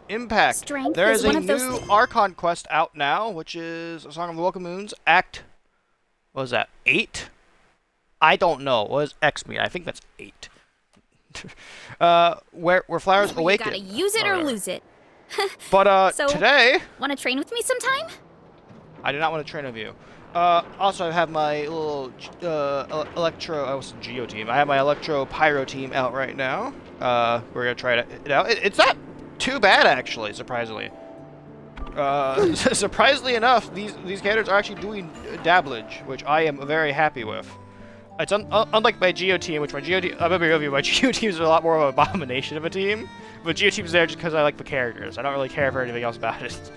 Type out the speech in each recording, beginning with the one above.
Genshin Impact. Strength There is a one of those new Archon quest out now, which is A Song of the Welcome Moons, Act... What was that, 8? I don't know. What does X mean? I think that's 8. Where flowers awaken. You gotta use it or lose it. But So, today... Wanna train with me sometime? I do not want to train with you. Also, I have my little Geo team. I have my Electro Pyro team out right now. We're gonna try it out. It's not too bad, actually, surprisingly. Surprisingly enough, these characters are actually doing dabblage, which I am very happy with. It's unlike my Geo team, which my Geo team is a lot more of an abomination of a team. But Geo team's there just because I like the characters. I don't really care for anything else about it.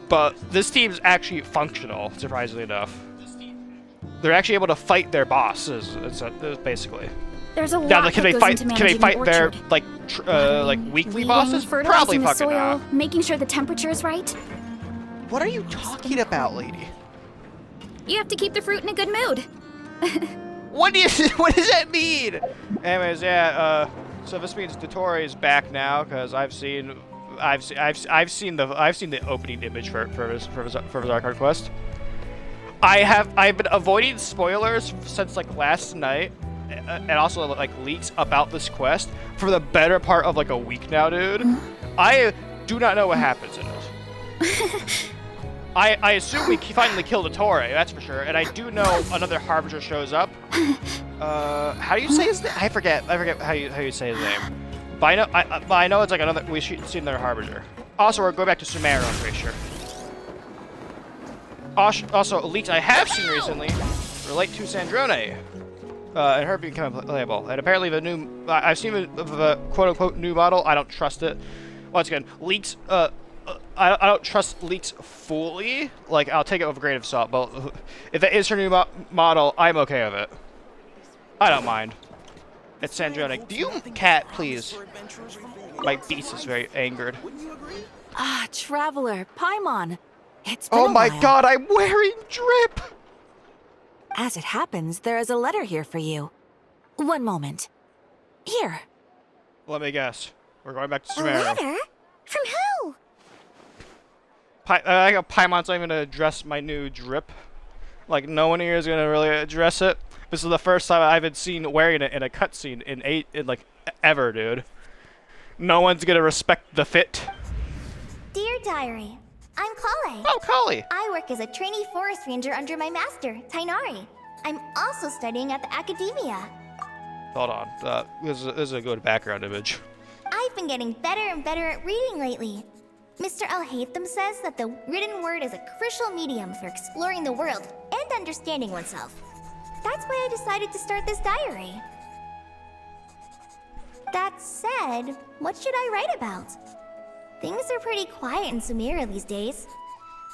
But this team's actually functional, surprisingly enough. They're actually able to fight their bosses, basically. There's a lot Now, can they fight their Watering, weekly weeding, bosses? Probably fertilizing the fucking soil, not. making sure the temperature is right. What are you talking about, lady? You have to keep the fruit in a good mood. What does that mean? Anyways, yeah. So this means Dottore is back now because I've seen the opening image for his Archon quest. I've been avoiding spoilers since like last night, and also like leaks about this quest for the better part of like a week now, dude. I do not know what happens in it. I assume we finally killed Dottore, that's for sure, and I do know another Harbinger shows up. How do you say his name? I forget how you say his name. But I know it's like another. We should see another Harbinger. Also, we're going back to Sumeru, I'm pretty sure. Also, elites I have seen recently relate to Sandrone, and her becoming playable. And apparently, I've seen the quote-unquote new model. I don't trust it. Once again, leaks. I don't trust leaks fully. Like, I'll take it with a grain of salt. But if that is her new model, I'm okay with it. I don't mind. It's Sandrone. Do you, cat, please? My beast is very angered. Ah, traveler, Paimon. It's been a Oh my while. god, I'm wearing drip! As it happens, there is a letter here for you. One moment. Here. Let me guess. We're going back to A Sumeru. letter? From who? I think Paimon's not even gonna address my new drip. Like, no one here is gonna really address it. This is the first time I've been seen wearing it in a cutscene in like ever, dude. No one's gonna respect the fit. Dear Diary, I'm Kale. Oh, Kali. I work as a trainee forest ranger under my master, Tainari. I'm also studying at the academia. Hold on. This is a good background image. I've been getting better and better at reading lately. Mr. Al-Haytham says that the written word is a crucial medium for exploring the world and understanding oneself. That's why I decided to start this diary. That said, what should I write about? Things are pretty quiet in Sumeru these days.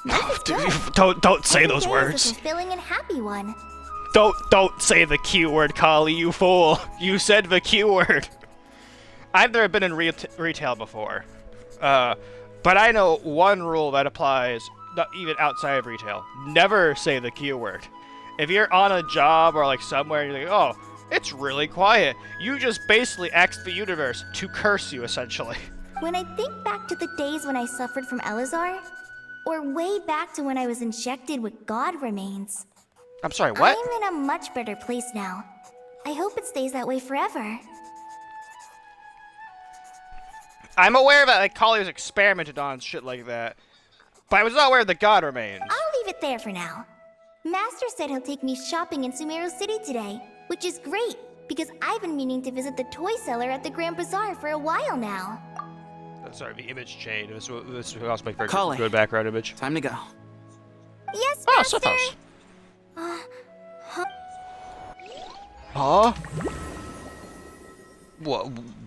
Life is good. Don't say Every those day is words. a fulfilling and happy one. Don't say the Q word, Kali, you fool. You said the Q word. I've never been in retail before. But I know one rule that applies not even outside of retail. Never say the Q word. If you're on a job or like somewhere and you're like, oh, it's really quiet, you just basically ask the universe to curse you, essentially. When I think back to the days when I suffered from Elazar, or way back to when I was injected with god remains, I'm sorry, what? I'm in a much better place now. I hope it stays that way forever. I'm aware that like Kali was experimented on and shit like that, but I was not aware of the god remains. I'll leave it there for now. Master said he'll take me shopping in Sumeru City today, which is great, because I've been meaning to visit the toy seller at the Grand Bazaar for a while now. Sorry, the image changed. This will also make very Kali. good background image. Time to go. Yes, Oh, Master! Sothos. Huh?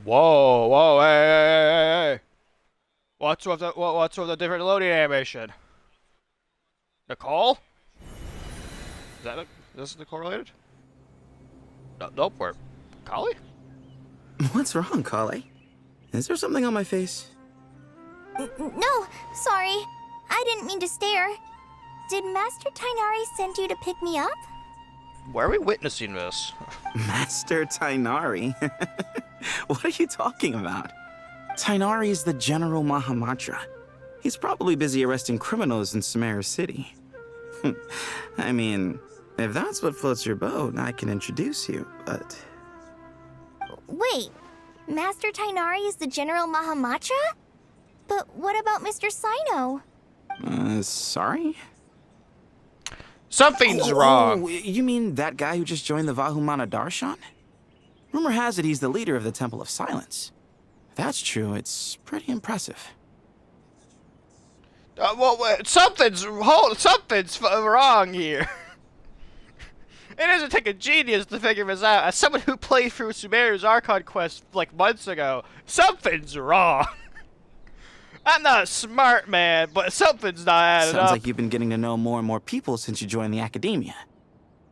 Whoa, hey. What's with the different loading animation? Nicole? This is Nicole related? No, nope, we're... Kali? What's wrong, Kale? Is there something on my face? No, sorry. I didn't mean to stare. Did Master Tainari send you to pick me up? Why are we witnessing this? Master Tainari? What are you talking about? Tainari's the General Mahamatra. He's probably busy arresting criminals in Sumeru City. I mean, if that's what floats your boat, I can introduce you, but... Wait, Master Tainari is the General Mahamatra? But what about Mr. Sino? Sorry? Something's wrong. You mean that guy who just joined the Vahumana Darshan? Rumor has it he's the leader of the Temple of Silence. If that's true, it's pretty impressive. Something's wrong here. It doesn't take a genius to figure this out. As someone who played through Sumeru's Archon quest like months ago, something's wrong. I'm not a smart man, but something's not adding up. Sounds like you've been getting to know more and more people since you joined the academia.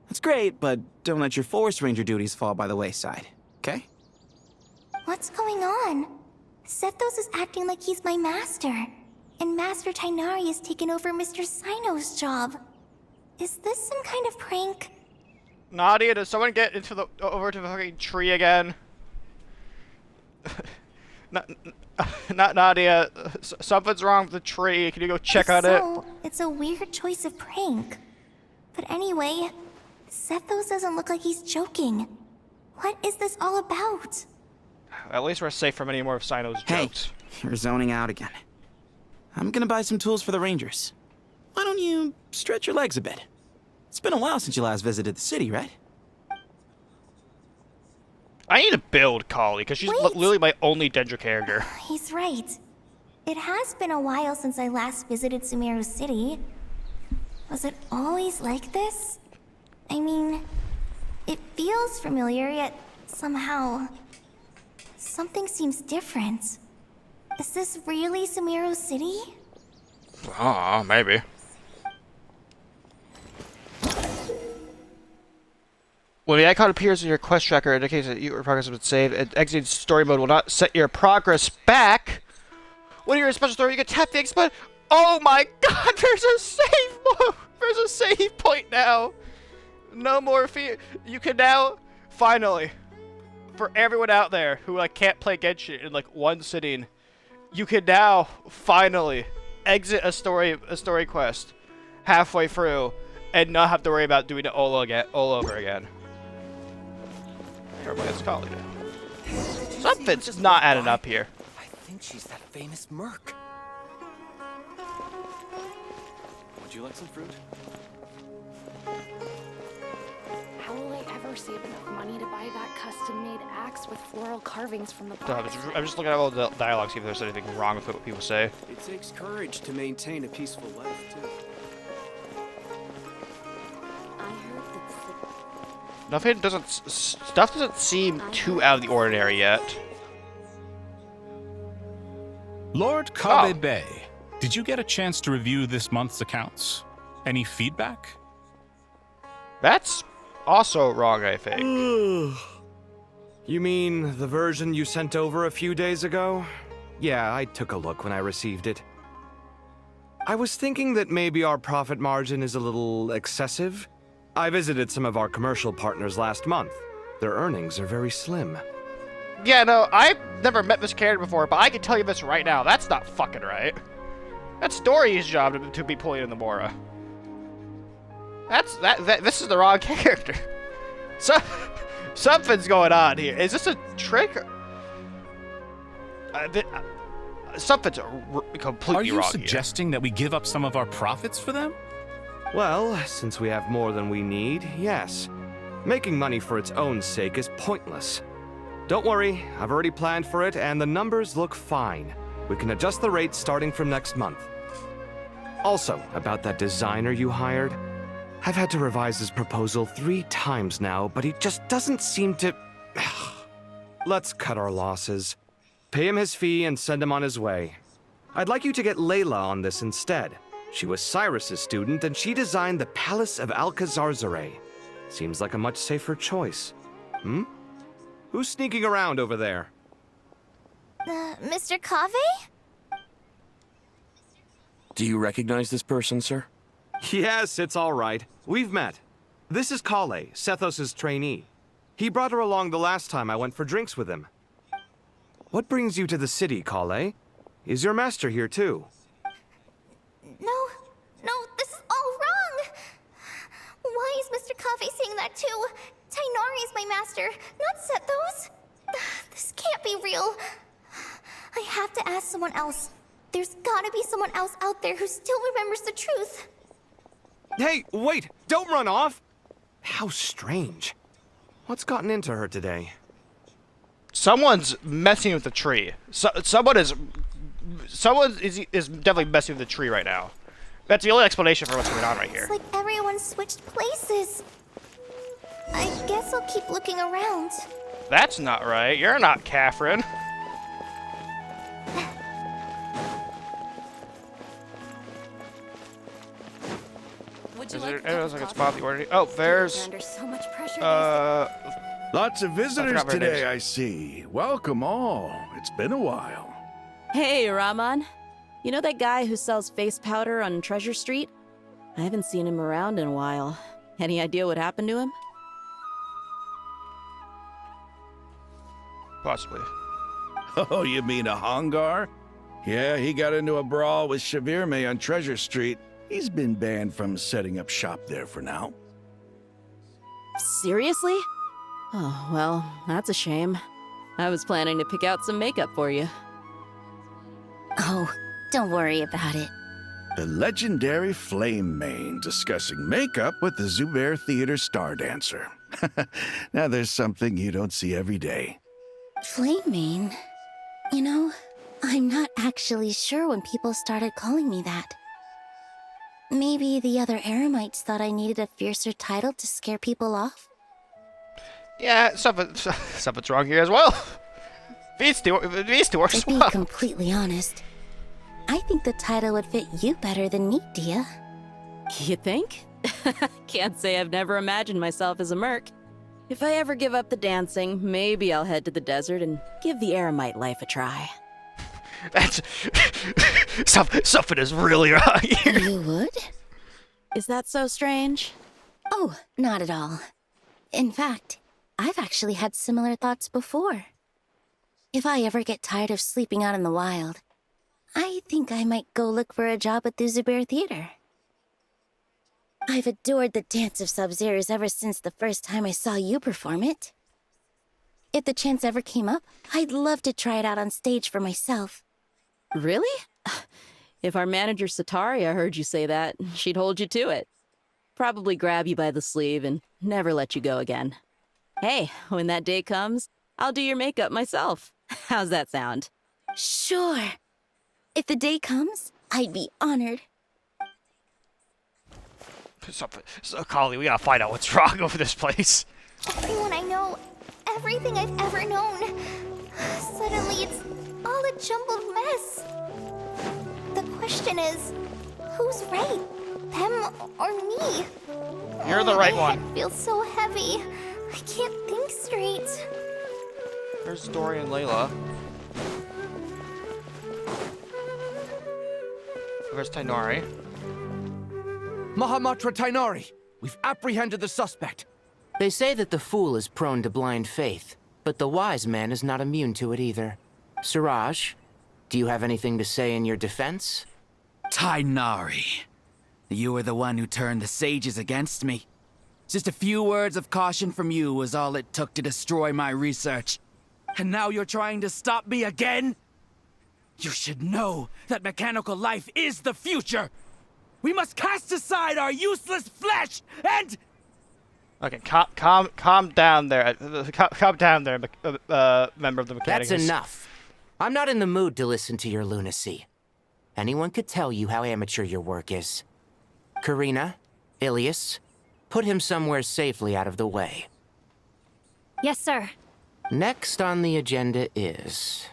That's great, but don't let your Forest Ranger duties fall by the wayside, okay? What's going on? Sethos is acting like he's my master, and Master Tainari has taken over Mr. Sino's job. Is this some kind of prank? Nadia, does someone get over to the fucking tree again? Not Nadia. Something's wrong with the tree. Can you go check on it? It's a weird choice of prank. But anyway, Sethos doesn't look like he's joking. What is this all about? At least we're safe from any more of Sino's jokes. Hey, you're zoning out again. I'm gonna buy some tools for the Rangers. Why don't you stretch your legs a bit? It's been a while since you last visited the city, right? I need to build Kali, because she's literally my only Dendra character. He's right. It has been a while since I last visited Sumeru City. Was it always like this? I mean, it feels familiar, yet somehow... something seems different. Is this really Sumeru City? Oh, maybe. When the icon appears in your quest tracker, it indicates that your progress has been saved, and exiting story mode will not set your progress back. When you're in special story, you can tap the X button. Oh my god, there's a save mode! There's a save point now! No more fear. You can now, finally, for everyone out there who can't play Genshin in one sitting, you can now, finally, exit a story quest halfway through and not have to worry about doing it all over again. Everybody gets Kali now. Something's not adding up here. I think she's that famous merc. Would you like some fruit? How will I ever save enough money to buy that custom-made axe with floral carvings from the box? I'm just looking at all the dialogue, see if there's anything wrong with what people say. It takes courage to maintain a peaceful life, too. I heard that Stuff doesn't seem too out of the ordinary yet. Lord Kabe Bay, did you get a chance to review this month's accounts? Any feedback? That's also wrong, I think. You mean the version you sent over a few days ago? Yeah, I took a look when I received it. I was thinking that maybe our profit margin is a little excessive. I visited some of our commercial partners last month. Their earnings are very slim. Yeah, no, I've never met this character before, but I can tell you this right now. That's not fucking right. That's Dory's job to be pulling in the Mora. This is the wrong character. Something's going on here. Is this a trick? Something's completely wrong here. Are you suggesting that we give up some of our profits for them? Well, since we have more than we need, yes. Making money for its own sake is pointless. Don't worry, I've already planned for it, and the numbers look fine. We can adjust the rates starting from next month. Also, about that designer you hired, I've had to revise his proposal 3 times now, but he just doesn't seem to... Let's cut our losses. Pay him his fee and send him on his way. I'd like you to get Layla on this instead. She was Cyrus's student, and she designed the Palace of Alcazarzaray. Seems like a much safer choice. Who's sneaking around over there? Mr. Kave? Do you recognize this person, sir? Yes, it's all right. We've met. This is Kale, Sethos' trainee. He brought her along the last time I went for drinks with him. What brings you to the city, Kale? Is your master here too? No, this is all wrong! Why is Mr. Kave saying that too? Tainari is my master, not Sethos. This can't be real. I have to ask someone else. There's gotta be someone else out there who still remembers the truth. Hey, wait! Don't run off! How strange. What's gotten into her today? Someone's messing with the tree. Someone is definitely messing with the tree right now. That's the only explanation for what's going on right here. It's like everyone switched places. I guess I'll keep looking around. That's not right. You're not Catherine. It like it's spot the order. Oh, there's. Under so much pressure. Lots of visitors her name. today, I see. Welcome all. It's been a while. Hey, Rahman. You know that guy who sells face powder on Treasure Street? I haven't seen him around in a while. Any idea what happened to him? Possibly. Oh, you mean a Hongar? Yeah, he got into a brawl with Shavirme on Treasure Street. He's been banned from setting up shop there for now. Seriously? Oh, well, that's a shame. I was planning to pick out some makeup for you. Oh, don't worry about it. The legendary Flame Mane discussing makeup with the Zubair Theater star dancer. Now there's something you don't see every day. Flame Mane? You know, I'm not actually sure when people started calling me that. Maybe the other Eremites thought I needed a fiercer title to scare people off? Yeah, something's wrong here as well. These two work To be well. completely honest, I think the title would fit you better than me, Dia. You think? Can't say I've never imagined myself as a merc. If I ever give up the dancing, maybe I'll head to the desert and give the Eremite life a try. That's something is really wrong here. You would? Is that so strange? Oh, not at all. In fact, I've actually had similar thoughts before. If I ever get tired of sleeping out in the wild, I think I might go look for a job at the Zubair Theater. I've adored the dance of Sub-Zeros ever since the first time I saw you perform it. If the chance ever came up, I'd love to try it out on stage for myself. Really? If our manager Sataria heard you say that, she'd hold you to it. Probably grab you by the sleeve and never let you go again. Hey, when that day comes, I'll do your makeup myself. How's that sound? Sure. If the day comes, I'd be honored. So, Kali, we gotta find out what's wrong over this place. Everyone I know, everything I've ever known. Suddenly it's all a jumbled mess. The question is, who's right? Them or me? You're the right My one. head feels so heavy. I can't think straight. There's Dory and Layla. Where's Tainari? Mahamatra Tainari, we've apprehended the suspect. They say that the fool is prone to blind faith, but the wise man is not immune to it either. Siraj, do you have anything to say in your defense? Tainari, you were the one who turned the sages against me. Just a few words of caution from you was all it took to destroy my research. And now you're trying to stop me again? You should know that mechanical life is the future! We must cast aside our useless flesh and... Okay, calm down there. Calm down there, member of the Mechanicus. That's enough. I'm not in the mood to listen to your lunacy. Anyone could tell you how amateur your work is. Karina, Ilias, put him somewhere safely out of the way. Yes, sir. Next on the agenda is...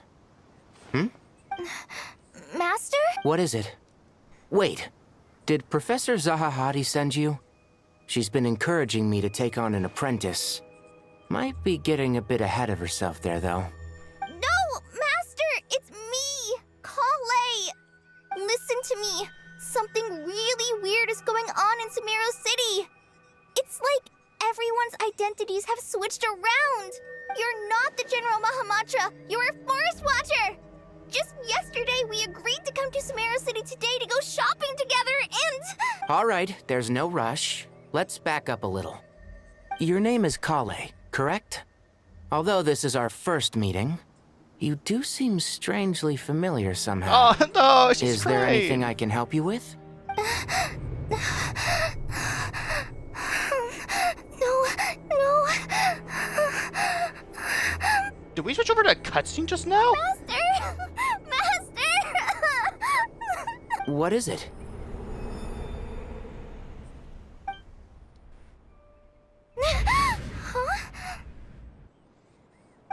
Master? What is it? Wait, did Professor Zahahati send you? She's been encouraging me to take on an apprentice. Might be getting a bit ahead of herself there, though. No, Master! It's me! Kale! Listen to me. Something really weird is going on in Sumeru City. It's like everyone's identities have switched around. You're not the General Mahamatra. You're a forest Watcher! Just yesterday, we agreed to come to Sumeru City today to go shopping together and... All right, there's no rush. Let's back up a little. Your name is Kale, correct? Although this is our first meeting, you do seem strangely familiar somehow. Oh, no, she's Is there anything I can help you with? No. Did we switch over to a cutscene just now? Master! What is it?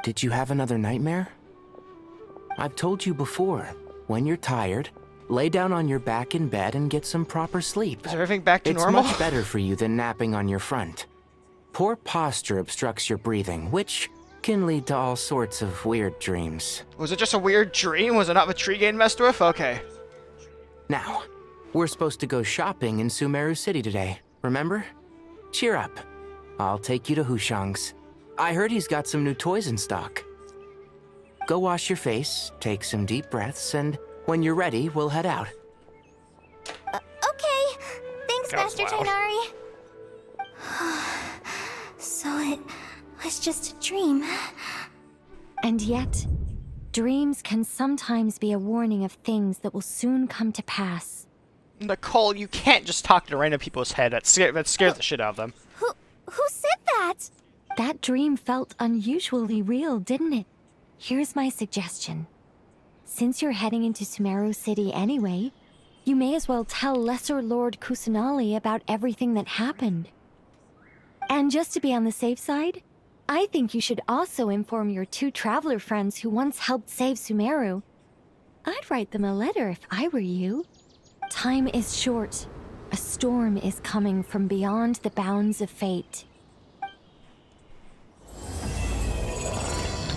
Did you have another nightmare? I've told you before, when you're tired, lay down on your back in bed and get some proper sleep. Is everything back to normal? It's much better for you than napping on your front. Poor posture obstructs your breathing, which can lead to all sorts of weird dreams. Was it just a weird dream? Was it not the tree getting messed with? Okay. Now, we're supposed to go shopping in Sumeru City today, remember? Cheer up. I'll take you to Hushang's. I heard he's got some new toys in stock. Go wash your face, take some deep breaths, and when you're ready, we'll head out. Okay. Thanks, Master loud. Tighnari. So it was just a dream. And yet, dreams can sometimes be a warning of things that will soon come to pass. Nicole, you can't just talk to random people's head. That scares the shit out of them. Who said that? That dream felt unusually real, didn't it? Here's my suggestion. Since you're heading into Sumeru City anyway, you may as well tell Lesser Lord Kusanali about everything that happened. And just to be on the safe side, I think you should also inform your 2 traveler friends who once helped save Sumeru. I'd write them a letter if I were you. Time is short. A storm is coming from beyond the bounds of fate.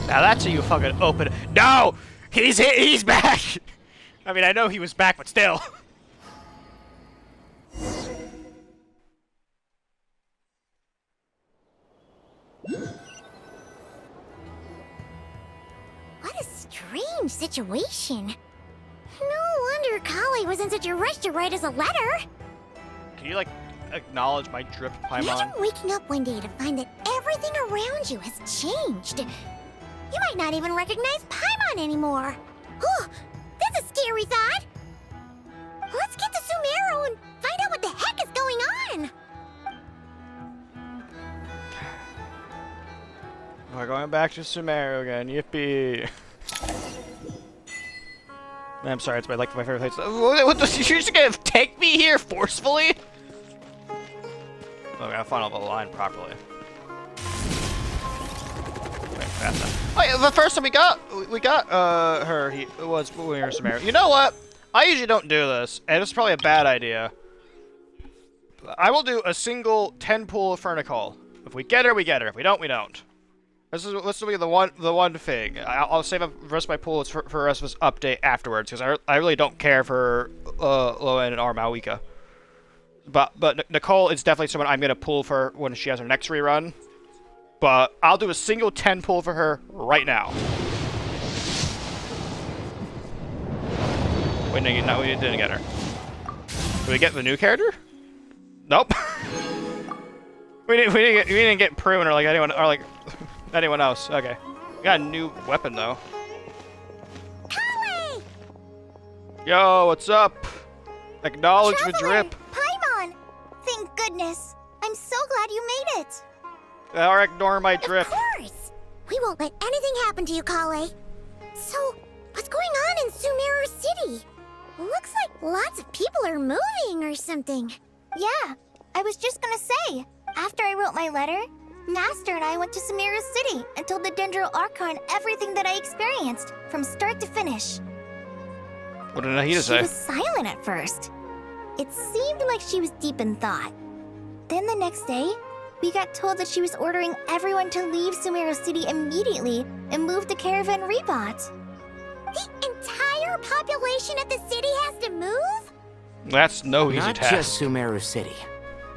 Now that's how you fucking open it. No! He's back! I mean, I know he was back, but still. What a strange situation. No wonder Kale was in such a rush to write us a letter. Can you, like, acknowledge my drip, Paimon? Imagine waking up one day to find that everything around you has changed. You might not even recognize Paimon anymore. Oh, that's a scary thought. Let's get to Sumeru and find out what the heck is going on. We're going back to Sumeru again. Yippee. I'm sorry, it's my favorite place. What the, you're just gonna take me here forcefully? Oh, I gotta funnel the line properly. Wait, fast enough. Oh yeah, the first time we got her, it was when we were in Sumeru. You know what? I usually don't do this, and it's probably a bad idea. I will do a single 10 pull for Nicole. If we get her, we get her. If we don't, we don't. This will be the one thing. I'll save up the rest of my pools for the rest of this update afterwards, because I really don't care for Loen or Malika. But Nicole is definitely someone I'm gonna pull for when she has her next rerun. But I'll do a single 10 pull for her right now. We didn't get her. Did we get the new character? Nope. we didn't get Prune or like anyone else. Okay. We got a new weapon though. Kale! Yo, what's up? Acknowledge the drip. Paimon! Thank goodness. I'm so glad you made it. Or ignore my drip. Of course. We won't let anything happen to you, Kale. So, what's going on in Sumeru City? Looks like lots of people are moving or something. Yeah, I was just gonna say, after I wrote my letter, Master and I went to Sumeru City and told the Dendro Archon everything that I experienced, from start to finish. What did Nahida say? She was silent at first. It seemed like she was deep in thought. Then the next day, we got told that she was ordering everyone to leave Sumeru City immediately and move to Caravan Rebot. The entire population of the city has to move? That's no easy Not task. just Sumeru City.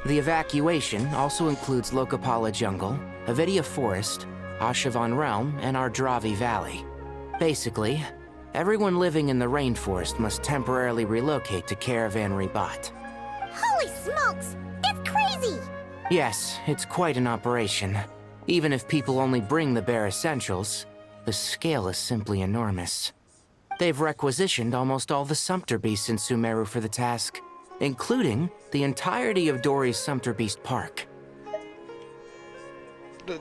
The evacuation also includes Lokapala Jungle, Avidia Forest, Ashavan Realm, and Ardravi Valley. Basically, everyone living in the rainforest must temporarily relocate to Caravan Rebat. Holy smokes! It's crazy! Yes, it's quite an operation. Even if people only bring the bare essentials, the scale is simply enormous. They've requisitioned almost all the Sumpter Beasts in Sumeru for the task, including the entirety of Dory's Sumpter Beast Park.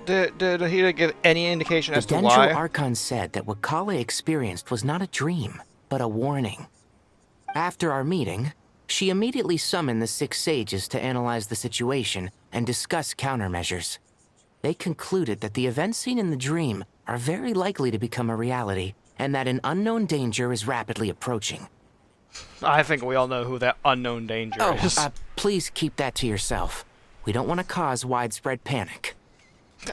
Did he give any indication as to The why? Dendro Archon said that what Kale experienced was not a dream, but a warning. After our meeting, she immediately summoned the 6 sages to analyze the situation and discuss countermeasures. They concluded that the events seen in the dream are very likely to become a reality, and that an unknown danger is rapidly approaching. I think we all know who that unknown danger is. Please keep that to yourself. We don't want to cause widespread panic.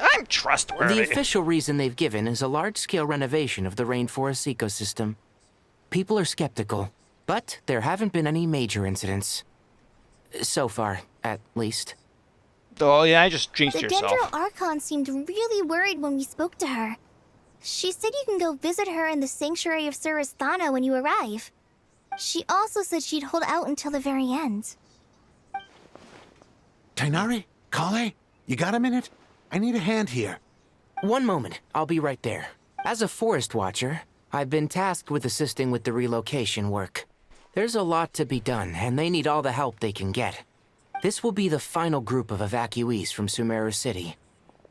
I'm trustworthy. The official reason they've given is a large-scale renovation of the rainforest ecosystem. People are skeptical, but there haven't been any major incidents. So far, at least. Oh yeah, I just jinxed The yourself. Dendro Archon seemed really worried when we spoke to her. She said you can go visit her in the Sanctuary of Surasthana when you arrive. She also said she'd hold out until the very end. Tainari? Kale? You got a minute? I need a hand here. One moment, I'll be right there. As a forest watcher, I've been tasked with assisting with the relocation work. There's a lot to be done, and they need all the help they can get. This will be the final group of evacuees from Sumeru City.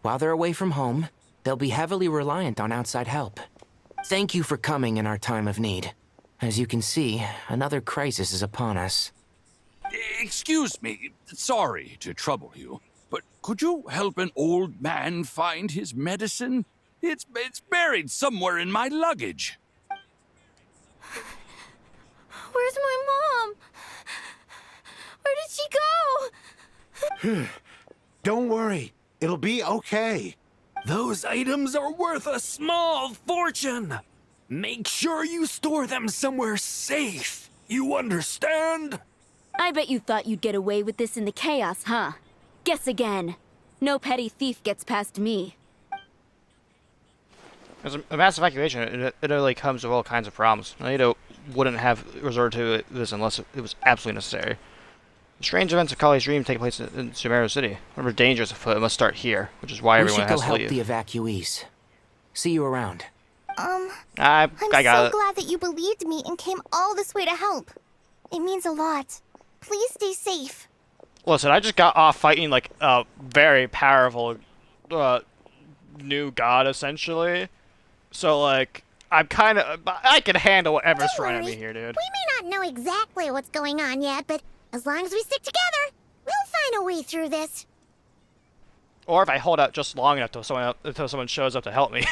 While they're away from home, they'll be heavily reliant on outside help. Thank you for coming in our time of need. As you can see, another crisis is upon us. Excuse me, sorry to trouble you, but could you help an old man find his medicine? It's buried somewhere in my luggage. Where's my mom? Where did she go? Don't worry. It'll be okay. Those items are worth a small fortune. Make sure you store them somewhere safe. You understand? I bet you thought you'd get away with this in the chaos, huh? Guess again. No petty thief gets past me. As a mass evacuation, it only comes with all kinds of problems. NATO wouldn't have resorted to this unless it was absolutely necessary. The strange events of Kale's dream take place in Sumeru City. Whatever danger is afoot, it must start here, which is why everyone has to leave. We should go help the evacuees. See you around. I I'm got so it. glad that you believed me and came all this way to help. It means a lot. Please stay safe. Listen, I just got off fighting like a very powerful new god, essentially. So like, I can handle whatever's thrown at me here, dude. We may not know exactly what's going on yet, but as long as we stick together, we'll find a way through this. Or if I hold out just long enough until someone shows up to help me.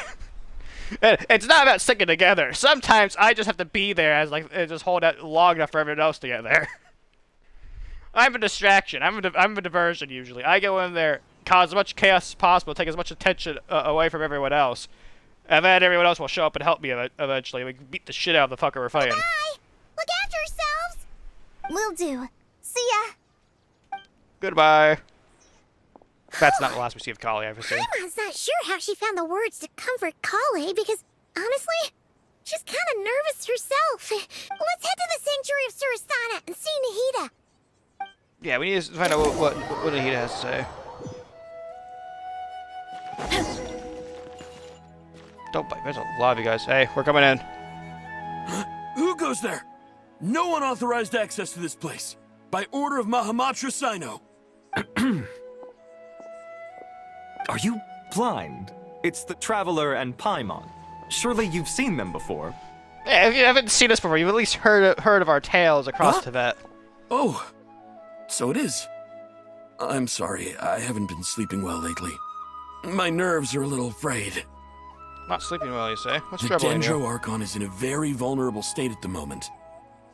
It's not about sticking together. Sometimes I just have to be there as just hold out long enough for everyone else to get there. I'm a distraction. I'm a diversion usually. I go in there, cause as much chaos as possible, take as much attention away from everyone else, and then everyone else will show up and help me eventually. We can beat the shit out of the fucker we're fighting. Bye. Look after yourselves. Will do. See ya. Goodbye. That's not the last we see of Kale, obviously. Paimon's not sure how she found the words to comfort Kale because, honestly, she's kind of nervous herself. Let's head to the Sanctuary of Surasthana and see Nahida. Yeah, we need to find out what Nahida has to say. Don't bite. There's a lot of you guys. Hey, we're coming in. Who goes there? No one authorized access to this place. By order of Mahamatra Sino. Are you blind? It's the Traveler and Paimon. Surely you've seen them before. Yeah, if you haven't seen us before, you've at least heard of our tales across Tibet. Oh, so it is. I'm sorry, I haven't been sleeping well lately. My nerves are a little frayed. Not sleeping well, you say? What's The troubling Dendro you? Archon is in a very vulnerable state at the moment.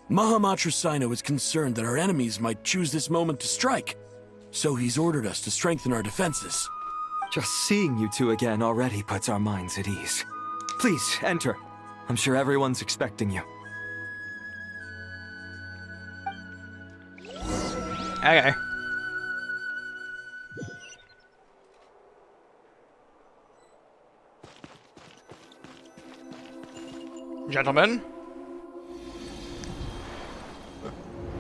Mahamatra Sino is concerned that our enemies might choose this moment to strike, so he's ordered us to strengthen our defenses. Just seeing you two again already puts our minds at ease. Please, enter. I'm sure everyone's expecting you. Okay. Gentlemen,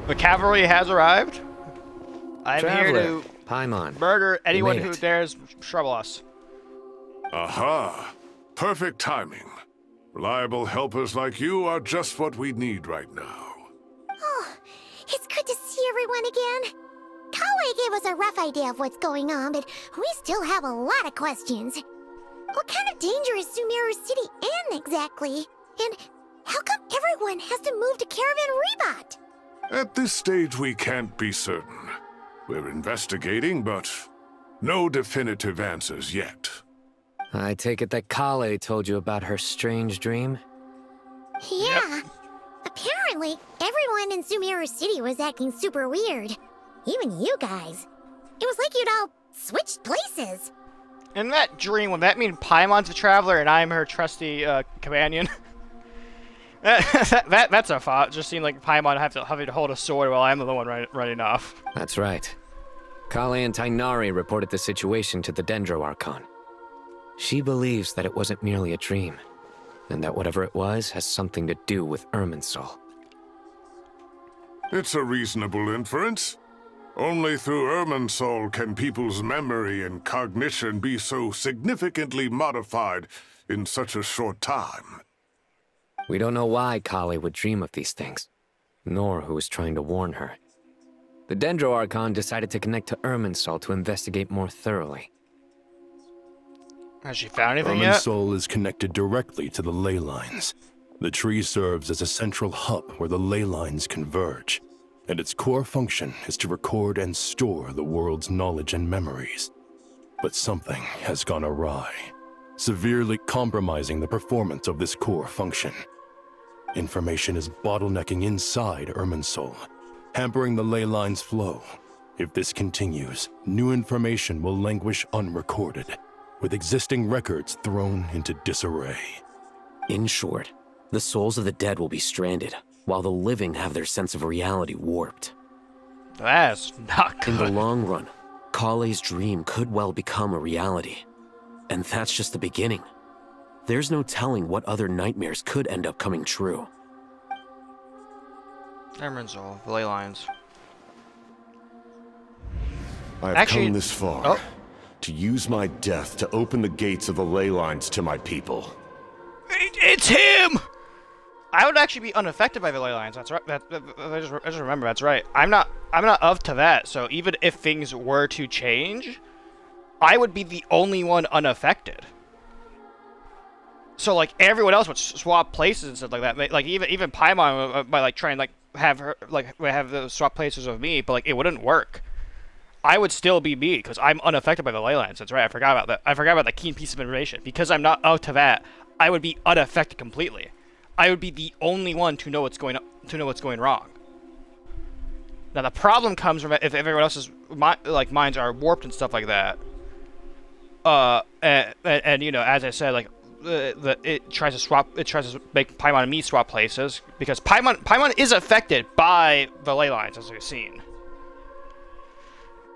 the cavalry has arrived. I'm here to Paimon, murder anyone made who it. dares trouble us. Aha! Perfect timing. Reliable helpers like you are just what we need right now. Oh, it's good to see everyone again. Kawaii gave us a rough idea of what's going on, but we still have a lot of questions. What kind of danger is Sumeru City in exactly? And how come everyone has to move to Caravan Rebot? At this stage, we can't be certain. We're investigating, but no definitive answers yet. I take it that Kale told you about her strange dream? Yeah. Apparently, everyone in Sumeru City was acting super weird. Even you guys. It was like you'd all switched places. In that dream, would that mean Paimon's the traveler and I'm her trusty companion? That's a thought. Just seemed like Paimon having to hold a sword while I'm the one running off. That's right. Kale and Tainari reported the situation to the Dendro Archon. She believes that it wasn't merely a dream, and that whatever it was has something to do with Irminsul. It's a reasonable inference. Only through Irminsul can people's memory and cognition be so significantly modified in such a short time. We don't know why Kale would dream of these things, nor who was trying to warn her. The Dendro Archon decided to connect to Irminsul to investigate more thoroughly. Has she found anything yet? Irminsul is connected directly to the ley lines. The tree serves as a central hub where the ley lines converge, and its core function is to record and store the world's knowledge and memories. But something has gone awry, severely compromising the performance of this core function. Information is bottlenecking inside Irminsul, hampering the ley lines' flow. If this continues, new information will languish unrecorded, with existing records thrown into disarray. In short, the souls of the dead will be stranded, while the living have their sense of reality warped. That's not good. In the long run, Kale's dream could well become a reality. And that's just the beginning. There's no telling what other nightmares could end up coming true. Irminsul, the ley lines. I've come this far to use my death to open the gates of the ley lines to my people. It's him! I would actually be unaffected by the ley lines. That's right. I just remember that's right. I'm not of to that. So even if things were to change, I would be the only one unaffected. So like everyone else would swap places and stuff like that. Like even Paimon might like try and like have her have the swap places with me, but like it wouldn't work. I would still be me because I'm unaffected by the ley lines. That's right. I forgot about that. I forgot about that keen piece of information. Because I'm not up to that, I would be unaffected completely. I would be the only one to know what's going wrong. Now the problem comes from if everyone else's minds are warped and stuff like that. And you know, as I said, like it tries to make Paimon and me swap places because Paimon is affected by the ley lines, as we've seen.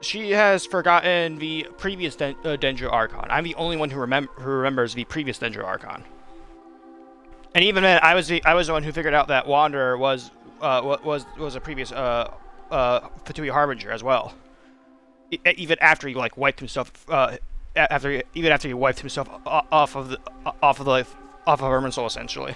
She has forgotten the previous Dendro Archon. I'm the only one who remembers the previous Dendro Archon. And even then, I was the one who figured out that Wanderer was a previous Fatui Harbinger as well. Even after he like wiped himself after he wiped himself off of Irminsul essentially.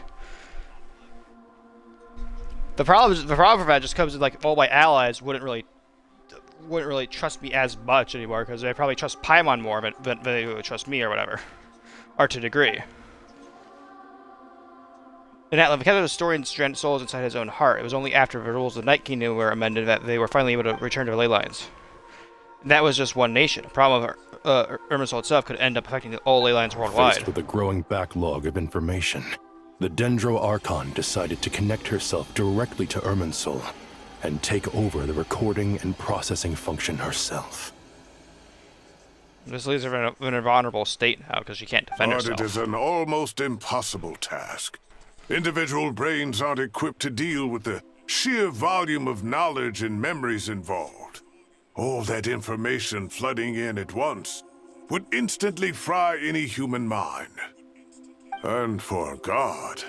The problem for that just comes in like all my allies wouldn't really trust me as much anymore because they probably trust Paimon more than they would trust me or whatever, or to a degree. And that, because of the story and stranded souls inside his own heart, it was only after the rules of the Night Kingdom were amended that they were finally able to return to the ley lines. And that was just one nation. The problem of Irminsul itself could end up affecting all ley lines worldwide. Faced with a growing backlog of information, the Dendro Archon decided to connect herself directly to Irminsul and take over the recording and processing function herself. This leaves her in a vulnerable state now because she can't defend herself. But it is an almost impossible task. Individual brains aren't equipped to deal with the sheer volume of knowledge and memories involved. All that information flooding in at once would instantly fry any human mind. And for God,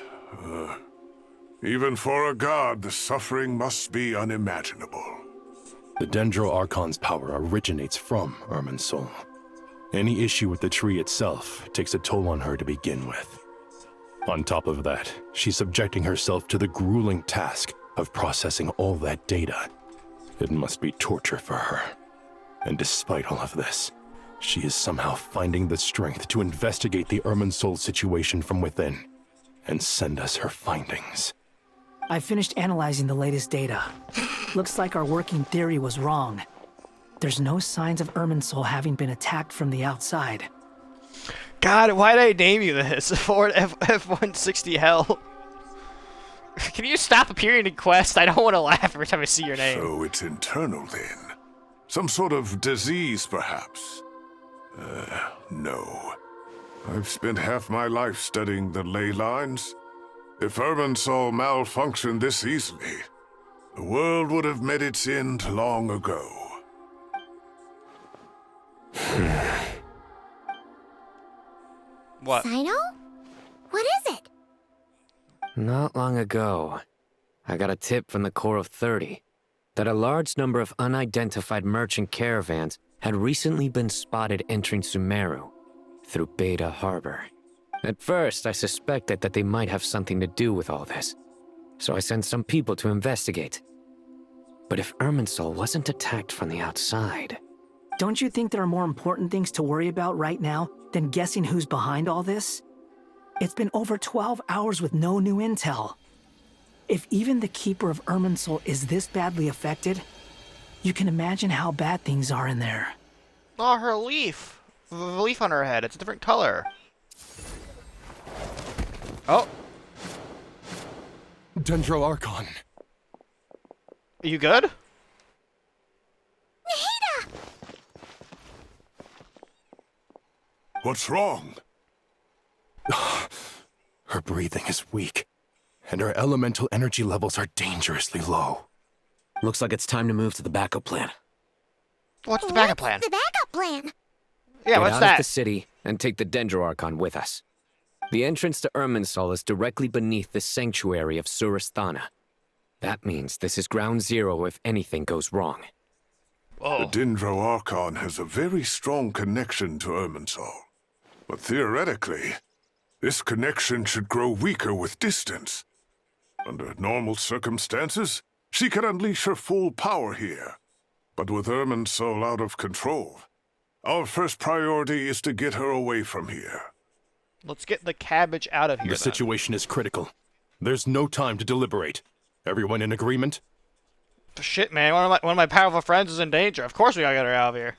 Even for a god, the suffering must be unimaginable. The Dendro Archon's power originates from Irminsul. Any issue with the tree itself takes a toll on her to begin with. On top of that, she's subjecting herself to the grueling task of processing all that data. It must be torture for her. And despite all of this, she is somehow finding the strength to investigate the Irminsul situation from within and send us her findings. I finished analyzing the latest data. Looks like our working theory was wrong. There's no signs of Irminsul having been attacked from the outside. God, why did I name you this? Ford F-160 hell. Can you stop appearing in quests? I don't want to laugh every time I see your name. So it's internal then? Some sort of disease, perhaps? No. I've spent half my life studying the ley lines. If Irminsul malfunctioned this easily, the world would have met its end long ago. What? Sino? What is it? Not long ago, I got a tip from the Corps of 30 that a large number of unidentified merchant caravans had recently been spotted entering Sumeru through Beta Harbor. At first, I suspected that they might have something to do with all this, so I sent some people to investigate. But if Irminsul wasn't attacked from the outside... Don't you think there are more important things to worry about right now than guessing who's behind all this? It's been over 12 hours with no new intel. If even the Keeper of Irminsul is this badly affected, you can imagine how bad things are in there. Oh, her leaf. The leaf on her head. It's a different color. Oh. Dendro Archon. Are you good? Nahida! What's wrong? Her breathing is weak, and her elemental energy levels are dangerously low. Looks like it's time to move to the backup plan. What's the backup plan? The backup plan? Yeah, what's Get out that? of the city and take the Dendro Archon with us. The entrance to Irminsul is directly beneath the sanctuary of Surasthana. That means this is ground zero if anything goes wrong. The Dendro Archon has a very strong connection to Irminsul. But theoretically, this connection should grow weaker with distance. Under normal circumstances, she could unleash her full power here. But with Irminsul out of control, our first priority is to get her away from here. Let's get the cabbage out of here. The situation is critical. There's no time to deliberate. Everyone in agreement? Shit, man. One of my powerful friends is in danger. Of course we gotta get her out of here.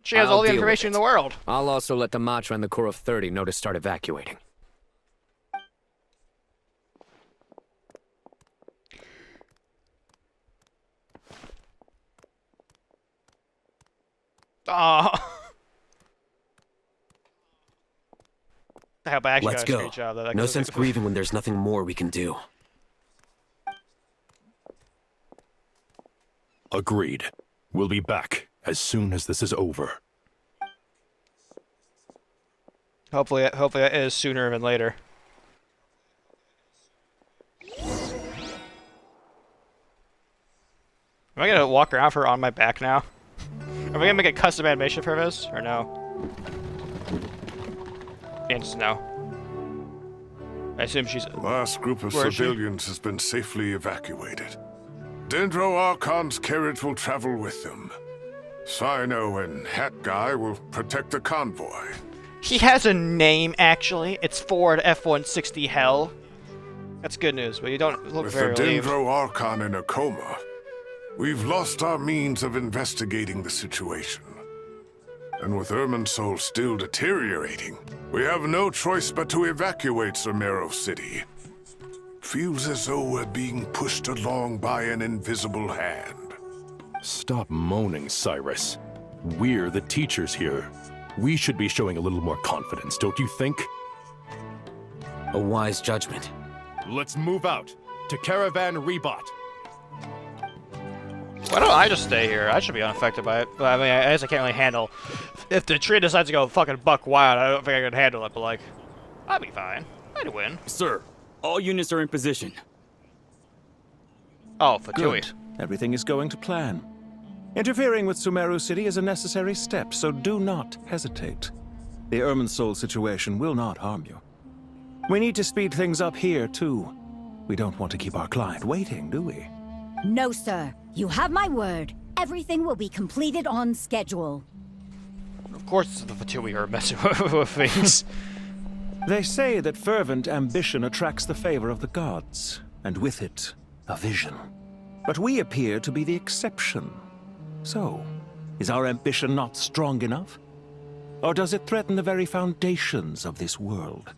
She has all the information in the world. I'll also let the Matra and the Corps of 30 know to start evacuating. Aww. I hope I actually Let's got a go. screenshot of that. No sense grieving when there's nothing more we can do. Agreed. We'll be back as soon as this is over. Hopefully it is sooner than later. Am I gonna walk around for her on my back now? Are we gonna make a custom animation for this, or no? Answer no. I assume she's... The last group of Where is she? civilians has been safely evacuated. Dendro Archon's carriage will travel with them. Sino and Hat Guy will protect the convoy. He has a name, actually. It's Ford F-160 Hell. That's good news, but you don't look With very the relieved. Dendro Archon in a coma, we've lost our means of investigating the situation. And with Irminsul still deteriorating, we have no choice but to evacuate Sumeru City. Feels as though we're being pushed along by an invisible hand. Stop moaning, Cyrus. We're the teachers here. We should be showing a little more confidence, don't you think? A wise judgment. Let's move out to Caravan Rebot. Why don't I just stay here? I should be unaffected by it. But I mean, I guess I can't really handle... If the tree decides to go fucking buck wild, I don't think I can handle it, but like... I'd be fine. I'd win. Sir, All units are in position. Oh, Fatui. Good. Everything is going to plan. Interfering with Sumeru City is a necessary step, so do not hesitate. The Irminsul situation will not harm you. We need to speed things up here, too. We don't want to keep our client waiting, do we? No, sir. You have my word. Everything will be completed on schedule. Of course the Fatui are messing with things. They say that fervent ambition attracts the favor of the gods, and with it, a vision. But we appear to be the exception. So, is our ambition not strong enough? Or does it threaten the very foundations of this world?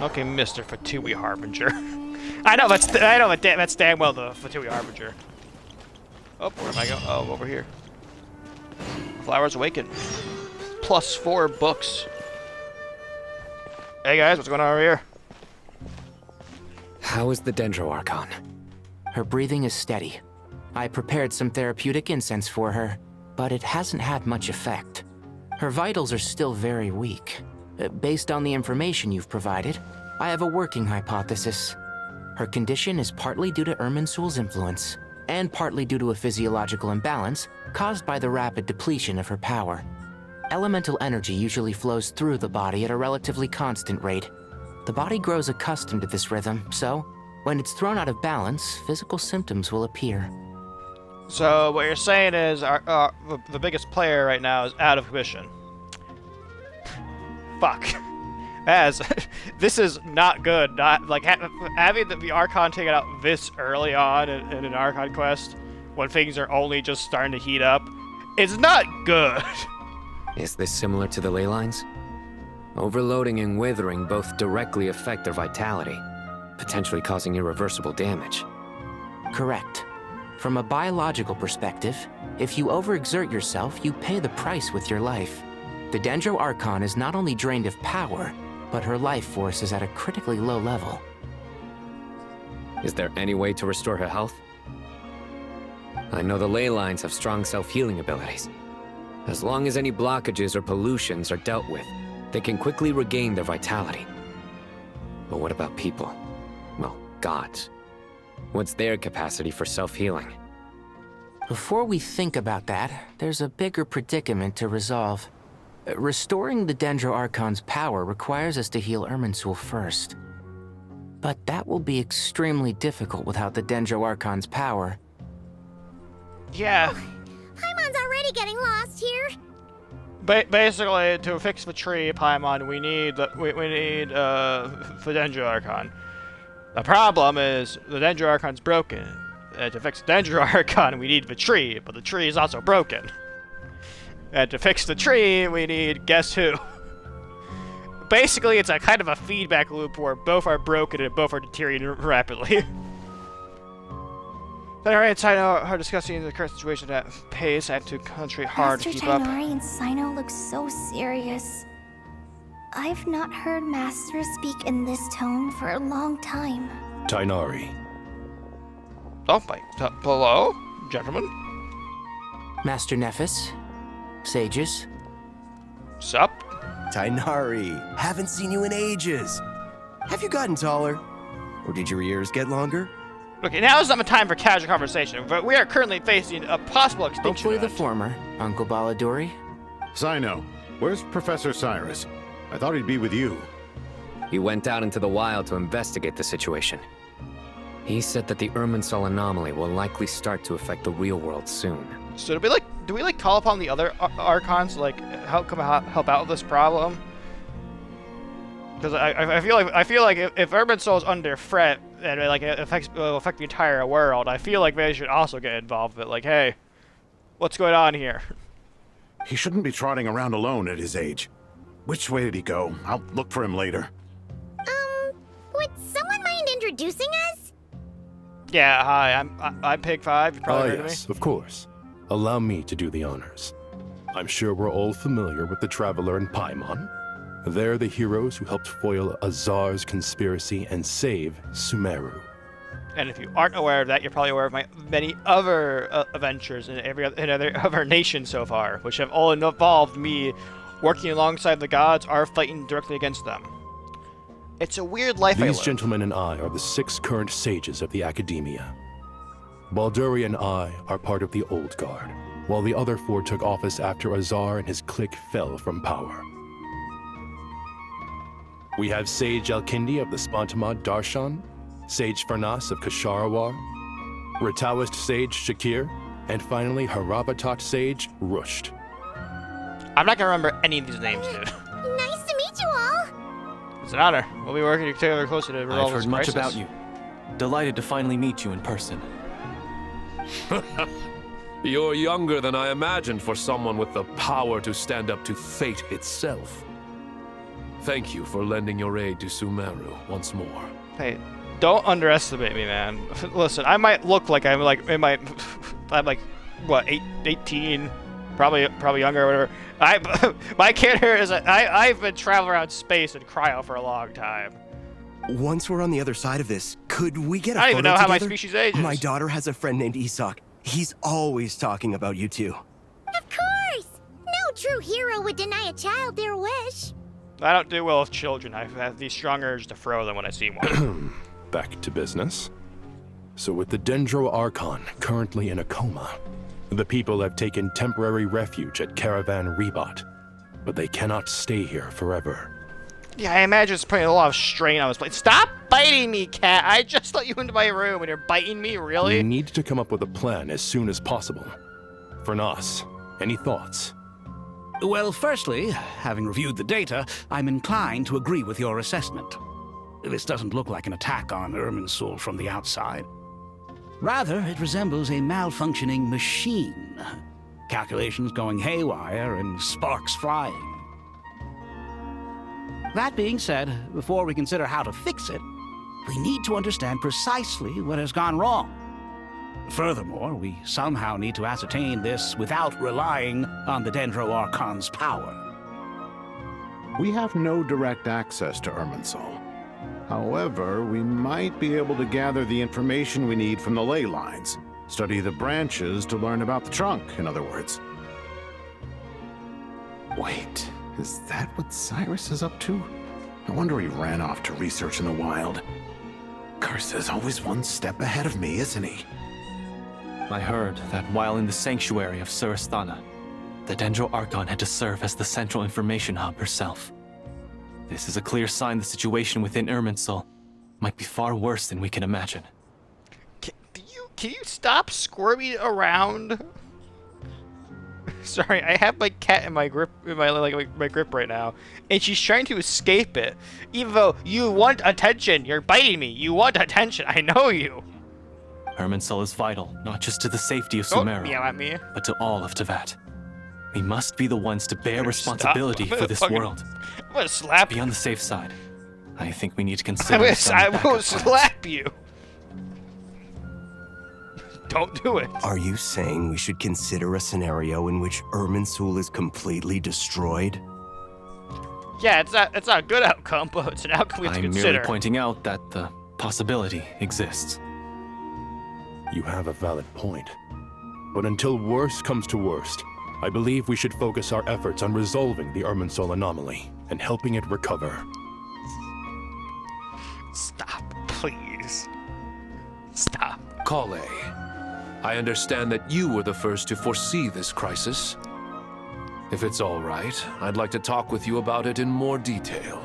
Okay, Mr. Fatui Harbinger. I know that's damn well the Fatui Harbinger. Oh, where am I going? Oh, over here. Flowers Awaken. +4 books. Hey guys, what's going on over here? How is the Dendro Archon? Her breathing is steady. I prepared some therapeutic incense for her, but it hasn't had much effect. Her vitals are still very weak. Based on the information you've provided, I have a working hypothesis. Her condition is partly due to Irminsul's influence, and partly due to a physiological imbalance caused by the rapid depletion of her power. Elemental energy usually flows through the body at a relatively constant rate. The body grows accustomed to this rhythm, so when it's thrown out of balance, physical symptoms will appear. So what you're saying is the biggest player right now is out of commission. Fuck. This is not good. Not like having the Archon taken out this early on in an Archon quest when things are only just starting to heat up. It's not good. Is this similar to the ley lines? Overloading and withering both directly affect their vitality, potentially causing irreversible damage. Correct. From a biological perspective, if you overexert yourself, you pay the price with your life. The Dendro Archon is not only drained of power, but her life force is at a critically low level. Is there any way to restore her health? I know the ley lines have strong self-healing abilities. As long as any blockages or pollutions are dealt with, they can quickly regain their vitality. But what about people? Well, gods. What's their capacity for self-healing? Before we think about that, there's a bigger predicament to resolve. Restoring the Dendro Archon's power requires us to heal Irminsul first. But that will be extremely difficult without the Dendro Archon's power. Yeah. Paimon's already getting lost here. Basically, to fix the tree, Paimon, we need the Dendro Archon. The problem is the Dendro Archon's broken. And to fix the Dendro Archon, we need the tree, but the tree is also broken. And to fix the tree, we need guess who? Basically, it's a kind of a feedback loop where both are broken and both are deteriorating rapidly. Alright, Sino are discussing the current situation at pace and to concentrate hard to keep up. Master Tighnari and Sino look so serious. I've not heard Master speak in this tone for a long time. Tighnari. Oh, hello, gentlemen. Master Nephis. Sages. Sup? Tighnari, haven't seen you in ages. Have you gotten taller? Or did your ears get longer? Okay, now is not the time for casual conversation, but we are currently facing a possible extinction Hopefully event. the former, Uncle Baladori. Sino, where's Professor Cyrus? I thought he'd be with you. He went out into the wild to investigate the situation. He said that the Irminsul anomaly will likely start to affect the real world soon. So do we call upon the other Archons to help out with this problem? Because I feel like if Irminsul is under threat and it will affect the entire world, I feel like they should also get involved with it. Like, hey, what's going on here? He shouldn't be trotting around alone at his age. Which way did he go? I'll look for him later. Would someone mind introducing us? Yeah, hi, I'm pigFIVE. You probably heard Yes, of me. of course. Allow me to do the honors. I'm sure we're all familiar with the Traveler and Paimon. They're the heroes who helped foil Azar's conspiracy and save Sumeru. And if you aren't aware of that, you're probably aware of my many other adventures in other nations so far, which have all involved me working alongside the gods or fighting directly against them. It's a weird life I These live. gentlemen and I are the 6 current sages of the Academia. Balduri and I are part of the Old Guard, while the other 4 took office after Azar and his clique fell from power. We have Sage Alkindi of the Spantamad Darshan, Sage Farnas of Kasharawar, Rataoist Sage Shakir, and finally Harabatot Sage Rusht. I'm not gonna remember any of these names, dude. Nice to meet you all. It's an honor. We'll be working together closely to resolve I've this heard much crisis. about you. Delighted to finally meet you in person. You're younger than I imagined for someone with the power to stand up to fate itself. Thank you for lending your aid to Sumeru once more. Hey, don't underestimate me, man. Listen, I might look like I'm like what, 18, probably younger or whatever. My character is I've been traveling around space and cryo for a long time. Once we're on the other side of this, could we get a I don't photo even know how my together? species ages. My daughter has a friend named Isak. He's always talking about you two. Of course! No true hero would deny a child their wish. I don't do well with children. I have the strong urge to throw them when I see one. Back to business. So with the Dendro Archon currently in a coma, the people have taken temporary refuge at Caravan Rebat, but they cannot stay here forever. Yeah, I imagine it's putting a lot of strain on this place. Stop biting me, cat! I just let you into my room and you're biting me, really? We need to come up with a plan as soon as possible. Fernas, any thoughts? Well, firstly, having reviewed the data, I'm inclined to agree with your assessment. This doesn't look like an attack on Irminsul from the outside. Rather, it resembles a malfunctioning machine. Calculations going haywire and sparks flying. That being said, before we consider how to fix it, we need to understand precisely what has gone wrong. Furthermore, we somehow need to ascertain this without relying on the Dendro Archon's power. We have no direct access to Irminsul. However, we might be able to gather the information we need from the ley lines. Study the branches to learn about the trunk, in other words. Wait, is that what Cyrus is up to? I wonder he ran off to research in the wild. Curse always one step ahead of me, isn't he? I heard that while in the sanctuary of Surasthana, the Dendro Archon had to serve as the central information hub herself. This is a clear sign the situation within Irminsul might be far worse than we can imagine. Can you stop squirming around? Sorry, I have my cat in my grip, my grip right now, and she's trying to escape it. Even though you want attention, you're biting me. You want attention. I know you. Irminsul is vital, not just to the safety of Don't Sumeru, yell at me. but to all of Teyvat. We must be the ones to bear responsibility for this world. I'm gonna slap Be on the safe side. I think we need to I consider will slap you. Don't do it. Are you saying we should consider a scenario in which Irminsul is completely destroyed? Yeah, it's not a good outcome, but it's an outcome we have to I'm consider. merely pointing out that the possibility exists. You have a valid point. But until worst comes to worst, I believe we should focus our efforts on resolving the Irminsul anomaly and helping it recover. Stop, please. Stop. Kale, I understand that you were the first to foresee this crisis. If it's all right, I'd like to talk with you about it in more detail.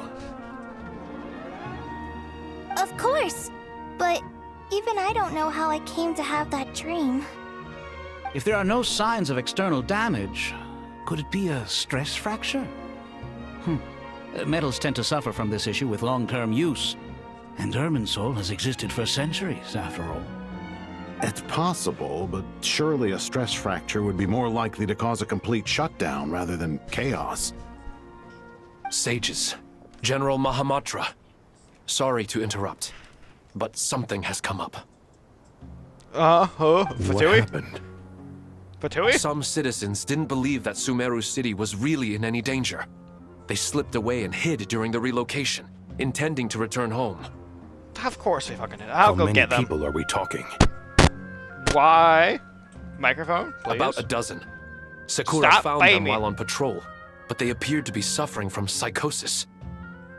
Of course, but even I don't know how I came to have that dream. If there are no signs of external damage, could it be a stress fracture? Metals tend to suffer from this issue with long-term use, and Irminsul has existed for centuries, after all. It's possible, but surely a stress fracture would be more likely to cause a complete shutdown rather than chaos. Sages, General Mahamatra, sorry to interrupt, but something has come up. What Fatui? happened? Fatui? Some citizens didn't believe that Sumeru City was really in any danger. They slipped away and hid during the relocation, intending to return home. Of course they fucking did. I'll go get them. How many people are we talking? Why? Microphone, please. About a dozen. Sakura Stop found biting them me. while on patrol, but they appeared to be suffering from psychosis.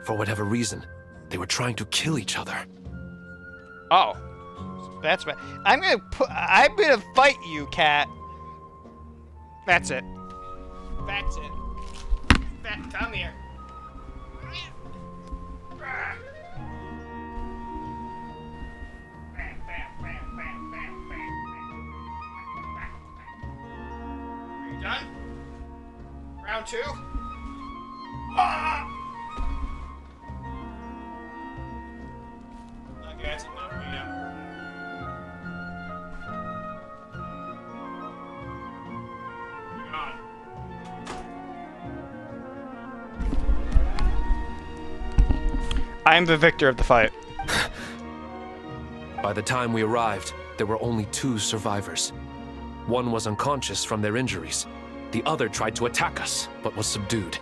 For whatever reason, They were trying to kill each other. Oh. That's bad. I'm gonna fight you, cat. That's it. That's it. Come here. Are you done? Round 2? Okay, that's enough for you. I'm the victor of the fight. By the time we arrived, there were only 2 survivors. One was unconscious from their injuries. The other tried to attack us, but was subdued.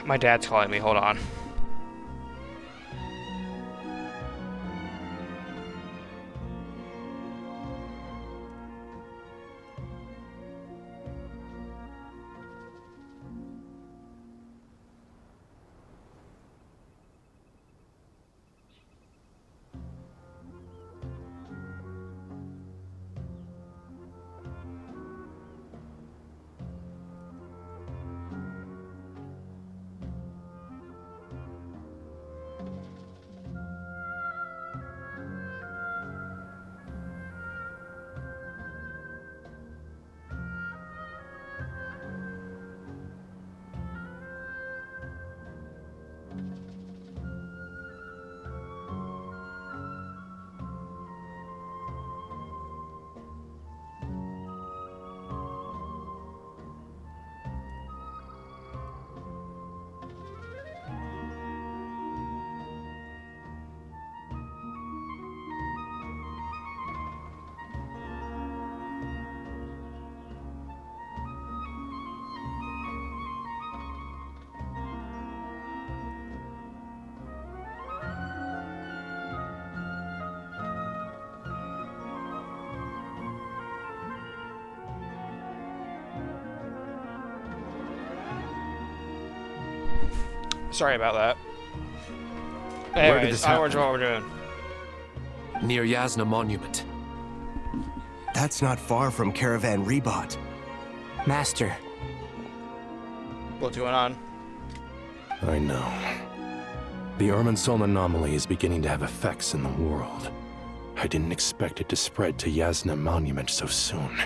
My dad's calling me, hold on. Sorry about that. Where did this happen? Onward to what we're doing. Near Yasna Monument. That's not far from Caravan Rebot. Master. What's going on? I know. The Irminsul anomaly is beginning to have effects in the world. I didn't expect it to spread to Yasna Monument so soon.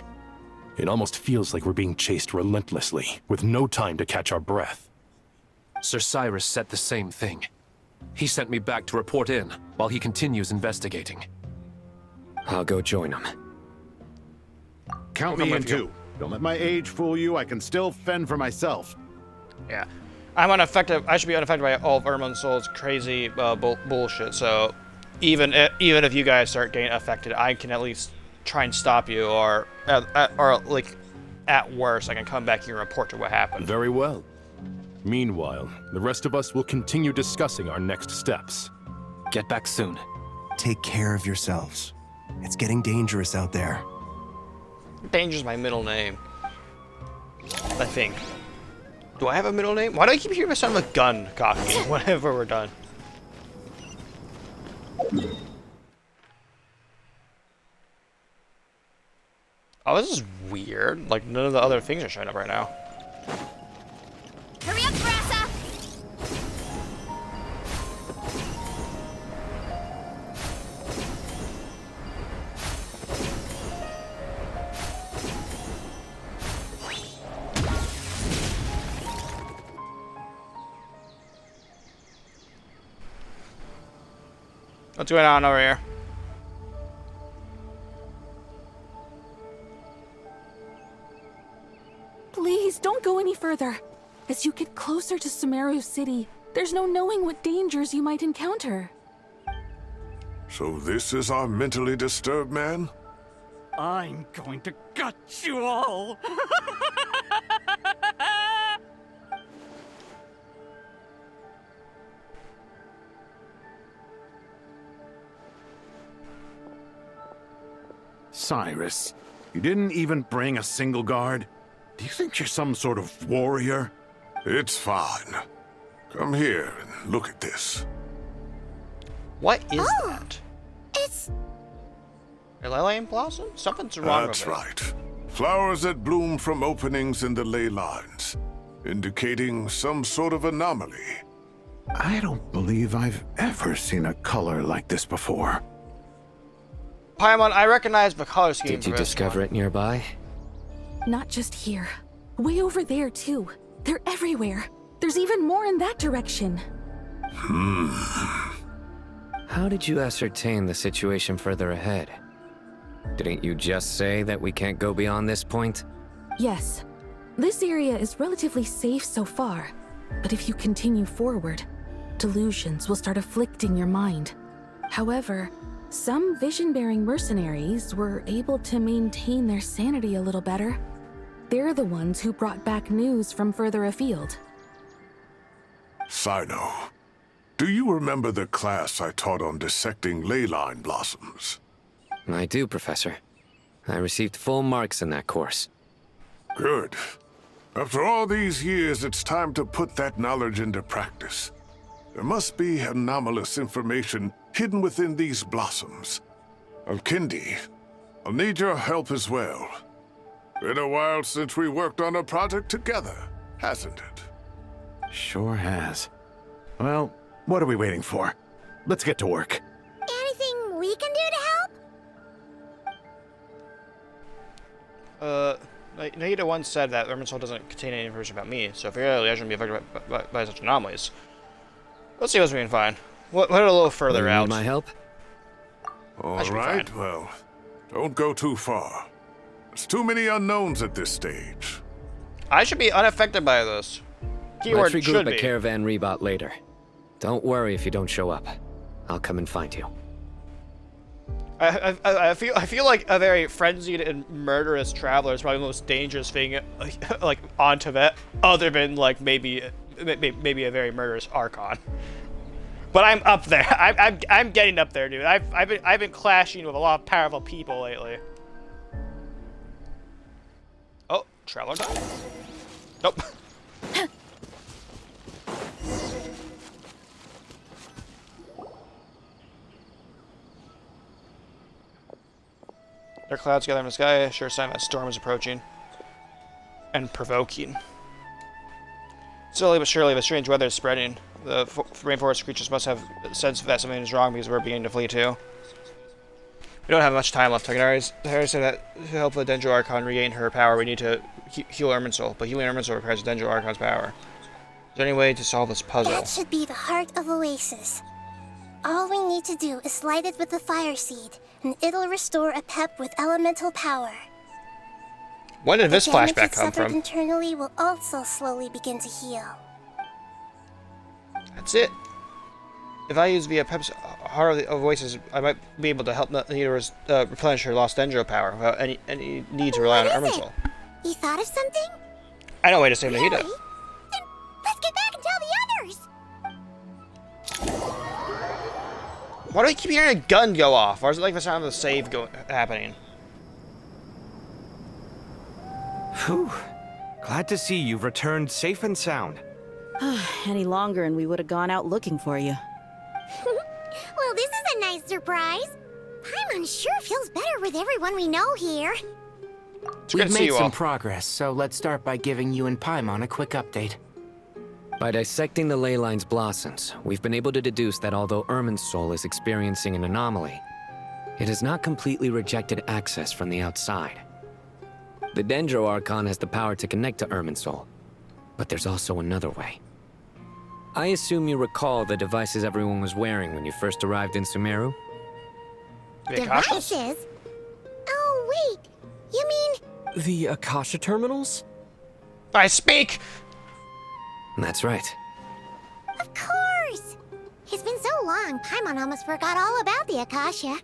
It almost feels like we're being chased relentlessly, with no time to catch our breath. Sir Cyrus said the same thing. He sent me back to report in, while he continues investigating. I'll go join him. Count me in too. Don't let my age fool you. I can still fend for myself. Yeah. I'm unaffected. I should be unaffected by all of Irminsul's crazy bullshit, so even if you guys start getting affected, I can at least try and stop you, or like, at worst, I can come back here and report to what happened. Very well. Meanwhile, the rest of us will continue discussing our next steps. Get back soon. Take care of yourselves. It's getting dangerous out there. Danger's my middle name. I think. Do I have a middle name? Why do I keep hearing the sound of a gun cocking whenever we're done? Oh, this is weird. Like, none of the other things are showing up right now. Hurry up, Brassa! What's going on over here? Please, don't go any further. As you get closer to Sumeru City, there's no knowing what dangers you might encounter. So this is our mentally disturbed man? I'm going to gut you all! Cyrus, you didn't even bring a single guard? Do you think you're some sort of warrior? It's fine. Come here and look at this. What is that? It's... A ley blossom? Something's wrong with it. That's right. Flowers that bloom from openings in the ley lines, indicating some sort of anomaly. I don't believe I've ever seen a color like this before. Paimon, I recognize the color scheme. Did you discover it nearby? Not just here. Way over there, too. They're everywhere. There's even more in that direction. How did you ascertain the situation further ahead? Didn't you just say that we can't go beyond this point? Yes. This area is relatively safe so far. But if you continue forward, delusions will start afflicting your mind. However, some vision-bearing mercenaries were able to maintain their sanity a little better. They're the ones who brought back news from further afield. Sino, do you remember the class I taught on dissecting ley line blossoms? I do, Professor. I received full marks in that course. Good. After all these years, it's time to put that knowledge into practice. There must be anomalous information hidden within these blossoms. Alkindi, I'll need your help as well. Been a while since we worked on a project together, hasn't it? Sure has. Well, what are we waiting for? Let's get to work. Anything we can do to help? Naida once said that Irminsul doesn't contain any information about me, so clearly I shouldn't be affected by such anomalies. Let's see what we can find. What a little further out. Need my help? All right, well, don't go too far. There's too many unknowns at this stage. I should be unaffected by this. Let's regroup at Caravan Rebot later. Don't worry if you don't show up. I'll come and find you. I feel like a very frenzied and murderous traveler is probably the most dangerous thing like on Tibet, other than like maybe a very murderous Archon. But I'm up there. I'm getting up there, dude. I've been clashing with a lot of powerful people lately. Oh, traveler died. Nope. There are clouds gathering in the sky, a sure sign that a storm is approaching. And provoking. Slowly but surely, the strange weather is spreading. The rainforest creatures must have a sense that something is wrong because we're beginning to flee too. We don't have much time left. Harry said that to help the Dendro Archon regain her power, we need to heal Irminsul. But healing Irminsul requires the Dendro Archon's power. Is there any way to solve this puzzle? That should be the heart of Oasis. All we need to do is light it with the fire seed, and it'll restore a pep with elemental power. When did this flashback come the damage it suffered from? internally will also slowly begin to heal. That's it. If I use via Pep's Heart of Voices, I might be able to help Nita replenish her lost Dendro power without any need to rely on Irminsul. You thought of something? I know a way to save Nita. Then let's get back and tell the others! Why do I keep hearing a gun go off? Or is it like the sound of the save happening? Whew. Glad to see you've returned safe and sound. Any longer and we would have gone out looking for you. Well, this is a nice surprise. Paimon sure feels better with everyone we know here. We've made some progress, so let's start by giving you and Paimon a quick update. By dissecting the ley line's blossoms, we've been able to deduce that although Irminsul is experiencing an anomaly, it has not completely rejected access from the outside. The Dendro Archon has the power to connect to Irminsul, but there's also another way. I assume you recall the devices everyone was wearing when you first arrived in Sumeru? Devices? Oh, wait. You mean... The Akasha terminals? I speak! That's right. Of course! It's been so long, Paimon almost forgot all about the Akasha.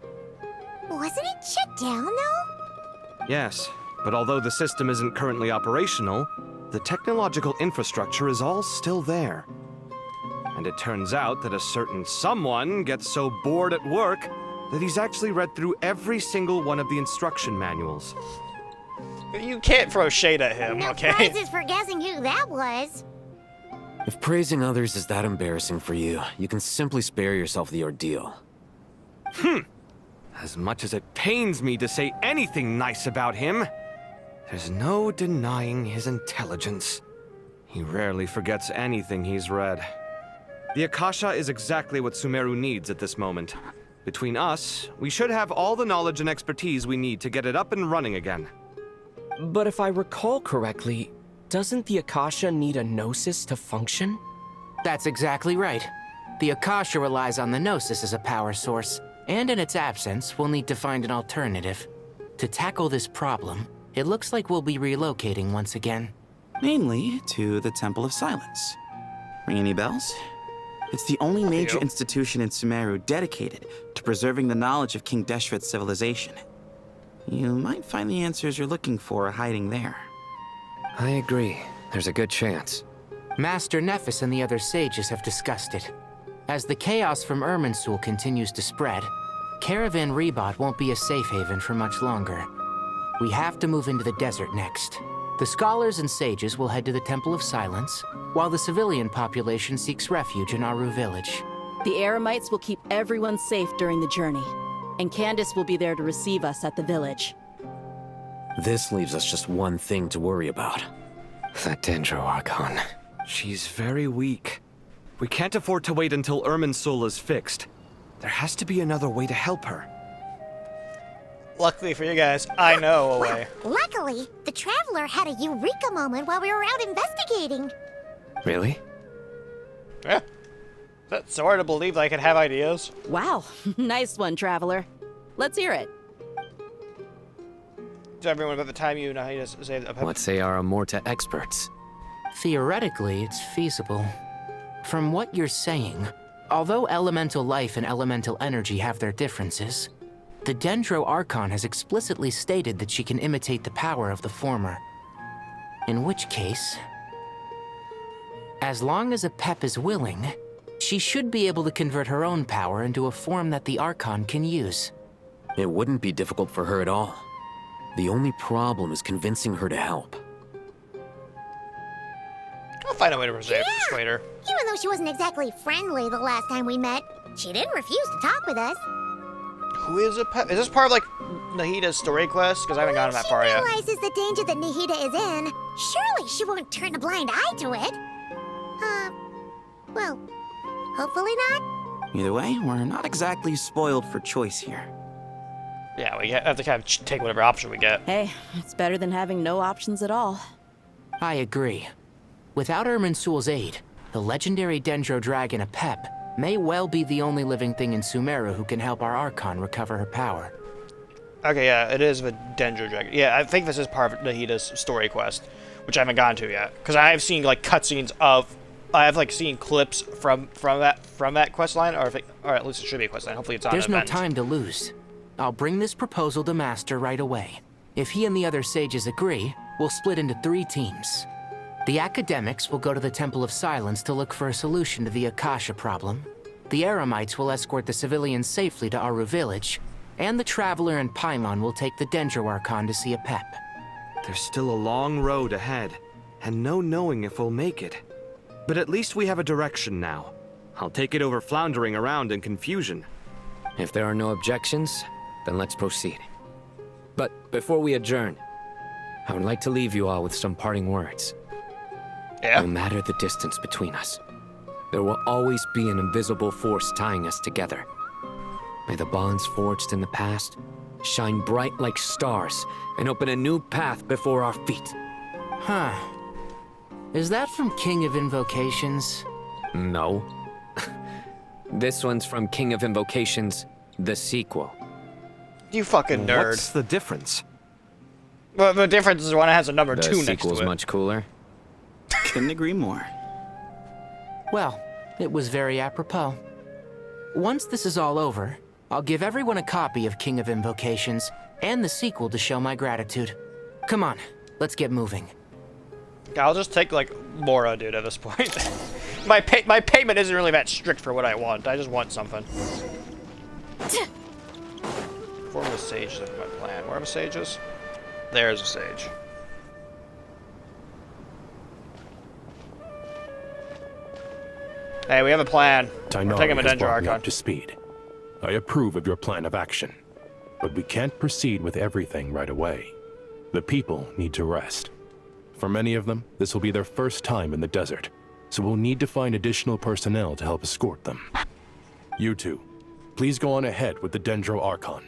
Wasn't it shut down, though? Yes, but although the system isn't currently operational, the technological infrastructure is all still there. And it turns out that a certain someone gets so bored at work that he's actually read through every single one of the instruction manuals. You can't throw shade at him, okay? No prizes for guessing who that was. If praising others is that embarrassing for you, you can simply spare yourself the ordeal. As much as it pains me to say anything nice about him, there's no denying his intelligence. He rarely forgets anything he's read. The Akasha is exactly what Sumeru needs at this moment. Between us, we should have all the knowledge and expertise we need to get it up and running again. But if I recall correctly, doesn't the Akasha need a gnosis to function? That's exactly right. The Akasha relies on the gnosis as a power source, and in its absence, we'll need to find an alternative. To tackle this problem, it looks like we'll be relocating once again. Namely, to the Temple of Silence. Ring any bells? It's the only major institution in Sumeru dedicated to preserving the knowledge of King Deshret's civilization. You might find the answers you're looking for hiding there. I agree. There's a good chance. Master Nephis and the other sages have discussed it. As the chaos from Irminsul continues to spread, Caravan Rebot won't be a safe haven for much longer. We have to move into the desert next. The scholars and sages will head to the Temple of Silence, while the civilian population seeks refuge in Aru village. The Eremites will keep everyone safe during the journey, and Candace will be there to receive us at the village. This leaves us just one thing to worry about. That Dendro Archon. She's very weak. We can't afford to wait until Irminsul is fixed. There has to be another way to help her. Luckily for you guys, I know a way. Luckily, the Traveler had a eureka moment while we were out investigating. Really? Yeah. That's so hard to believe that I can have ideas. Wow, nice one, Traveler. Let's hear it. To everyone about the time you know how to say that. Let's say our Amorta experts. Theoretically, it's feasible. From what you're saying, although elemental life and elemental energy have their differences, the Dendro Archon has explicitly stated that she can imitate the power of the former. In which case, as long as a Pep is willing, she should be able to convert her own power into a form that the Archon can use. It wouldn't be difficult for her at all. The only problem is convincing her to help. I'll find a way to persuade her. Even though she wasn't exactly friendly the last time we met, she didn't refuse to talk with us. Who is a Pep? Is this part of, like, Nahida's story quest? Because I haven't gotten that far yet. When she realizes the danger that Nahida is in, surely she won't turn a blind eye to it. Well, hopefully not. Either way, we're not exactly spoiled for choice here. Yeah, we have to kind of take whatever option we get. Hey, it's better than having no options at all. I agree. Without Irminsul's aid, the legendary Dendro Dragon Apep may well be the only living thing in Sumeru who can help our Archon recover her power. Okay, yeah, it is the Dendro Dragon. Yeah, I think this is part of Nahida's story quest, which I haven't gotten to yet. Because I have seen, like, cutscenes of... I have, like, seen clips from that quest line, or at least it should be a quest line. Hopefully it's on There's an no event. time to lose. I'll bring this proposal to Master right away. If he and the other sages agree, we'll split into 3 teams. The academics will go to the Temple of Silence to look for a solution to the Akasha problem. The Eremites will escort the civilians safely to Aru village, and the Traveler and Paimon will take the Dendro Archon to see a Pep. There's still a long road ahead, and no knowing if we'll make it. But at least we have a direction now. I'll take it over floundering around in confusion. If there are no objections, then let's proceed. But before we adjourn, I would like to leave you all with some parting words. Yeah. No matter the distance between us, there will always be an invisible force tying us together. May the bonds forged in the past shine bright like stars and open a new path before our feet. Huh. Is that from King of Invocations? No. This one's from King of Invocations, the sequel. You fucking nerd. What's the difference? Well, the difference is one has a number 2 The next to it. sequel's much cooler. Couldn't agree more. Well, it was very apropos. Once this is all over, I'll give everyone a copy of King of Invocations and the sequel to show my gratitude. Come on, let's get moving. I'll just take, like, Mora, dude, at this point. my payment isn't really that strict for what I want. I just want something. Form the sages of my plan. Where are the sages? There's a sage. Hey, we have a plan. We're taking a Dendro Archon. Up to speed. I approve of your plan of action, but we can't proceed with everything right away. The people need to rest. For many of them, this will be their first time in the desert, so we'll need to find additional personnel to help escort them. You two, please go on ahead with the Dendro Archon.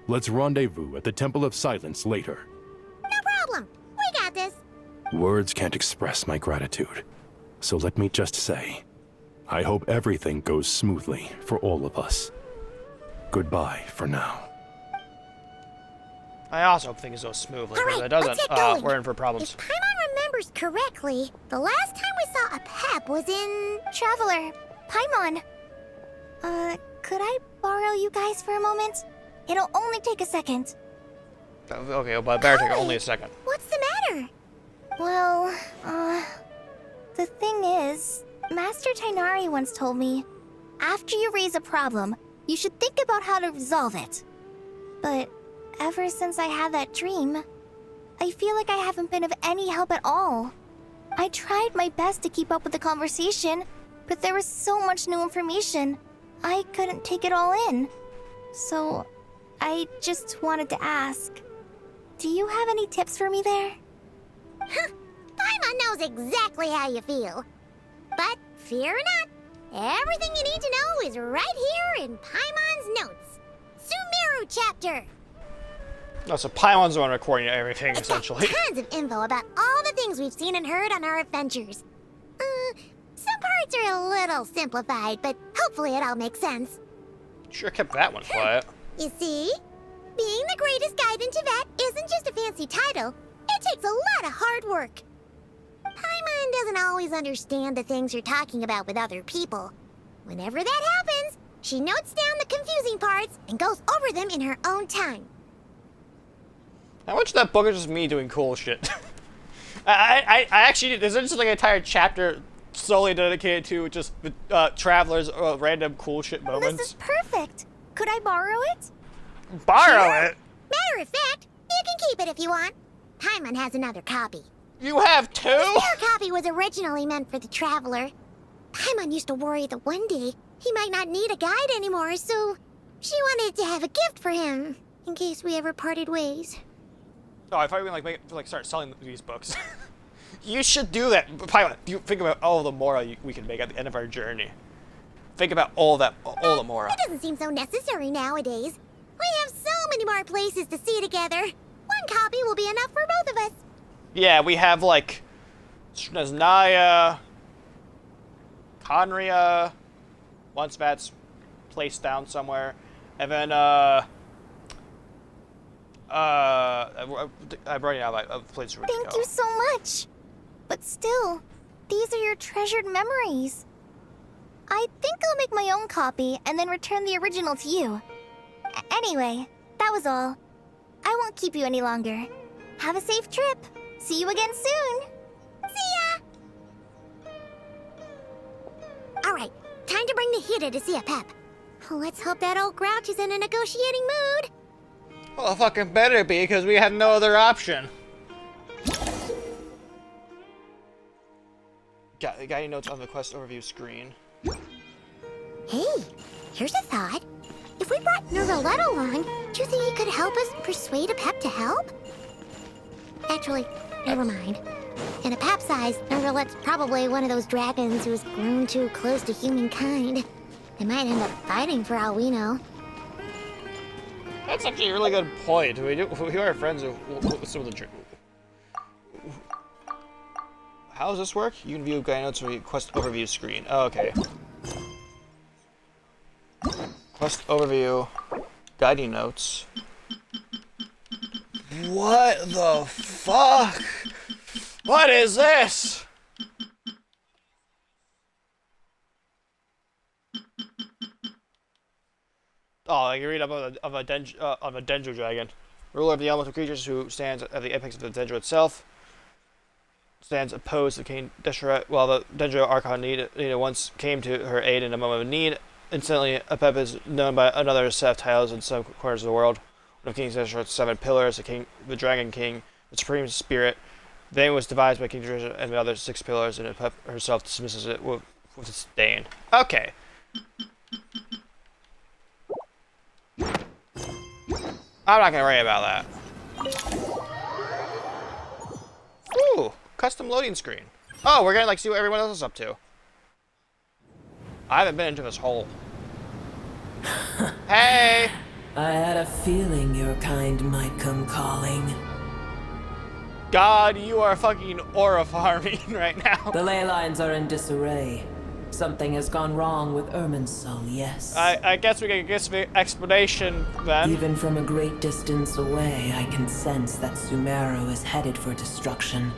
Let's rendezvous at the Temple of Silence later. No problem. We got this. Words can't express my gratitude, so let me just say, I hope everything goes smoothly for all of us. Goodbye for now. I also hope things go smoothly, because if it doesn't, we're in for problems. If Paimon remembers correctly, the last time we saw a Pep was in... Traveler, Paimon. Could I borrow you guys for a moment? It'll only take a second. Okay, but better take only a second. What's the matter? Well, the thing is, Master Tainari once told me, after you raise a problem, you should think about how to resolve it. But ever since I had that dream, I feel like I haven't been of any help at all. I tried my best to keep up with the conversation, but there was so much new information, I couldn't take it all in. So, I just wanted to ask, do you have any tips for me there? Paimon knows exactly how you feel. But fear not, everything you need to know is right here in Paimon's notes. Sumeru chapter. No, so Paimon's the one recording everything, essentially. Tons of info about all the things we've seen and heard on our adventures. Some parts are a little simplified, but hopefully it all makes sense. Sure kept that one quiet. You see? Being the greatest guide in Tibet isn't just a fancy title. It takes a lot of hard work. Paimon doesn't always understand the things you're talking about with other people. Whenever that happens, she notes down the confusing parts and goes over them in her own time. How much of that book is just me doing cool shit? I actually, there's just like an entire chapter solely dedicated to just travelers' random cool shit moments. This is perfect. Could I borrow it? Borrow it? Matter of fact, you can keep it if you want. Paimon has another copy. You have two? The spare copy was originally meant for the traveler. Paimon used to worry that one day he might not need a guide anymore, so she wanted to have a gift for him, in case we ever parted ways. Oh, I thought we were gonna start selling these books. You should do that. Paimon, you think about all the mora we can make at the end of our journey. Think about all the mora. It doesn't seem so necessary nowadays. We have so many more places to see together. One copy will be enough for both of us. Yeah, we have like Snezhnaya, Conria, once that's placed down somewhere, and then I'm running out of places where we can go. Thank you so much. But still, these are your treasured memories. I think I'll make my own copy and then return the original to you. Anyway, that was all. I won't keep you any longer. Have a safe trip. See you again soon. See ya! Alright, time to bring the Hida to see a Pep. Let's hope that old grouch is in a negotiating mood. Well, fucking better be, because we have no other option. Got any notes on the quest overview screen? Hey, here's a thought. If we brought Nerulette along, do you think he could help us persuade a Pep to help? Actually, never mind. In a Pep size, Nerulette's probably one of those dragons who's grown too close to humankind. They might end up fighting for all we know. That's actually a really good point. We are friends with some of the... How does this work? You can view guide notes on the quest overview screen. Oh, okay. Quest overview, guiding notes. What the fuck? What is this? Oh, I can read up of a Dendro dragon, ruler of the elemental creatures, who stands at the apex of the Dendro itself. Stands opposed to King Deshret, while the Dendro Archon Nida once came to her aid in a moment of need. Instantly, a Pep is known by another set of titles in some corners of the world. One of King Deshret's 7 pillars, the Dragon King, the Supreme Spirit. The name was devised by King Deshret and the other 6 pillars, and a Pep herself dismisses it with disdain. Okay. I'm not gonna worry about that. Ooh, custom loading screen. Oh, we're gonna like see what everyone else is up to. I haven't been into this hole. Hey! I had a feeling your kind might come calling. God, you are fucking aura farming right now. The ley lines are in disarray. Something has gone wrong with Irminsul, yes. I guess we can get some explanation then. Even from a great distance away, I can sense that Sumeru is headed for destruction.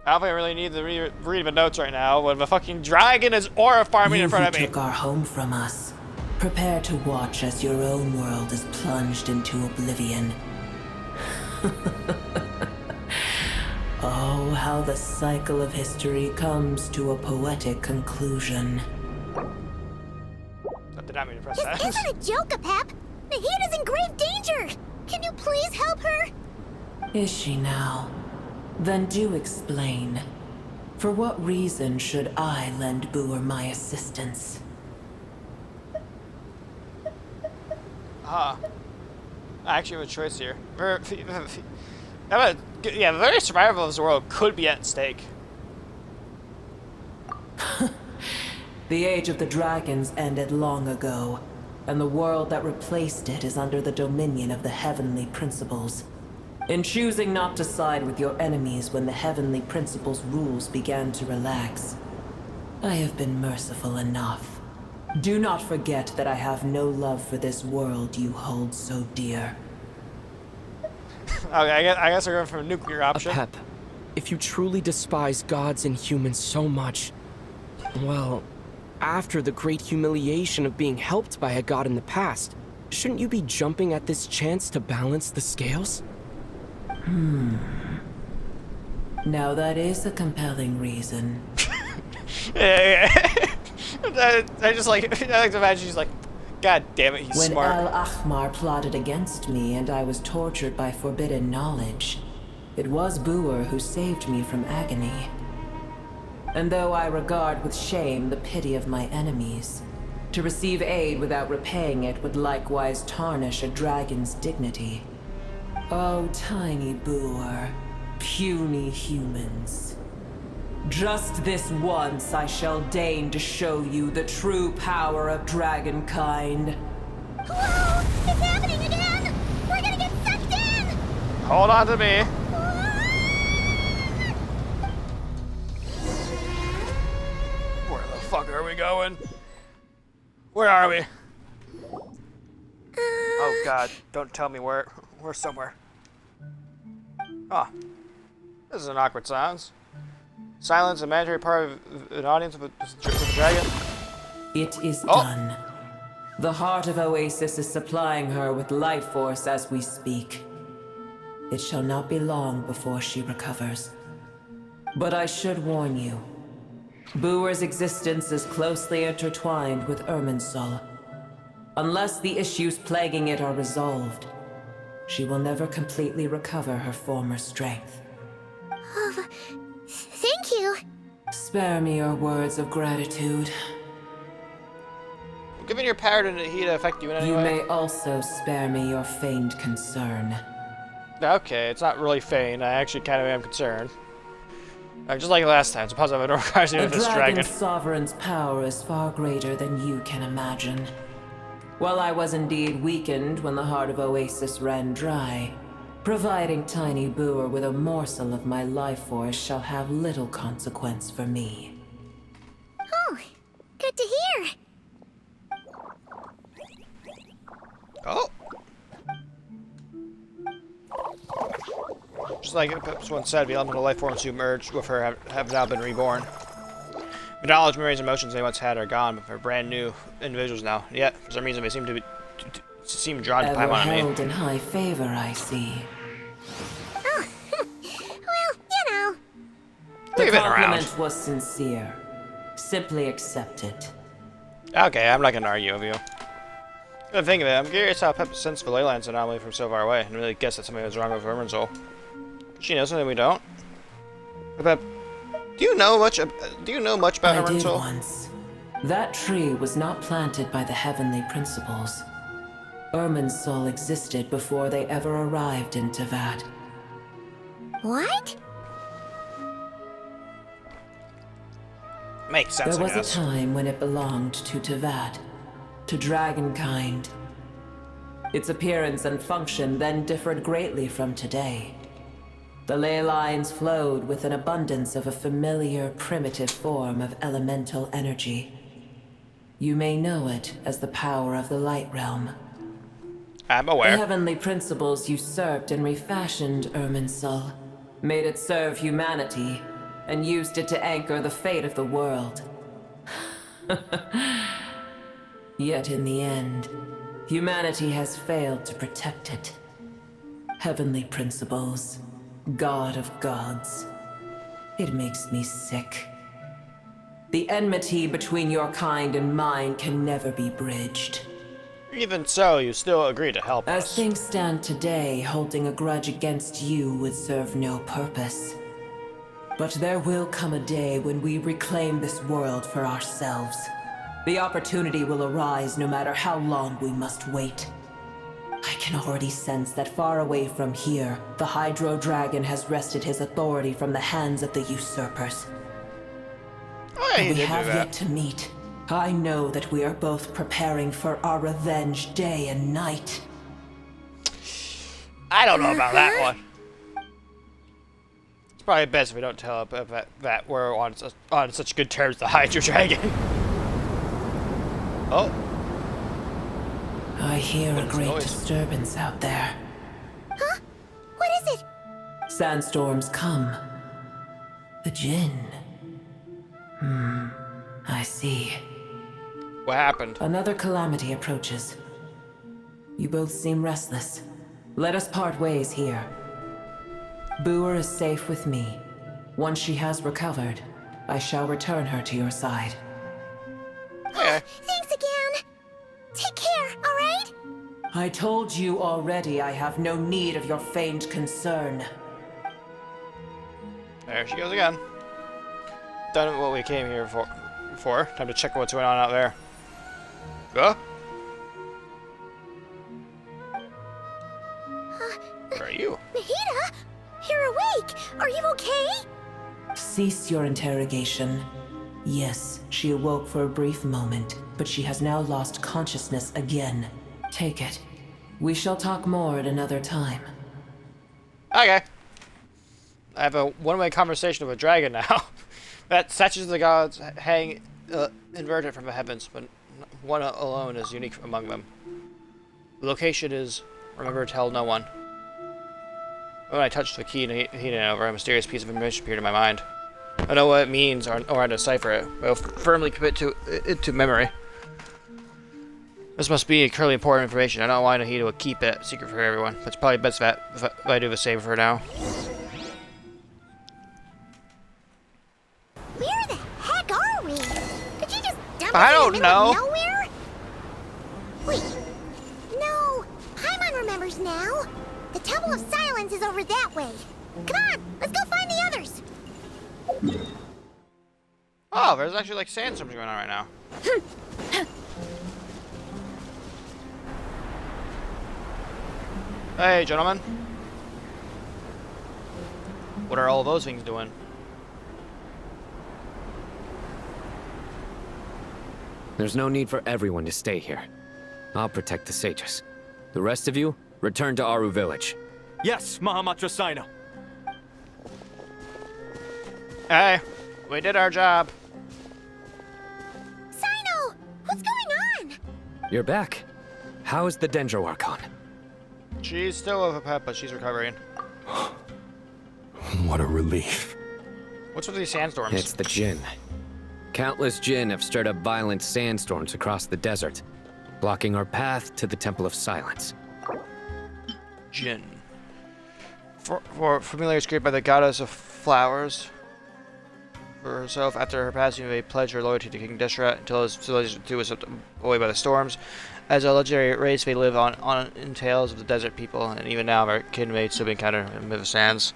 I don't think I really need to read the notes right now when the fucking dragon is aura farming in front of me. You took our home from us. Prepare to watch as your own world is plunged into oblivion. Oh, how the cycle of history comes to a poetic conclusion. I did not mean to press that. This isn't a joke, Apep. Nahida's in grave danger. Can you please help her? Is she now? Then do explain. For what reason should I lend Boer my assistance? I actually have a choice here. Yeah, the very survival of this world could be at stake. The age of the dragons ended long ago, and the world that replaced it is under the dominion of the heavenly principles. In choosing not to side with your enemies when the heavenly principles' rules began to relax, I have been merciful enough. Do not forget that I have no love for this world you hold so dear. Okay, I guess we're going for a nuclear option. Apep, if you truly despise gods and humans so much, well, after the great humiliation of being helped by a god in the past, shouldn't you be jumping at this chance to balance the scales? Now that is a compelling reason. Yeah. I just like, I like to imagine she's like, God damn it, he's when smart. Al Ahmar plotted against me and I was tortured by forbidden knowledge, it was Boer who saved me from agony. And though I regard with shame the pity of my enemies, to receive aid without repaying it would likewise tarnish a dragon's dignity. Oh, tiny Boer, puny humans. Just this once I shall deign to show you the true power of dragonkind. Whoa! It's happening again! We're gonna get sucked in! Hold on to me. Where the fuck are we going? Where are we? Oh God, don't tell me where. We're somewhere. Oh. This is an awkward silence. Silence, a mandatory part of an audience with a dragon. It is done. The heart of Oasis is supplying her with life force as we speak. It shall not be long before she recovers. But I should warn you. Boer's existence is closely intertwined with Irminsul. Unless the issues plaguing it are resolved, she will never completely recover her former strength. Thank you. Spare me your words of gratitude. Given your power to Nahida affect you in any way? You may also spare me your feigned concern. Okay, it's not really feigned. I actually kind of am concerned. Just like last time, it's a positive requires you with this dragon. Sovereign's power is far greater than you can imagine. While I was indeed weakened when the heart of Oasis ran dry, providing tiny Boer with a morsel of my life force shall have little consequence for me. Oh, good to hear. Oh. Just like once said, the elemental life forms who merged with her have now been reborn. The knowledge, memories, and emotions they once had are gone, but they're brand new individuals now. Yet, for some reason, they seem to seem drawn to Paimon and me. Held in high favor, I see. Oh, well, you know. The compliment was sincere. Simply accept it. Okay, I'm not gonna argue with you. Good thing of it, I'm curious how Pep sensed the Leyland's anomaly from so far away, and really guessed that something was wrong with Irminsul. She knows something we don't. Pep, do you know much about Irminsul? I did once. That tree was not planted by the heavenly principles. Irminsul existed before they ever arrived in Tevat. What? Makes sense, There was I guess. a time when it belonged to Tevat, to dragonkind. Its appearance and function then differed greatly from today. The ley lines flowed with an abundance of a familiar, primitive form of elemental energy. You may know it as the power of the Light Realm. I'm aware. The heavenly principles usurped and refashioned Irminsul, made it serve humanity, and used it to anchor the fate of the world. Yet in the end, humanity has failed to protect it. Heavenly principles, God of gods. It makes me sick. The enmity between your kind and mine can never be bridged. Even so, you still agree to help us. As things stand today, holding a grudge against you would serve no purpose. But there will come a day when we reclaim this world for ourselves. The opportunity will arise no matter how long we must wait. I can already sense that far away from here, the Hydro Dragon has wrested his authority from the hands of the usurpers. Oh, yeah, And we did do have that. yet to meet. I know that we are both preparing for our revenge day and night. I don't know about that one. It's probably best if we don't tell that we're on such good terms with the Hydro Dragon. Oh. I hear a What is great noise? disturbance out there. Huh? What is it? Sandstorms come. The Jinn. I see. What happened? Another calamity approaches. You both seem restless. Let us part ways here. Boer is safe with me. Once she has recovered, I shall return her to your side. Okay. Thanks again. Take care, alright? I told you already I have no need of your feigned concern. There she goes again. Done what we came here for. Time to check what's going on out there. Go. Where are you? Mahita? You're awake. Are you okay? Cease your interrogation. Yes, she awoke for a brief moment, but she has now lost consciousness again. Take it. We shall talk more at another time. Okay. I have a one-way conversation with a dragon now. That statues of the gods hang inverted from the heavens, but one alone is unique among them. The location is, remember, tell no one. When I touched the key and heated it over, a mysterious piece of information appeared in my mind. I know what it means or how to decipher it, but I'll firmly commit it to memory. This must be incredibly important information. I don't want Nahida to keep it secret for everyone. It's probably best if I do the same for now. Where the heck are we? Did you just dump I us don't in the middle of know. nowhere? Wait. No. Paimon remembers now. The Temple of Silence is over that way. Come on, let's go find the others. Oh, there's actually like sandstorms going on right now. Hey, gentlemen. What are all those things doing? There's no need for everyone to stay here. I'll protect the sages. The rest of you, return to Aru village. Yes, Mahamatra Sino. Hey, we did our job. Sino, what's going on? You're back. How is the Dendro Archon? She's still with a pet, but she's recovering. What a relief. What's with these sandstorms? It's the Jinn. Countless Jinn have stirred up violent sandstorms across the desert, blocking our path to the Temple of Silence. Jinn. For familiars created by the goddess of flowers. For herself, after her passing, they pledged her loyalty to King Deshret until his civilization too was swept away by the storms. As a legendary race, they live on in tales of the desert people, and even now, their kin may still be encountered in the sands.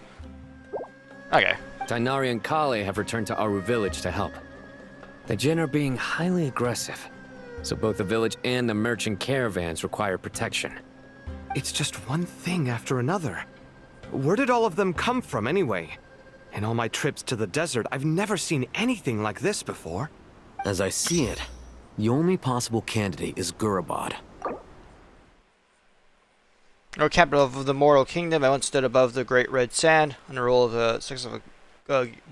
Okay. Tainari and Kale have returned to Aru village to help. The Jinn are being highly aggressive. So both the village and the merchant caravans require protection. It's just one thing after another. Where did all of them come from anyway? In all my trips to the desert, I've never seen anything like this before. As I see it, the only possible candidate is Gurabad. Or capital of the Mortal Kingdom, I once stood above the Great Red Sand on the rule of the successive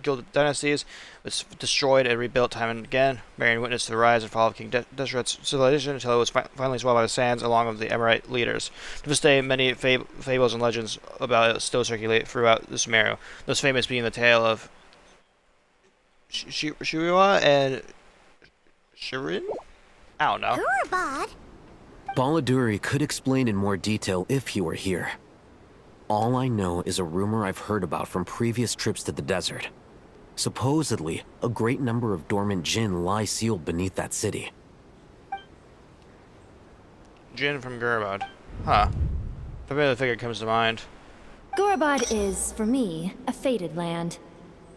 gilded dynasties, was destroyed and rebuilt time and again, bearing witness to the rise and fall of King Deshret's civilization until it was finally swallowed by the sands along with the Emirate leaders. To this day, many fables and legends about it still circulate throughout the Sumeru, those famous being the tale of Shiriwa and Shirin? I don't know. Gurabad? Baladuri could explain in more detail if he were here. All I know is a rumor I've heard about from previous trips to the desert. Supposedly, a great number of dormant jinn lie sealed beneath that city. Jinn from Gurabad. Huh. Familiar figure comes to mind. Gurabad is, for me, a fated land.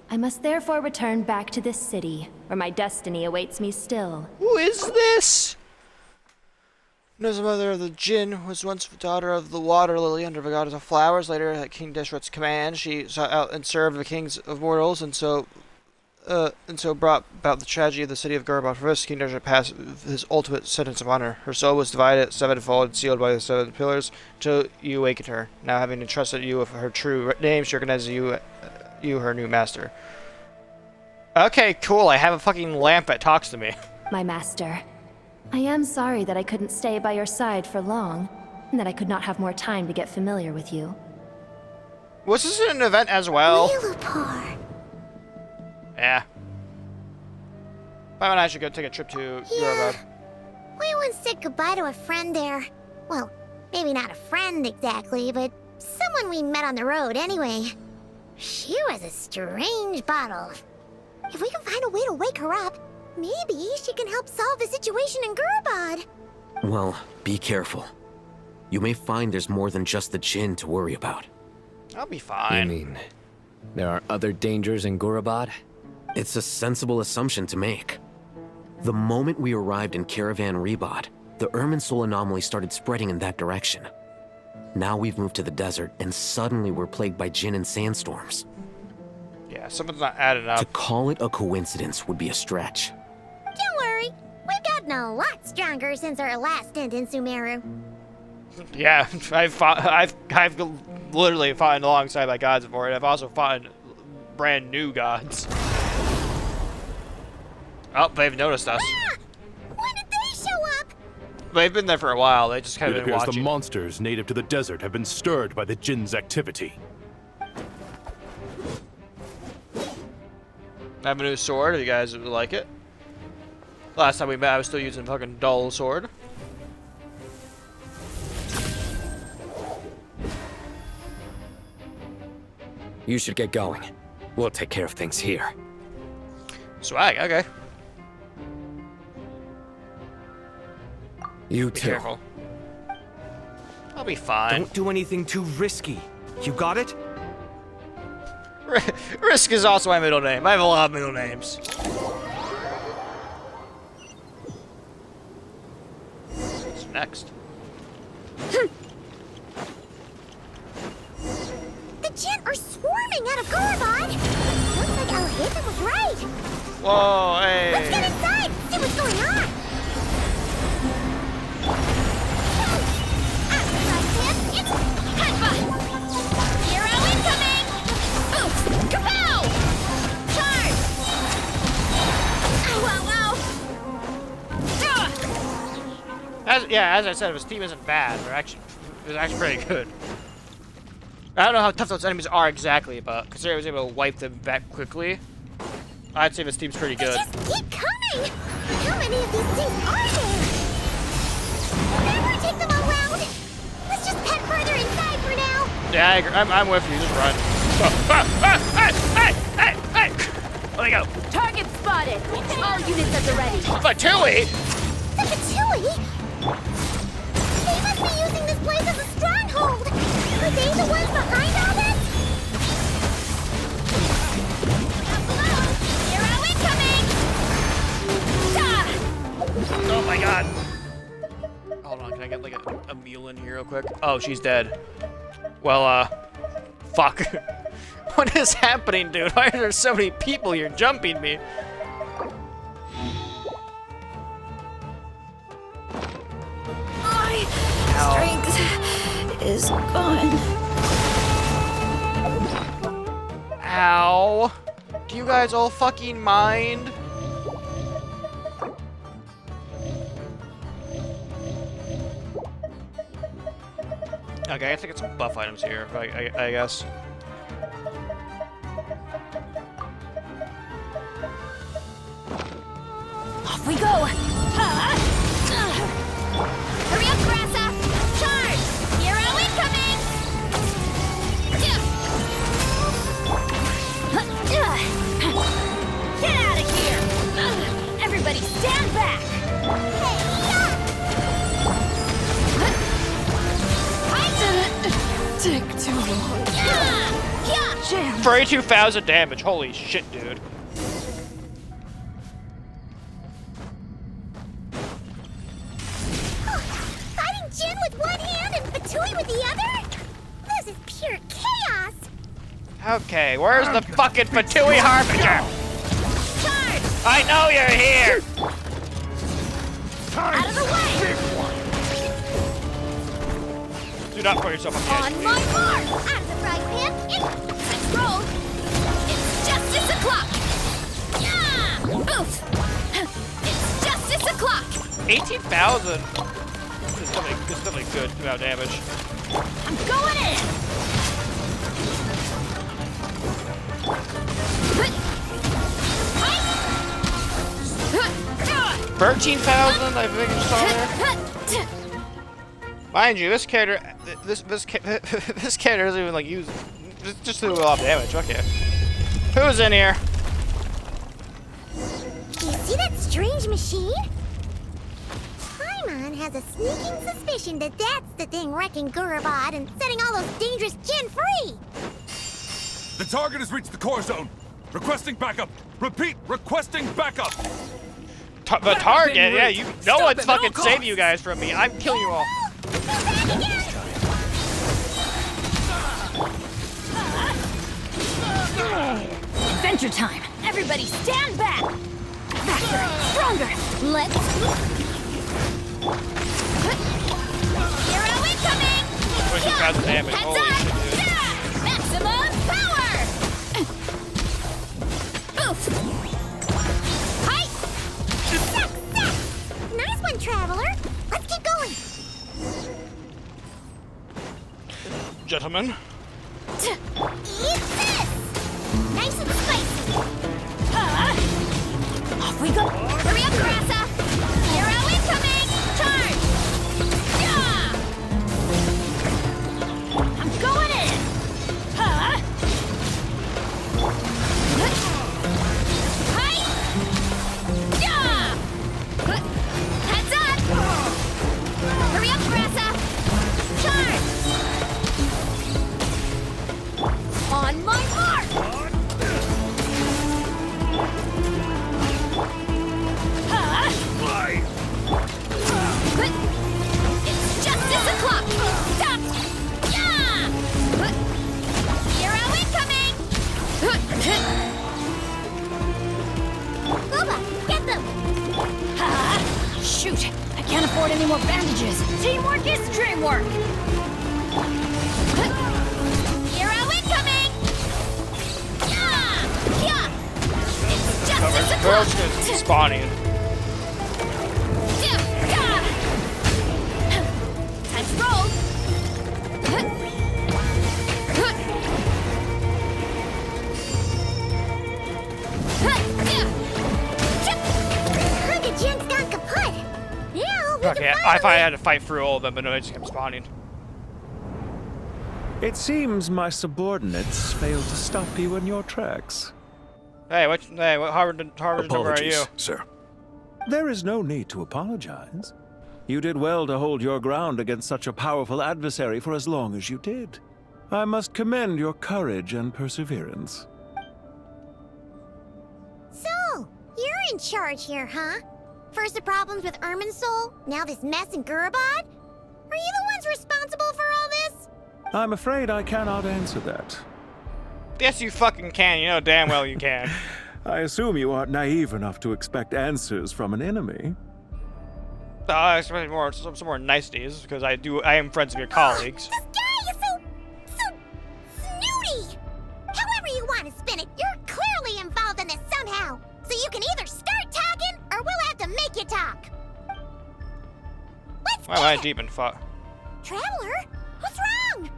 I must therefore return back to this city, where my destiny awaits me still. Who is this? Knows the mother of the Jinn, was once the daughter of the water lily under the goddess of flowers. Later, at King Deshret's command, she sought out and served the kings of mortals, and so brought about the tragedy of the city of Gurabad. For this, King Deshret passed his ultimate sentence upon her. Her soul was divided sevenfold and sealed by the 7 pillars, till you awakened her. Now, having entrusted you with her true name, she recognizes you, her new master. Okay, cool. I have a fucking lamp that talks to me. My master, I am sorry that I couldn't stay by your side for long, and that I could not have more time to get familiar with you. Was this an event as well? Yeah. Why and I should go take a trip to Gurabad. We once said goodbye to a friend there. Well, maybe not a friend exactly, but someone we met on the road anyway. She was a strange bottle. If we can find a way to wake her up, maybe she can help solve the situation in Gurabad. Well, be careful. You may find there's more than just the Jinn to worry about. I'll be fine. You mean, there are other dangers in Gurabad? It's a sensible assumption to make. The moment we arrived in Caravan Rebad, the Irminsul anomaly started spreading in that direction. Now we've moved to the desert, and suddenly we're plagued by Jinn and sandstorms. Yeah, something's not adding up. To call it a coincidence would be a stretch. Don't worry, we've gotten a lot stronger since our last stint in Sumeru. Yeah, I've literally fought alongside my gods before, and I've also fought brand new gods. Oh, they've noticed us. Ah! When did they show up? They've been there for a while. They just kind It of been appears watching. the monsters native to the desert have been stirred by the Jinn's activity. I have a new sword, if you guys would like it. Last time we met, I was still using a fucking dull sword. You should get going. We'll take care of things here. Swag, okay. You Be too. careful. I'll be fine. Don't do anything too risky. You got it? Risk is also my middle name. I have a lot of middle names. What's next? The Jinn are swarming out of Gurabad. Looks like Al-Haytham was right. Whoa, hey. Let's get inside, see what's going on. As I said, his team isn't bad. It's actually pretty good. I don't know how tough those enemies are exactly, but considering I was able to wipe them back quickly, I'd say this team's pretty good. Just keep coming. How many of these things are there? Never take them all out. Let's just head further inside for now. Yeah, I agree. I'm with you. Just run. Hey! Let me go. Target spotted. All units at the ready. Fatui? The Fatui? They must be using this place as a stronghold. Are they the ones behind all this? Oh my god. quick. Oh, she's dead. Well, fuck. What is happening, dude? Why are there so many people here jumping me? My strength is gone. Ow. Do you guys all fucking mind? Okay, I think it's some buff items here, I guess. Off we go! Hurry up, Grassa! Charge! Hero incoming! Get out of here! Everybody stand back! Take too long. Jam. 32,000 damage. Holy shit, dude. Fighting Jin with one hand and Fatui with the other? This is pure chaos! Okay, where's the fucking Fatui Harbinger? I know you're here! Out of the way! Do not put yourself on the edge. On my mark! Out of the frying pan! Let's roll! It's justice o'clock! Yeah! Oof! It's justice o'clock! 18,000. This is definitely good amount of damage. I'm going in! 13,000, I think you saw there. Mind you, this character, this character doesn't even like use, just do a lot of damage. Okay, who's in here? Do you see that strange machine? Paimon has a sneaking suspicion that that's the thing wrecking Gurubad and setting all those dangerous Jin free. The target has reached the core zone. Requesting backup. Repeat, requesting backup. The target? Yeah, you. No one's fucking saving you guys from me. I'm killing you all. Adventure time! Everybody stand back! Faster! Stronger! Let's... Hero incoming! 20,000 damage. Holy shit, dude. Maximum power! Oof! Hi! Nice one, Traveler. Let's keep going. Gentlemen. Eat this! Nice and spicy. Off we go! Hurry up, Grassa! Hero incoming! Charge! Yeah! I'm going in! Hi! Yeah! Heads up! Hurry up, Grassa! Charge! On my mark! It's justice o'clock! Stop! Yeah! Hero incoming! Booba, get them! Shoot! I can't afford any more bandages! Teamwork is dreamwork! Hero incoming! Yeah! It's justice o'clock! Where else is spawning? Time to roll! Look at Jin's gone kaput! Now we Okay, I thought I had to fight through all of them, but no, I just kept spawning. It seems my subordinates failed to stop you in your tracks. Hey, what Harvard number are you? Sir. There is no need to apologize. You did well to hold your ground against such a powerful adversary for as long as you did. I must commend your courage and perseverance. So, you're in charge here, huh? First the problems with Irminsul, now this mess in Gurubad? Are you the ones responsible for all this? I'm afraid I cannot answer that. Yes, you fucking can. You know damn well you can. I assume you aren't naive enough to expect answers from an enemy. I expect some more niceties, because I am friends with your colleagues. This guy is so snooty! However you want to spin it, you're clearly involved in this somehow. So you can either start talking, or we'll have to make you talk. Let's Why am I deep in thought? Traveler? What's wrong?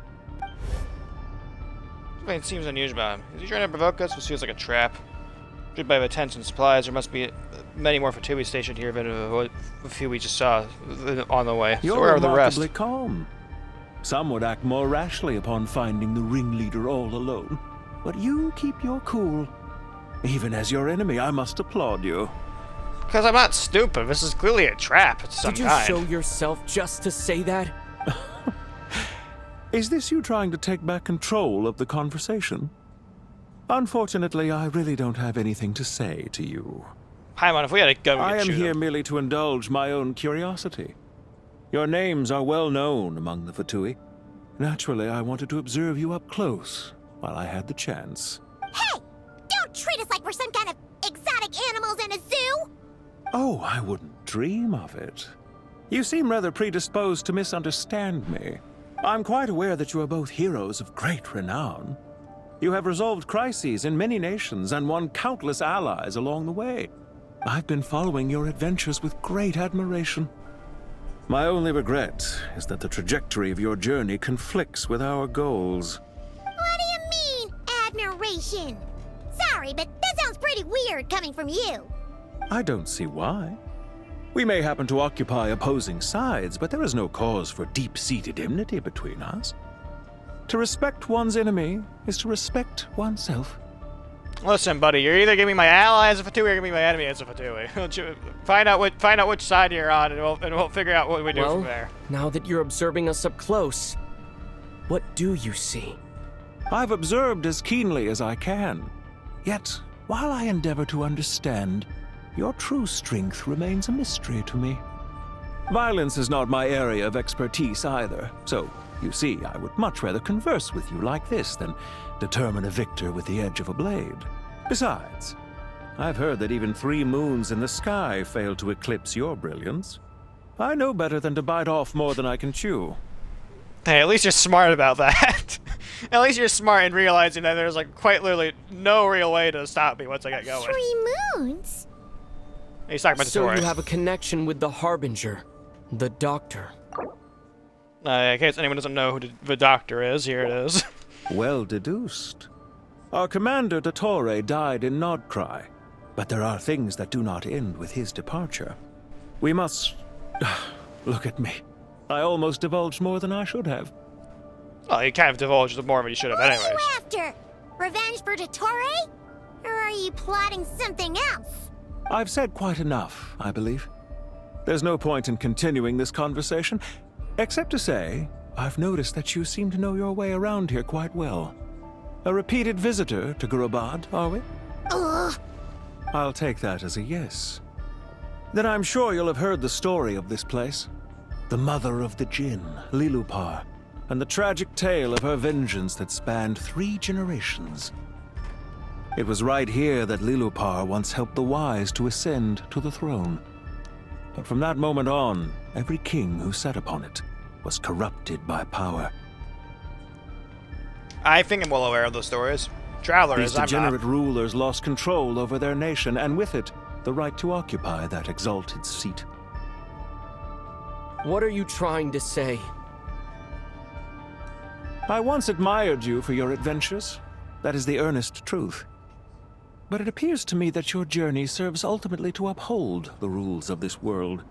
It seems unusual about him. Is he trying to provoke us? This feels like a trap. Judged by the tents and supplies, there must be many more Fatui stationed here than a few we just saw on the way. You're So where are the rest? remarkably calm. Some would act more rashly upon finding the ringleader all alone. But you keep your cool. Even as your enemy, I must applaud you. Because I'm not stupid. This is clearly a trap of some Did you kind. show yourself just to say that? Is this you trying to take back control of the conversation? Unfortunately, I really don't have anything to say to you. Paimon, if we had a gun, we I could am shoot here him. merely to indulge my own curiosity. Your names are well known among the Fatui. Naturally, I wanted to observe you up close while I had the chance. Hey! Don't treat us like we're some kind of exotic animals in a zoo! Oh, I wouldn't dream of it. You seem rather predisposed to misunderstand me. I'm quite aware that you are both heroes of great renown. You have resolved crises in many nations and won countless allies along the way. I've been following your adventures with great admiration. My only regret is that the trajectory of your journey conflicts with our goals. What do you mean, admiration? Sorry, but that sounds pretty weird coming from you. I don't see why. We may happen to occupy opposing sides, but there is no cause for deep-seated enmity between us. To respect one's enemy is to respect oneself. Listen, buddy, you're either giving my ally as a Fatui or giving my enemy as a Fatui. find out which side you're on, and we'll figure out what we do from there. Now that you're observing us up close, what do you see? I've observed as keenly as I can. Yet, while I endeavor to understand, your true strength remains a mystery to me. Violence is not my area of expertise either, so, you see, I would much rather converse with you like this than determine a victor with the edge of a blade. Besides, I've heard that even 3 moons in the sky fail to eclipse your brilliance. I know better than to bite off more than I can chew. Hey, at least you're smart about that. At least you're smart in realizing that there's like quite literally no real way to stop me once I get going. 3 moons? He's talking about the So tourist. you have a connection with the Harbinger, the Doctor. In case anyone doesn't know who the Doctor is, here it is. Well deduced. Our commander, Dottore, died in Nodcry, but there are things that do not end with his departure. We must... Look at me. I almost divulged more than I should have. Well, you kind of divulged more than you should have anyways. What are you after? Revenge for Dottore? Or are you plotting something else? I've said quite enough, I believe. There's no point in continuing this conversation, except to say, I've noticed that you seem to know your way around here quite well. A repeated visitor to Gurabad, are we? Ugh. I'll take that as a yes. Then I'm sure you'll have heard the story of this place. The mother of the Jinn, Lilupar, and the tragic tale of her vengeance that spanned 3 generations. It was right here that Lilupar once helped the wise to ascend to the throne. But from that moment on, every king who sat upon it was corrupted by power. I think I'm well aware of those stories. Traveler These is, I'm degenerate not. rulers lost control over their nation, and with it, the right to occupy that exalted seat. What are you trying to say? I once admired you for your adventures. That is the earnest truth. But it appears to me that your journey serves ultimately to uphold the rules of this world.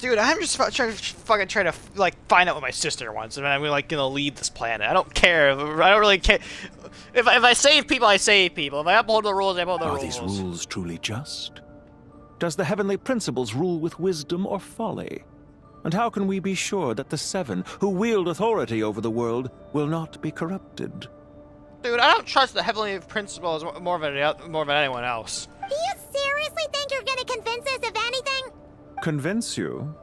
Dude, I'm just trying to like find out what my sister wants, and I'm like gonna leave this planet. I don't care. I don't really care. If I save people, I save people. If I uphold the rules, I uphold the rules. Are these rules truly just? Does the heavenly principles rule with wisdom or folly? And how can we be sure that the 7 who wield authority over the world will not be corrupted? Dude, I don't trust the heavenly principles more than anyone else. Do you seriously think you're gonna convince us of anything? Convince you?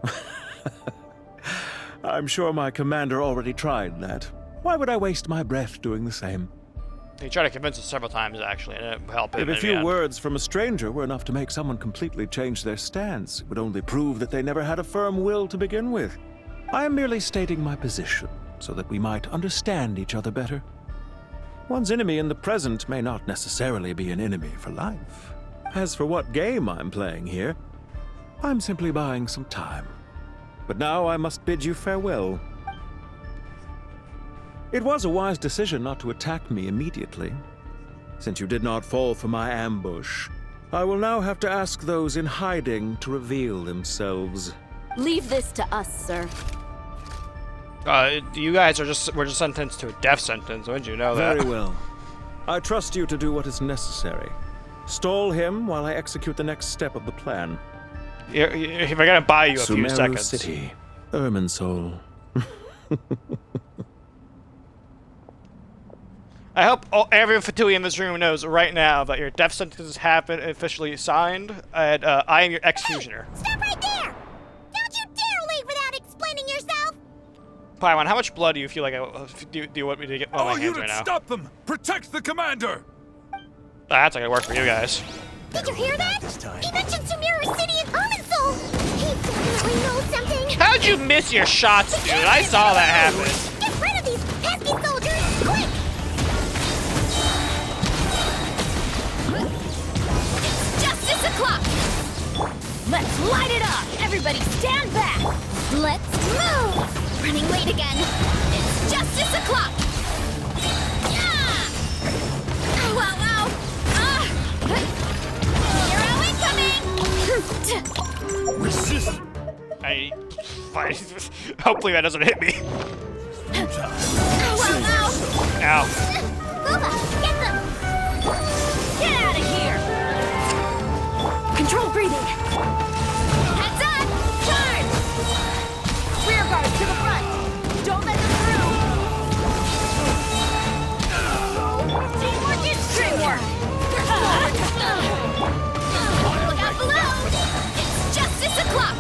I'm sure my commander already tried that. Why would I waste my breath doing the same? He tried to convince us several times, actually, and it helped him. If a few words from a stranger were enough to make someone completely change their stance, it would only prove that they never had a firm will to begin with. I am merely stating my position, so that we might understand each other better. One's enemy in the present may not necessarily be an enemy for life. As for what game I'm playing here, I'm simply buying some time. But now I must bid you farewell. It was a wise decision not to attack me immediately. Since you did not fall for my ambush, I will now have to ask those in hiding to reveal themselves. Leave this to us, sir. You guys were just sentenced to a death sentence. Wouldn't you know that? Very well. I trust you to do what is necessary. Stall him while I execute the next step of the plan. If I gotta buy you a few Sumeru seconds. City, Irminsul. I hope every Fatui in this room knows right now that your death sentence has been officially signed, and I am your executioner. Stop right there! Don't you dare leave without explaining yourself! Paimon, how much blood do you feel like do you want me to get on my hands right now? Stop them! Protect the commander! That's not gonna work for you guys. Did you hear that? He mentioned Sumeru City and Irminsul! He definitely knows something! How'd you miss your shots, dude? I saw that happen. Get rid of these pesky soldiers! Quick! Justice o'clock! Let's light it up! Everybody stand back! Let's move! Running late again! It's justice o'clock! Yeah! Ow, ow, ow! Hero incoming! Resist! Hopefully that doesn't hit me. Ow, ow, ow! Ow. Booba, get them! Get out of here! Control breathing! Heads up! Charge! Rear guard to the front! Don't let them through! Teamwork is dreamwork! Look out below! It's justice o'clock!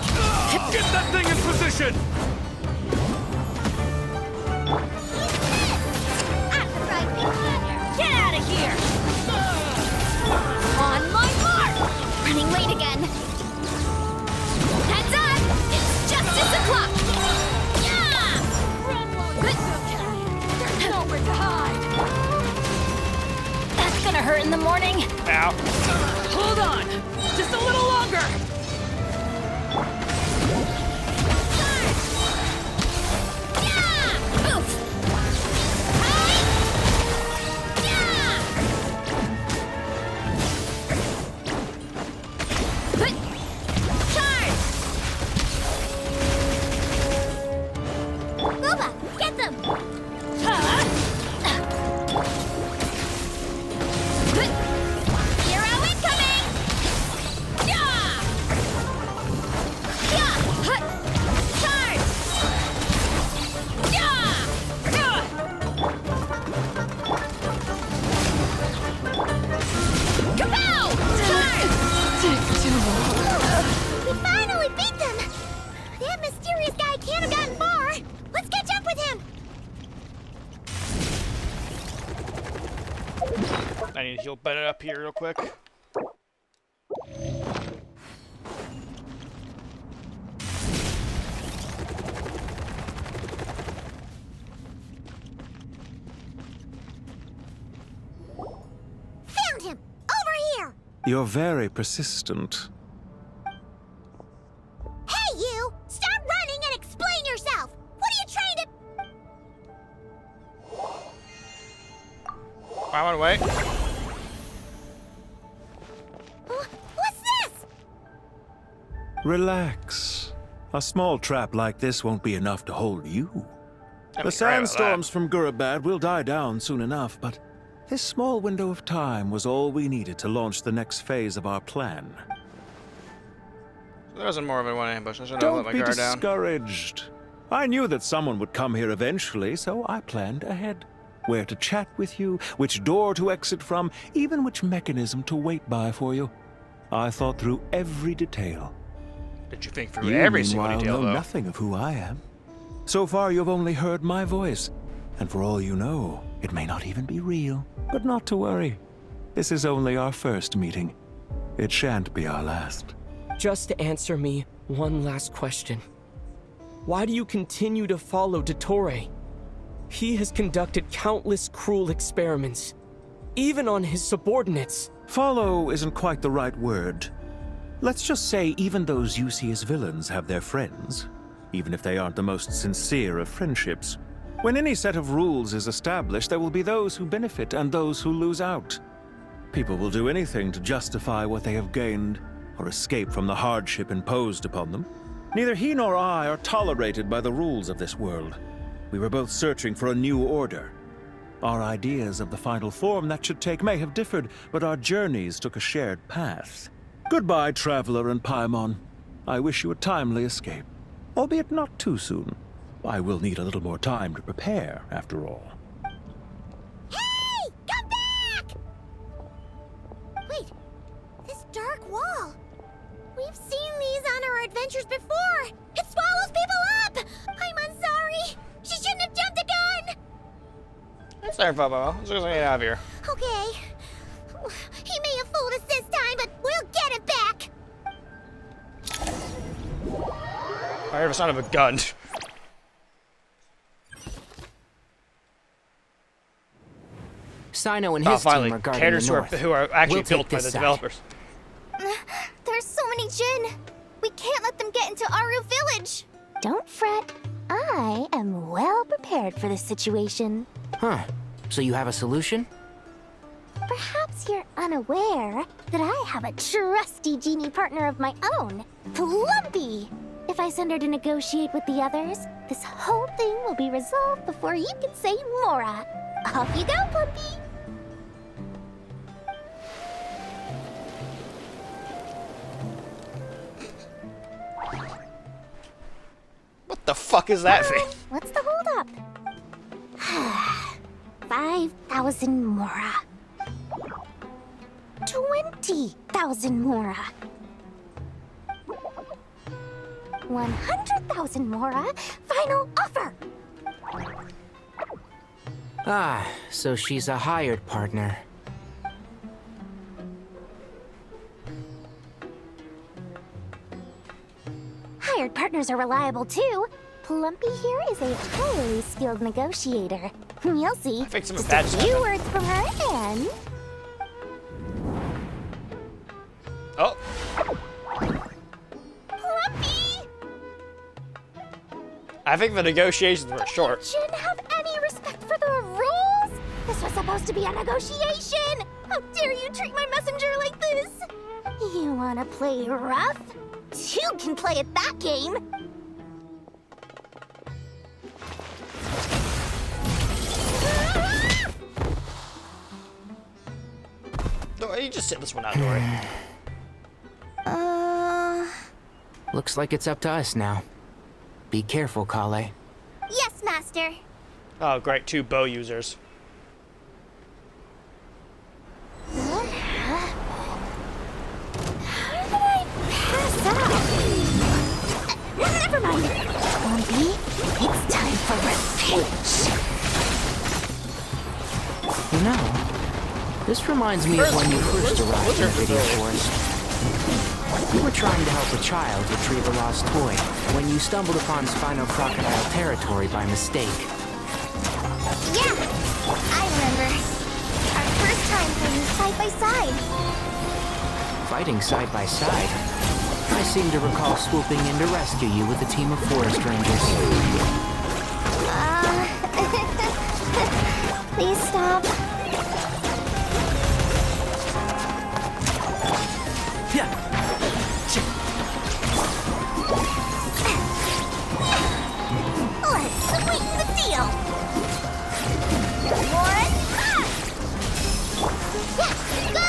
Get that thing in position! Get out of here! On my mark! Running late again. Heads up! It's justice o'clock! Yeah! There's nowhere to hide! That's gonna hurt in the morning. Ow. Hold on! Just a little longer! Yeah! Oof! Booba, get them! Hero incoming! Yeah! Charge! Kapow! Charge! We finally beat them! That mysterious guy can't have gotten far! Let's catch up with him! I need to heal Bennett up here real quick. Found him! Over here! You're very persistent. Hey, you! Stop running and explain yourself! What are you trying to... Paimon, wait. What's this? Relax. A small trap like this won't be enough to hold you. The sandstorms from Gurabad will die down soon enough, but this small window of time was all we needed to launch the next phase of our plan. There wasn't more of a one ambush. I should have let Don't my be guard down. discouraged. I knew that someone would come here eventually, so I planned ahead. Where to chat with you, which door to exit from, even which mechanism to wait by for you. I thought through every detail. Did you think through You, every single meanwhile, detail, know though? nothing of who I am. So far, you've only heard my voice, and for all you know, it may not even be real. But not to worry. This is only our first meeting. It shan't be our last. Just answer me one last question. Why do you continue to follow Dottore? He has conducted countless cruel experiments, even on his subordinates. Follow isn't quite the right word. Let's just say even those you see as villains have their friends, even if they aren't the most sincere of friendships. When any set of rules is established, there will be those who benefit and those who lose out. People will do anything to justify what they have gained or escape from the hardship imposed upon them. Neither he nor I are tolerated by the rules of this world. We were both searching for a new order. Our ideas of the final form that should take may have differed, but our journeys took a shared path. Goodbye, Traveler and Paimon. I wish you a timely escape, albeit not too soon. I will need a little more time to prepare, after all. Hey! Come back! Wait, this dark wall. We've seen these on our adventures before. It swallows people up! I'm sorry. She shouldn't have jumped a gun! That's our Bobo. Let's just get out of here. Okay. He may have fooled us this time, but we'll get it back! I heard the sound of a gun. Sino and his finally, team are guarding characters the north. who are actually We'll built take by this the side. developers. There's so many Jin. We can't let them get into Aru Village. Don't fret. I am well prepared for this situation. Huh. So you have a solution? Perhaps you're unaware that I have a trusty genie partner of my own, Plumpy. If I send her to negotiate with the others, this whole thing will be resolved before you can say Mora. Off you go, Plumpy. What the fuck is that thing? What's the holdup? 5,000 Mora. 20,000 Mora. 100,000 Mora. Final offer. Ah, so she's a hired partner. Hired partners are reliable too. Plumpy here is a highly skilled negotiator. You'll see. I think some Just bad a stuff. few words from her and... Oh. Plumpy! I think the negotiations were short. Shouldn't have any respect for the rules. This was supposed to be a negotiation. How dare you treat my messenger like this? You wanna play rough? You can play at that game. No, you just sit this one out, Dory. Looks like it's up to us now. Be careful, Kale. Yes, Master. Oh, great. 2 bow users. How did I pass out? Never mind. Plumpy, it's time for revenge. You know, this reminds me of when you first arrived in the Video Forest. You were trying to help a child retrieve a lost toy when you stumbled upon Spino Crocodile territory by mistake. Yeah, I remember. Our first time playing side by side. Fighting side by side, I seem to recall swooping in to rescue you with a team of forest rangers. Please stop. Let's sweeten the deal. One, Yeah, go!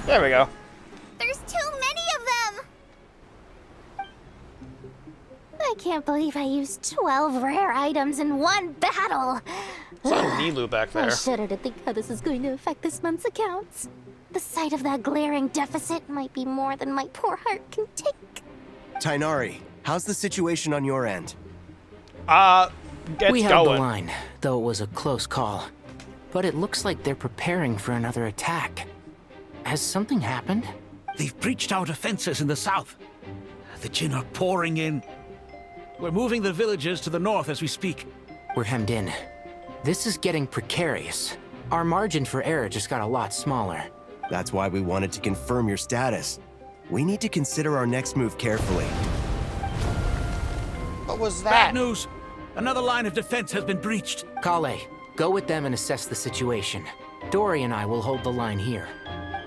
There we go. there's too many of them. I can't believe I used 12 rare items in one battle. There's a Nilu back I there. shudder to think how this is going to affect this month's accounts. The sight of that glaring deficit might be more than my poor heart can take. Tainari, how's the situation on your end? We held the line, though it was a close call. But it looks like they're preparing for another attack. Has something happened? They've breached our defenses in the south. The Jinn are pouring in. We're moving the villagers to the north as we speak. We're hemmed in. This is getting precarious. Our margin for error just got a lot smaller. That's why we wanted to confirm your status. We need to consider our next move carefully. What was that? Bad news! Another line of defense has been breached. Kale, go with them and assess the situation. Dory and I will hold the line here.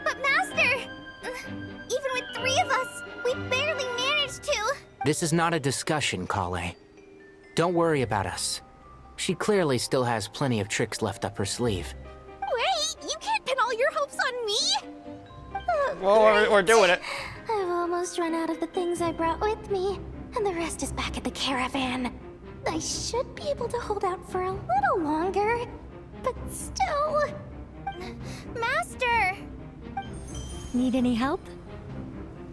But Master! Even with 3 of us, we barely managed to. This is not a discussion, Kale. Don't worry about us. She clearly still has plenty of tricks left up her sleeve. Wait, you can't pin all your hopes on me! Well, we're doing it. I've almost run out of the things I brought with me, and the rest is back at the caravan. I should be able to hold out for a little longer, but still... Master! Need any help?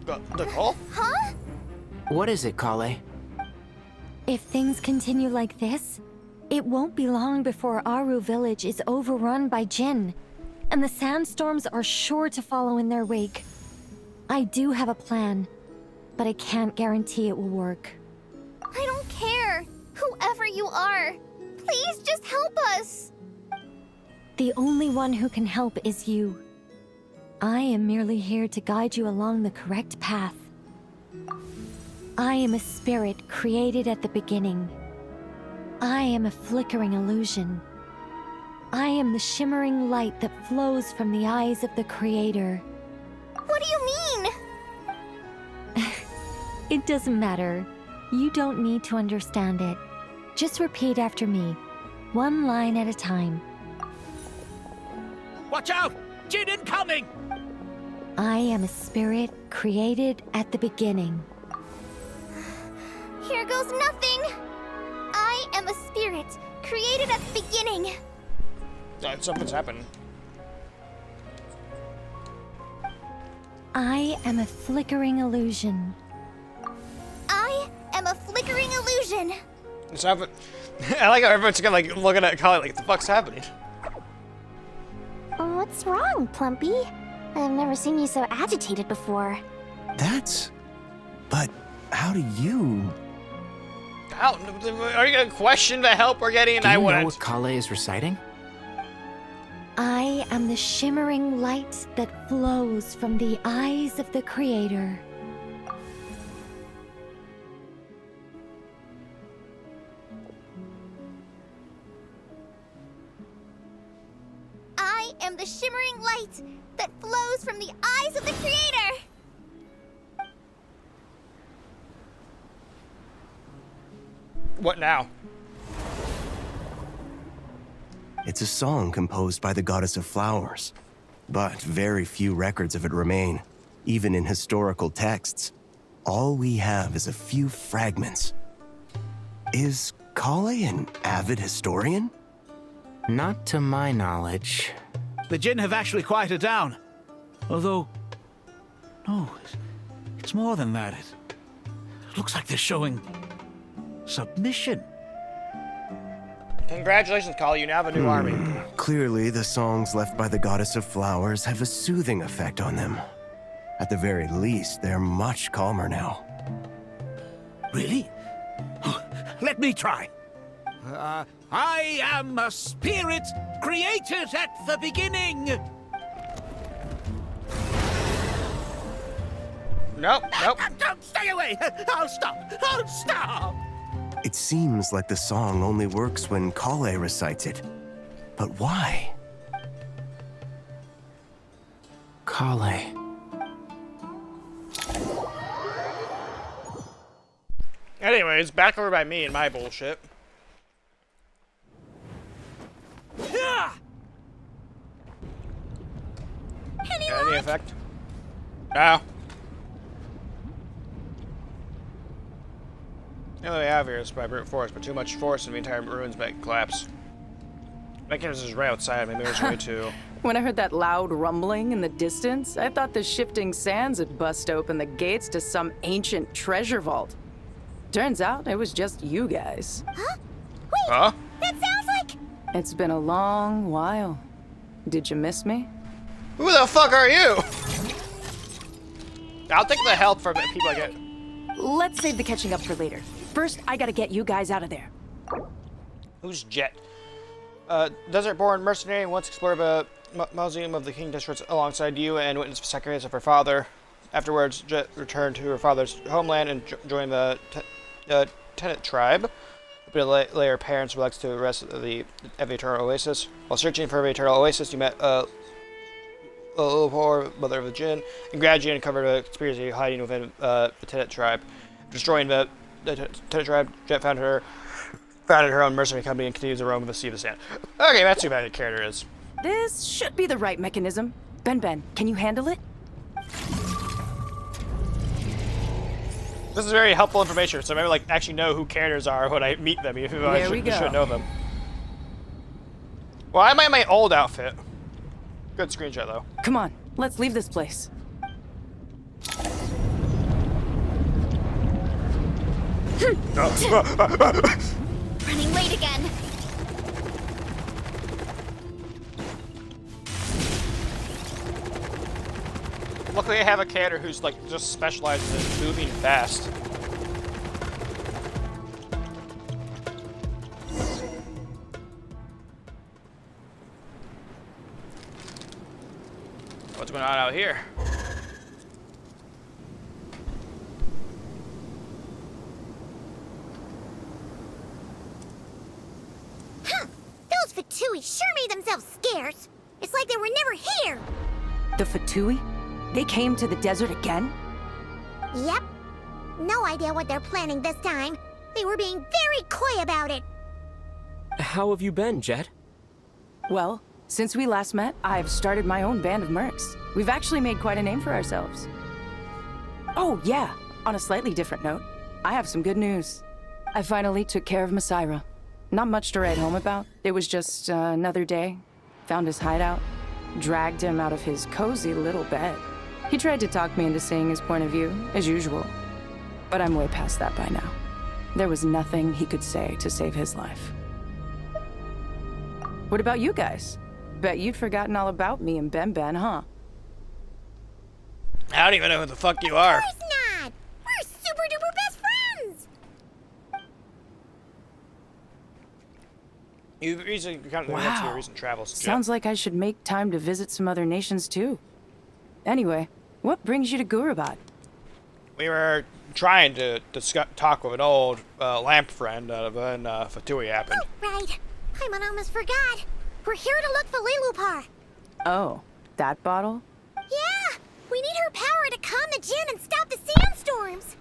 The call? Huh? What is it, Kale? If things continue like this, it won't be long before Aru village is overrun by Jinn, and the sandstorms are sure to follow in their wake. I do have a plan, but I can't guarantee it will work. I don't care. Whoever you are, please just help us. The only one who can help is you. I am merely here to guide you along the correct path. I am a spirit created at the beginning. I am a flickering illusion. I am the shimmering light that flows from the eyes of the Creator. What do you mean? It doesn't matter. You don't need to understand it. Just repeat after me, one line at a time. Watch out! Jinn incoming! I am a spirit created at the beginning. Here goes nothing. I am a spirit created at the beginning. Something's happened. I am a flickering illusion. I am a flickering illusion. It's happened. I like how everyone's gonna like looking at Kyle like, the fuck's happening? What's wrong, Plumpy? I've never seen you so agitated before. But how do you... How, are you gonna question the help we're getting? Do you I know wouldn't. what Kale is reciting? I am the shimmering light that flows from the eyes of the Creator. I am the shimmering light that flows from the eyes of the Creator. What now? It's a song composed by the goddess of flowers, but very few records of it remain, even in historical texts. All we have is a few fragments. Is Kale an avid historian? Not to my knowledge. The Jinn have actually quieted down. Although... no, it's more than that. It looks like they're showing... submission. Congratulations, Kyle. You now have a new army. Clearly, the songs left by the goddess of flowers have a soothing effect on them. At the very least, they're much calmer now. Really? Let me try. I am a spirit created at the beginning. Nope. Don't stay away. I'll stop. It seems like the song only works when Kale recites it. But why? Kale. Anyways, back over by me and my bullshit. Any effect? No. The only way I have here is by brute force, but too much force and the entire ruins might collapse. Mechanism is right outside, maybe there's a way to... When I heard that loud rumbling in the distance, I thought the shifting sands had bust open the gates to some ancient treasure vault. Turns out it was just you guys. Huh? Wait! Huh? That sounds like... It's been a long while. Did you miss me? Who the fuck are you? I'll take the help from the people I get. Let's save the catching up for later. First, I gotta get you guys out of there. Who's Jet? Desert-born mercenary once explored the mausoleum of the King Districts alongside you and witnessed the sacrifice of her father. Afterwards, Jet returned to her father's homeland and joined the Tenant tribe. But lay her parents relaxed to the rest of the Eternal Oasis. While searching for the Eternal Oasis, you met a little poor mother of the Jinn, and gradually uncovered a conspiracy hiding within the Tenant tribe. Destroying the Tenant tribe, Jet founded her own mercenary company and continues to roam the Sea of the Sand. Okay, that's who my character is. This should be the right mechanism. Ben, can you handle it? This is very helpful information, so maybe actually know who characters are when I meet them, even though I should know them. Well, I'm in my old outfit. Good screenshot though. Come on, let's leave this place. Running late again. Luckily I have a character who's just specializes in moving fast. What's going on out here? Huh! Those Fatui sure made themselves scarce. It's like they were never here. The Fatui? They came to the desert again? Yep. No idea what they're planning this time. They were being very coy about it. How have you been, Jet? Well, since we last met, I've started my own band of mercs. We've actually made quite a name for ourselves. Oh, yeah. On a slightly different note, I have some good news. I finally took care of Masaira. Not much to write home about. It was just another day. Found his hideout. Dragged him out of his cozy little bed. He tried to talk me into seeing his point of view, as usual. But I'm way past that by now. There was nothing he could say to save his life. What about you guys? Bet you'd forgotten all about me and Ben, huh? I don't even know who the fuck you are. Of course not! We're super duper best friends! You recently went to your recent travels. Jet. Sounds like I should make time to visit some other nations too. Anyway, what brings you to Gurabat? We were trying to talk with an old lamp friend when Fatui happened. Oh, right. I almost forgot. We're here to look for Lilupar. Oh, that bottle? Yeah! We need her power to calm the Jinn and stop the sandstorms.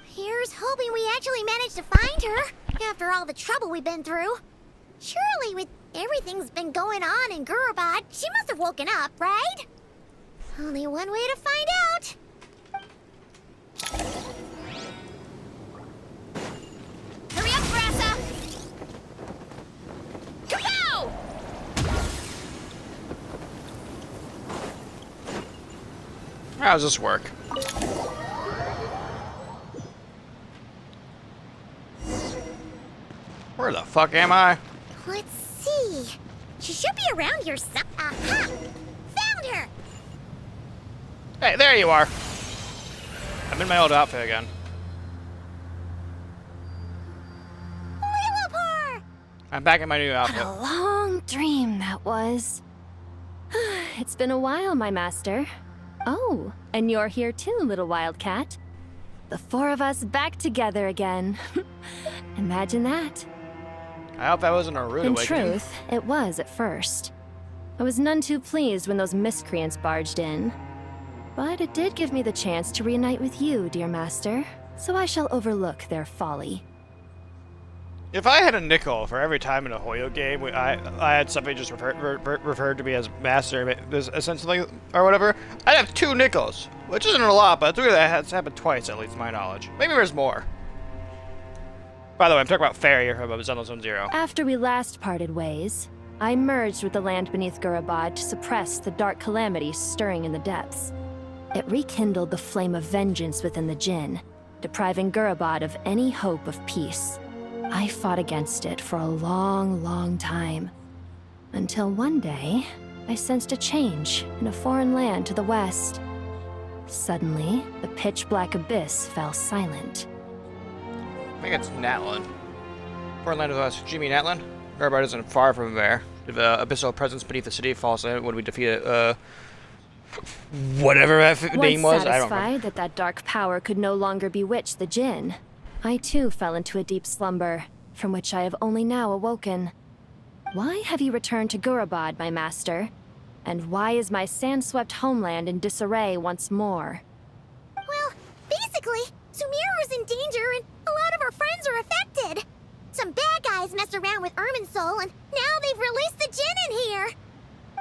Here's hoping we actually manage to find her, after all the trouble we've been through. Surely, with everything's been going on in Gurabat, she must have woken up, right? Only one way to find out. Hurry up, Brassa! Kapow! How does this work? Where the fuck am I? Let's see. She should be around here Aha! Found her! Hey, there you are. I'm in my old outfit again. Lilupar! I'm back in my new What outfit. a long dream that was. It's been a while, my master. Oh, and you're here too, little wildcat. The four of us back together again. Imagine that. I hope that wasn't a rude In awakening. truth, it was at first. I was none too pleased when those miscreants barged in. But it did give me the chance to reunite with you, dear master, so I shall overlook their folly. If I had a nickel for every time in a Hoyo game I had somebody just referred to me as master, essentially, or whatever, I'd have 2 nickels, which isn't a lot, but that has happened twice, at least to my knowledge. Maybe there's more. By the way, I'm talking about Fairy from Zenless Zone Zero. After we last parted ways, I merged with the land beneath Gurabad to suppress the dark calamity stirring in the depths. It rekindled the flame of vengeance within the Jinn, depriving Gurabad of any hope of peace. I fought against it for a long, long time. Until one day, I sensed a change in a foreign land to the west. Suddenly, the pitch-black abyss fell silent. I think it's Natlan. Foreign land of us. Do you mean Natlan? Gurabad isn't far from there. The abyssal presence beneath the city falls in when we defeat whatever that name was. I don't remember. Satisfied that that dark power could no longer bewitch the Jinn, I too fell into a deep slumber, from which I have only now awoken. Why have you returned to Gurabad, my master? And why is my sand-swept homeland in disarray once more? Well, basically, Sumeru's in danger and a lot of our friends are affected. Some bad guys messed around with Irminsul and now they've released the Jinn in here.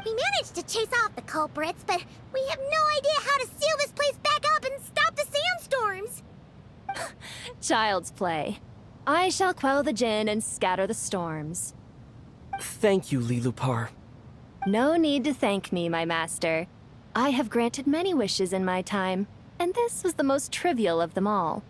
We managed to chase off the culprits, but we have no idea how to seal this place back up and stop the sandstorms. Child's play. I shall quell the Jinn and scatter the storms. Thank you, Lilupar. No need to thank me, my master. I have granted many wishes in my time, and this was the most trivial of them all.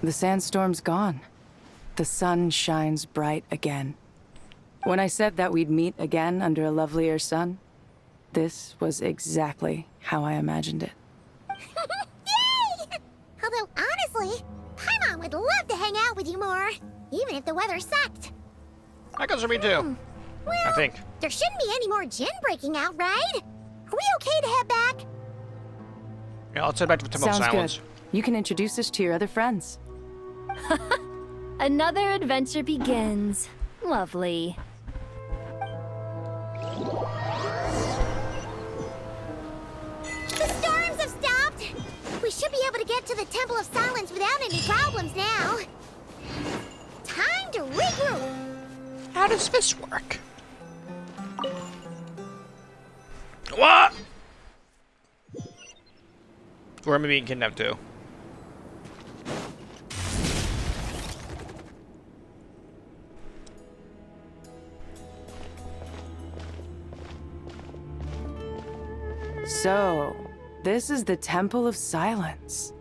The sandstorm's gone. The sun shines bright again. When I said that we'd meet again under a lovelier sun, this was exactly how I imagined it. Yay! Although, honestly, Paimon would love to hang out with you more, even if the weather sucked. That goes for me too. Well, I think. There shouldn't be any more Jinn breaking out, right? Are we okay to head back? Yeah, let's head back to the Temple of Sounds Silence. good. You can introduce us to your other friends. Another adventure begins. Lovely. The storms have stopped! We should be able to get to the Temple of Silence without any problems now. Time to regroup! How does this work? What? Or am I being kidnapped too? So, this is the Temple of Silence.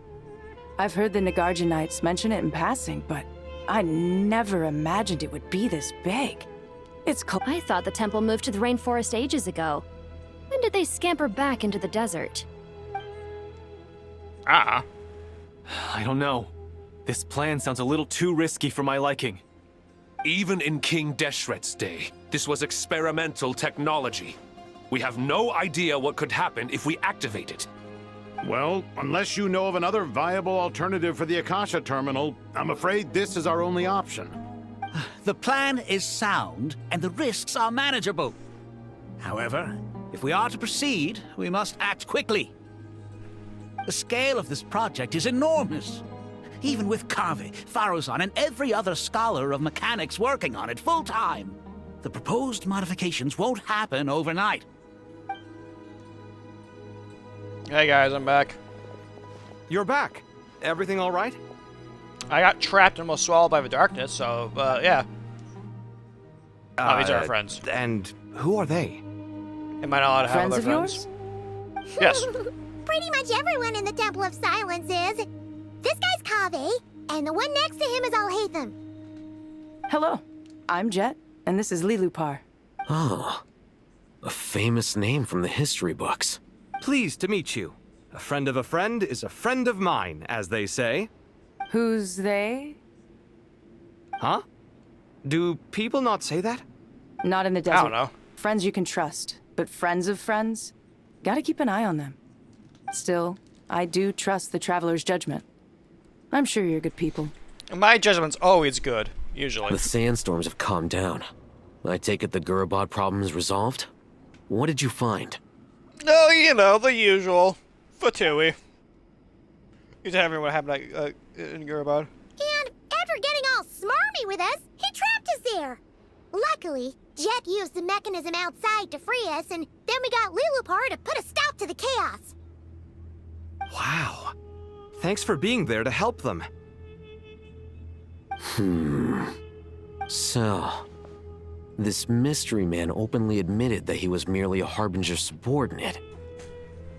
I've heard the Nagarjanites mention it in passing, but I never imagined it would be this big. I thought the temple moved to the rainforest ages ago. When did they scamper back into the desert? I don't know. This plan sounds a little too risky for my liking. Even in King Deshret's day, this was experimental technology. We have no idea what could happen if we activate it. Well, unless you know of another viable alternative for the Akasha terminal, I'm afraid this is our only option. The plan is sound, and the risks are manageable. However, if we are to proceed, we must act quickly. The scale of this project is enormous. Even with Kave, Faruzan, and every other scholar of mechanics working on it full-time, the proposed modifications won't happen overnight. Hey guys, I'm back. You're back. Everything all right? I got trapped and almost swallowed by the darkness, so, yeah. These are our friends. And who are they? Am I not allowed to have other friends? Yes. Pretty much everyone in the Temple of Silence is. This guy's Kave, and the one next to him is Alhaitham. Hello, I'm Jet, and this is Lilupar. Oh, a famous name from the history books. Pleased to meet you. A friend of a friend is a friend of mine, as they say. Who's they? Huh? Do people not say that? Not in the desert. I don't know. Friends you can trust, but friends of friends? Gotta keep an eye on them. Still, I do trust the Traveler's judgment. I'm sure you're good people. My judgment's always good, usually. The sandstorms have calmed down. I take it the Gurabad problem is resolved? What did you find? Oh, you know, the usual. Fatui. You tell everyone what happened in Gurabad. And after getting all smarmy with us, he trapped us there. Luckily, Jet used the mechanism outside to free us, and then we got Lilupar to put a stop to the chaos. Wow. Thanks for being there to help them. So, this mystery man openly admitted that he was merely a Harbinger subordinate.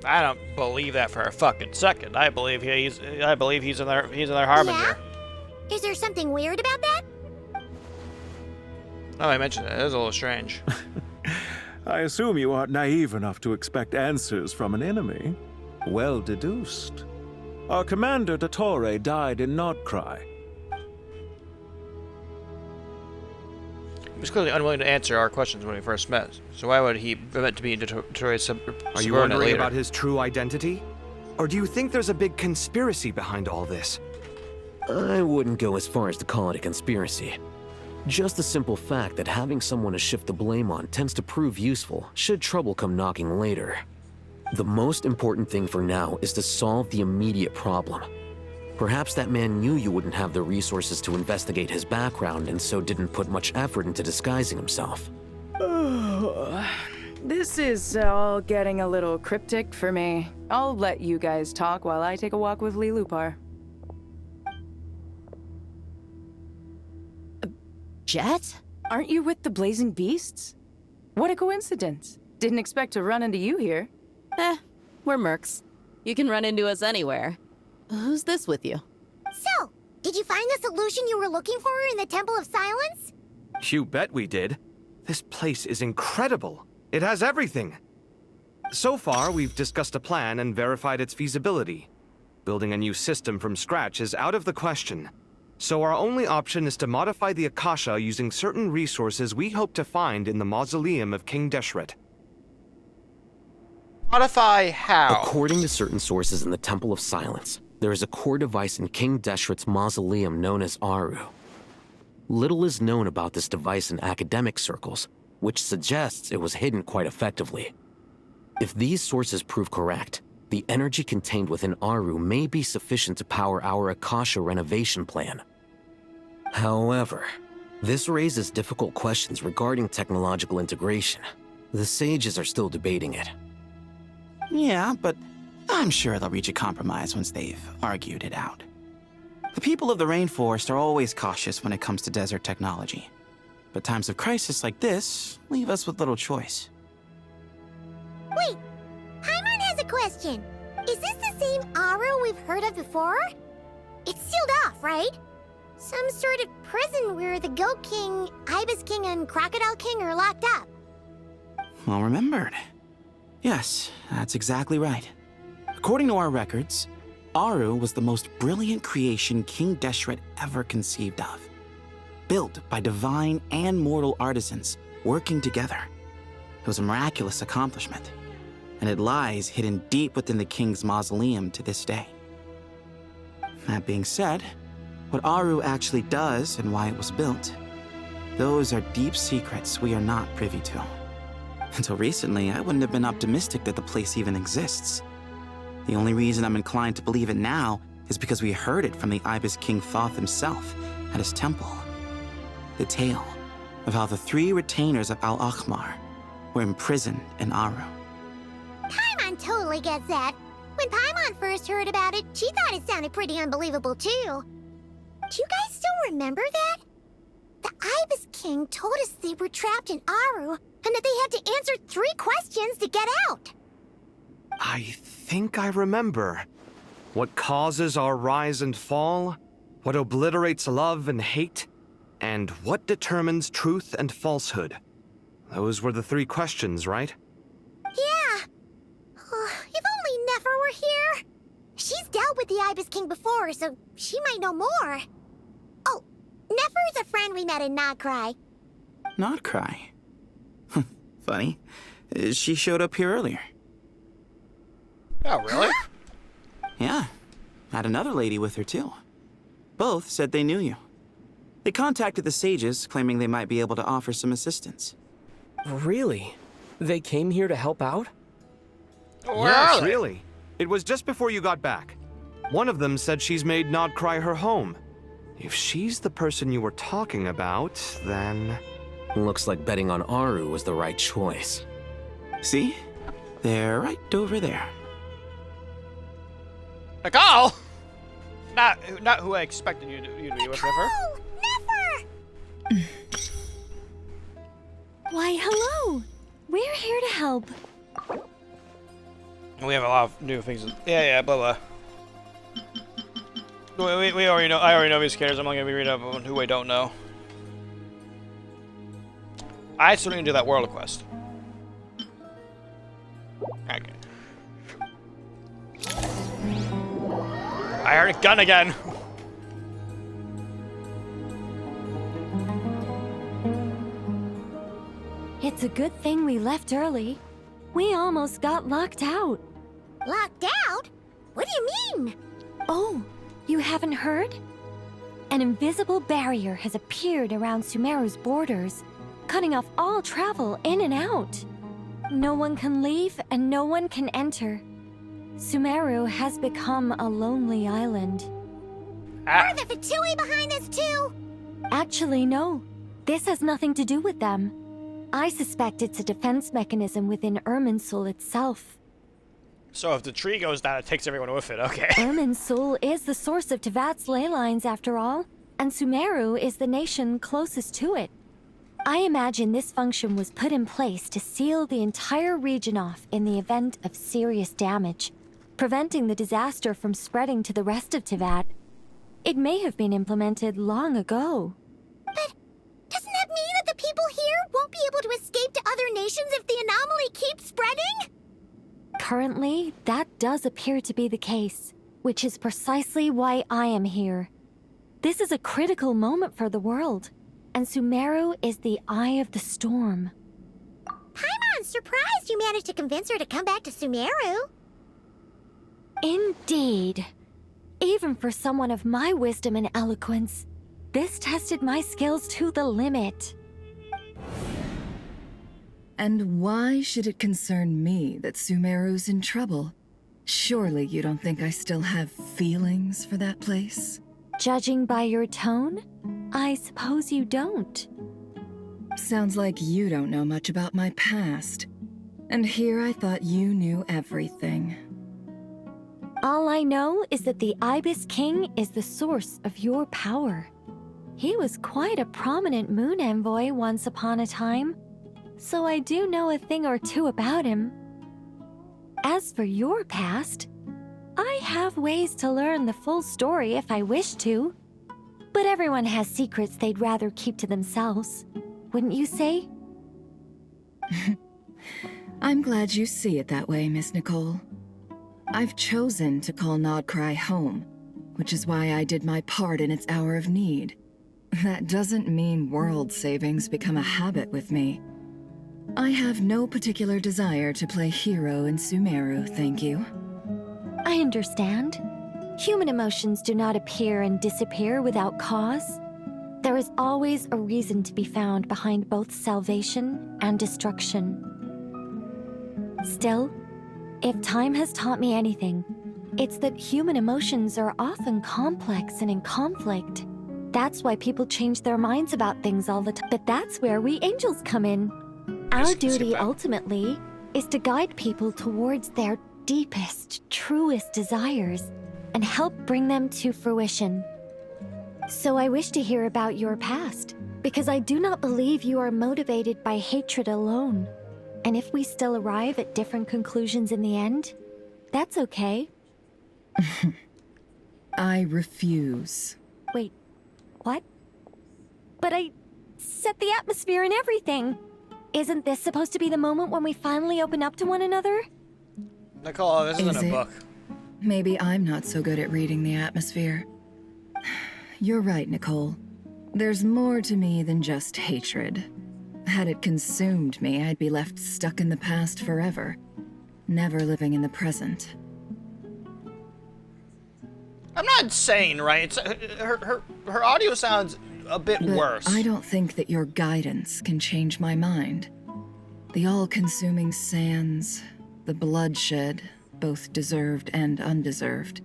I don't believe that for a fucking second. I believe he's another Harbinger. Yeah? Is there something weird about that? Oh, I mentioned it. It is a little strange. I assume you aren't naive enough to expect answers from an enemy. Well deduced. Our commander, Dottore, died in Nordcry. He was clearly unwilling to answer our questions when we first met, so why would he admit to be Dottore's subordinate? Are you wondering about his true identity? Or do you think there's a big conspiracy behind all this? I wouldn't go as far as to call it a conspiracy. Just the simple fact that having someone to shift the blame on tends to prove useful should trouble come knocking later. The most important thing for now is to solve the immediate problem. Perhaps that man knew you wouldn't have the resources to investigate his background and so didn't put much effort into disguising himself. This is all getting a little cryptic for me. I'll let you guys talk while I take a walk with Lilupar. Jet? Aren't you with the Blazing Beasts? What a coincidence. Didn't expect to run into you here. We're mercs. You can run into us anywhere. Who's this with you? So, did you find the solution you were looking for in the Temple of Silence? You bet we did. This place is incredible. It has everything. So far, we've discussed a plan and verified its feasibility. Building a new system from scratch is out of the question. So our only option is to modify the Akasha using certain resources we hope to find in the mausoleum of King Deshret. Modify how? According to certain sources in the Temple of Silence, there is a core device in King Deshret's mausoleum known as Aru. Little is known about this device in academic circles, which suggests it was hidden quite effectively. If these sources prove correct, the energy contained within Aru may be sufficient to power our Akasha renovation plan. However, this raises difficult questions regarding technological integration. The sages are still debating it. Yeah, but I'm sure they'll reach a compromise once they've argued it out. The people of the rainforest are always cautious when it comes to desert technology. But times of crisis like this leave us with little choice. Wait, Paimon has a question. Is this the same Aru we've heard of before? It's sealed off, right? Some sort of prison where the Goat King, Ibis King, and Crocodile King are locked up. Well remembered. Yes, that's exactly right. According to our records, Aru was the most brilliant creation King Deshret ever conceived of. Built by divine and mortal artisans working together. It was a miraculous accomplishment, and it lies hidden deep within the king's mausoleum to this day. That being said, what Aru actually does and why it was built, those are deep secrets we are not privy to. Until recently, I wouldn't have been optimistic that the place even exists. The only reason I'm inclined to believe it now is because we heard it from the Ibis King Thoth himself at his temple. The tale of how the 3 retainers of Al-Akhmar were imprisoned in Aru. Paimon totally gets that. When Paimon first heard about it, she thought it sounded pretty unbelievable too. Do you guys still remember that? The Ibis King told us they were trapped in Aru and that they had to answer 3 questions to get out. I think I remember. What causes our rise and fall? What obliterates love and hate? And what determines truth and falsehood? Those were the 3 questions, right? Yeah. If only Nefer were here. She's dealt with the Ibis King before, so she might know more. Oh, Nefer's a friend we met in Nordcry. Nordcry? Funny. She showed up here earlier. Oh, really? Yeah. Had another lady with her, too. Both said they knew you. They contacted the sages, claiming they might be able to offer some assistance. Really? They came here to help out? Yes, really. It was just before you got back. One of them said she's made Nordcry her home. If she's the person you were talking about, then... Looks like betting on Aru was the right choice. See? They're right over there. Nicole! Not who I expected you to be with, never. Why, hello! We're here to help. We have a lot of new things. Yeah, blah blah. We already know. I already know these characters. I'm not gonna be reading up on who I don't know. I still need to do that world quest. Okay. I heard a gun again. It's a good thing we left early. We almost got locked out. Locked out? What do you mean? Oh, you haven't heard? An invisible barrier has appeared around Sumeru's borders, cutting off all travel in and out. No one can leave and no one can enter. Sumeru has become a lonely island. Are the Fatui behind this too? Actually, no. This has nothing to do with them. I suspect it's a defense mechanism within Irminsul itself. So if the tree goes down, it takes everyone with it, okay. Irminsul is the source of Tevat's ley lines, after all, and Sumeru is the nation closest to it. I imagine this function was put in place to seal the entire region off in the event of serious damage, preventing the disaster from spreading to the rest of Tevat. It may have been implemented long ago. But doesn't that mean that the people here won't be able to escape to other nations if the anomaly keeps spreading? Currently, that does appear to be the case, which is precisely why I am here. This is a critical moment for the world, and Sumeru is the eye of the storm. Paimon's surprised you managed to convince her to come back to Sumeru. Indeed. Even for someone of my wisdom and eloquence, this tested my skills to the limit. And why should it concern me that Sumeru's in trouble? Surely you don't think I still have feelings for that place? Judging by your tone, I suppose you don't. Sounds like you don't know much about my past. And here I thought you knew everything. All I know is that the Ibis King is the source of your power. He was quite a prominent moon envoy once upon a time, so I do know a thing or two about him. As for your past, I have ways to learn the full story if I wish to. But everyone has secrets they'd rather keep to themselves, wouldn't you say? I'm glad you see it that way, Miss Nicole. I've chosen to call Nodcry home, which is why I did my part in its hour of need. That doesn't mean world savings become a habit with me. I have no particular desire to play hero in Sumeru, thank you. I understand. Human emotions do not appear and disappear without cause. There is always a reason to be found behind both salvation and destruction. Still, if time has taught me anything, it's that human emotions are often complex and in conflict. That's why people change their minds about things all the time. But that's where we angels come in. Our duty ultimately is to guide people towards their deepest, truest desires and help bring them to fruition. So I wish to hear about your past, because I do not believe you are motivated by hatred alone. And if we still arrive at different conclusions in the end, that's okay. I refuse. Wait, what? But I set the atmosphere and everything. Isn't this supposed to be the moment when we finally open up to one another? Nicole, this isn't Is a it? book. Maybe I'm not so good at reading the atmosphere. You're right, Nicole. There's more to me than just hatred. Had it consumed me, I'd be left stuck in the past forever, never living in the present. I'm not insane, right? It's, her audio sounds a bit But worse. I don't think that your guidance can change my mind. The all-consuming sands, the bloodshed, both deserved and undeserved.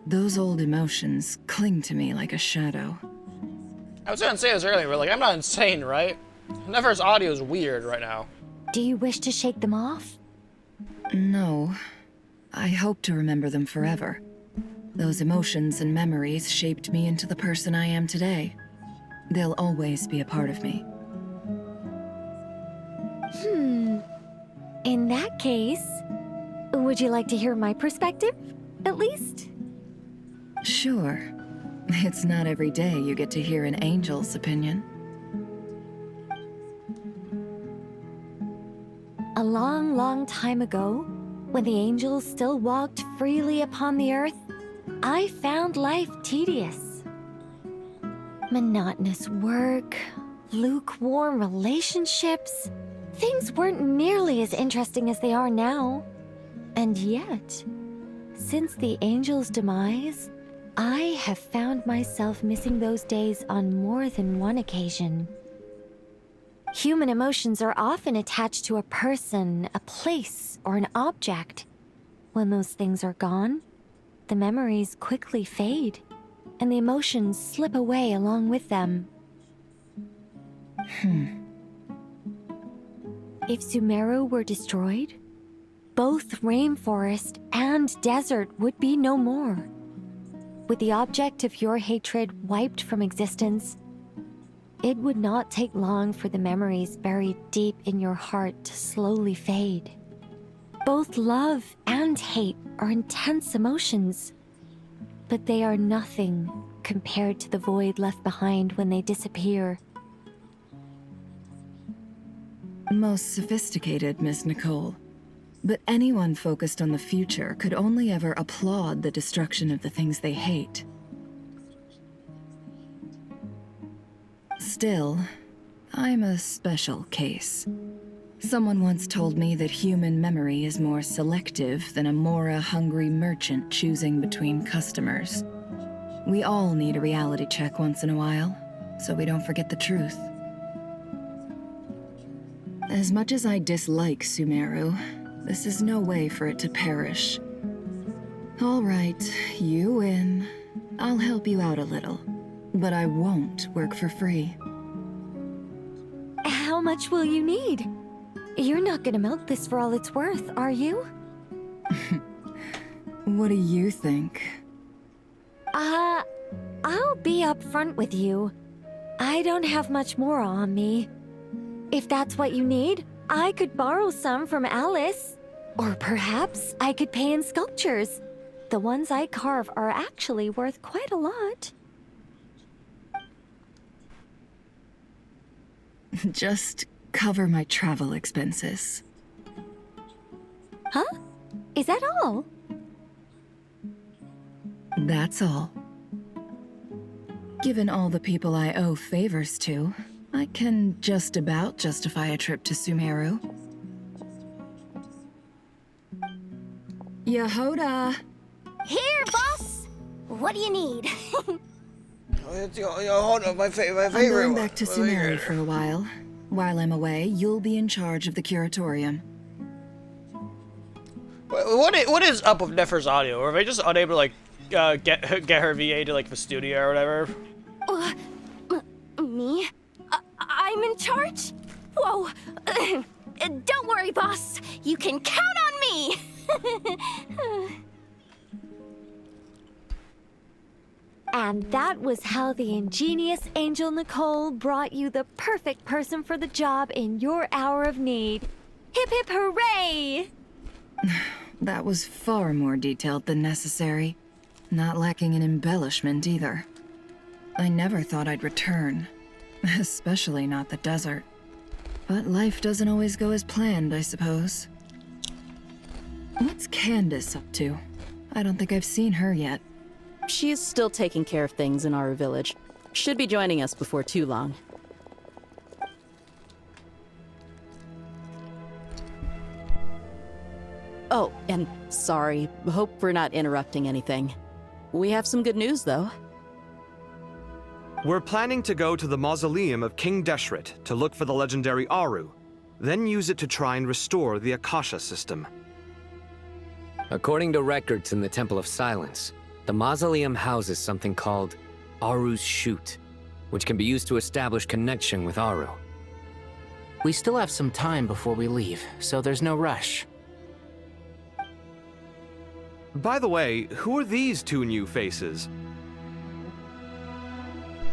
Those old emotions cling to me like a shadow. I was gonna say this earlier, but like, I'm not insane, right? Nefer's audio is weird right now. Do you wish to shake them off? No. I hope to remember them forever. Those emotions and memories shaped me into the person I am today. They'll always be a part of me. In that case, would you like to hear my perspective, at least? Sure. It's not every day you get to hear an angel's opinion. A long, long time ago, when the angels still walked freely upon the earth, I found life tedious. Monotonous work, lukewarm relationships. Things weren't nearly as interesting as they are now. And yet, since the angels' demise, I have found myself missing those days on more than one occasion. Human emotions are often attached to a person, a place, or an object. When those things are gone, the memories quickly fade, and the emotions slip away along with them. If Sumeru were destroyed, both rainforest and desert would be no more. With the object of your hatred wiped from existence, it would not take long for the memories buried deep in your heart to slowly fade. Both love and hate are intense emotions, but they are nothing compared to the void left behind when they disappear. Most sophisticated, Miss Nicole. But anyone focused on the future could only ever applaud the destruction of the things they hate. Still, I'm a special case. Someone once told me that human memory is more selective than a Mora-hungry merchant choosing between customers. We all need a reality check once in a while, so we don't forget the truth. As much as I dislike Sumeru, this is no way for it to perish. All right, you win. I'll help you out a little, but I won't work for free. How much will you need? You're not gonna milk this for all it's worth, are you? What do you think? I'll be upfront with you. I don't have much more on me. If that's what you need, I could borrow some from Alice. Or perhaps I could pay in sculptures. The ones I carve are actually worth quite a lot. Just cover my travel expenses. Huh? Is that all? That's all. Given all the people I owe favors to, I can just about justify a trip to Sumeru. Yehoda! Here, boss! What do you need? My favorite. I'm going back to Sumeru for a while. While I'm away, you'll be in charge of the curatorium. What is up with Nefer's audio? Or are they just unable to like get her VA to like the studio or whatever? Me? I'm in charge? Whoa. Don't worry, boss. You can count on me. And that was how the ingenious Angel Nicole brought you the perfect person for the job in your hour of need. Hip hip hooray! That was far more detailed than necessary. Not lacking in embellishment either. I never thought I'd return. Especially not the desert. But life doesn't always go as planned, I suppose. What's Candace up to? I don't think I've seen her yet. She's still taking care of things in our village. Should be joining us before too long. Oh, and sorry. Hope we're not interrupting anything. We have some good news, though. We're planning to go to the mausoleum of King Deshret to look for the legendary Aru, then use it to try and restore the Akasha system. According to records in the Temple of Silence, the mausoleum houses something called Aru's Chute, which can be used to establish connection with Aru. We still have some time before we leave, so there's no rush. By the way, who are these two new faces?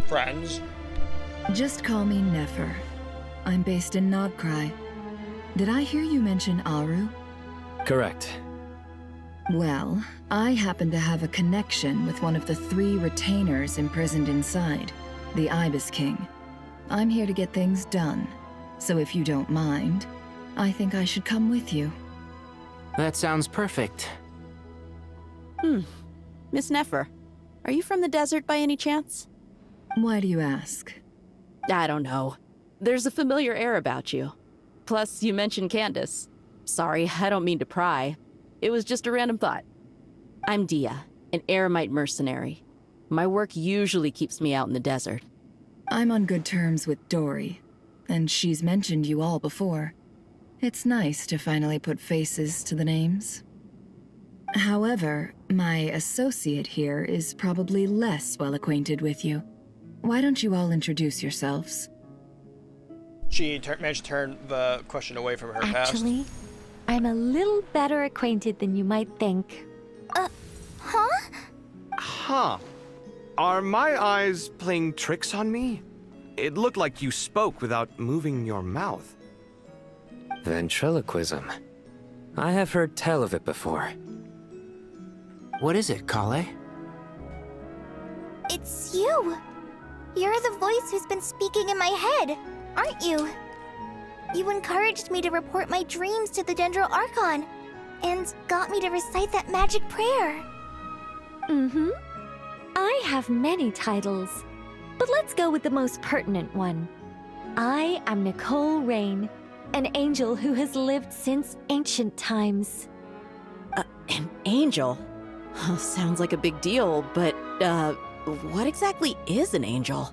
Friends. Just call me Nefer. I'm based in Nodcry. Did I hear you mention Aru? Correct. Well, I happen to have a connection with one of the 3 retainers imprisoned inside, the Ibis King. I'm here to get things done, so if you don't mind, I think I should come with you. That sounds perfect. Miss Nefer, are you from the desert by any chance? Why do you ask? I don't know. There's a familiar air about you. Plus, you mentioned Candace. Sorry, I don't mean to pry. It was just a random thought. I'm Dia, an Eremite mercenary. My work usually keeps me out in the desert. I'm on good terms with Dory, and she's mentioned you all before. It's nice to finally put faces to the names. However, my associate here is probably less well acquainted with you. Why don't you all introduce yourselves? She managed to turn the question away from her past. Actually, I'm a little better acquainted than you might think. Huh? Huh. Are my eyes playing tricks on me? It looked like you spoke without moving your mouth. Ventriloquism. I have heard tell of it before. What is it, Kale? It's you! You're the voice who's been speaking in my head, aren't you? You encouraged me to report my dreams to the Dendro Archon, and got me to recite that magic prayer. Mm-hmm. I have many titles, but let's go with the most pertinent one. I am Nicole Rain, an angel who has lived since ancient times. An angel? Sounds like a big deal, but, what exactly is an angel?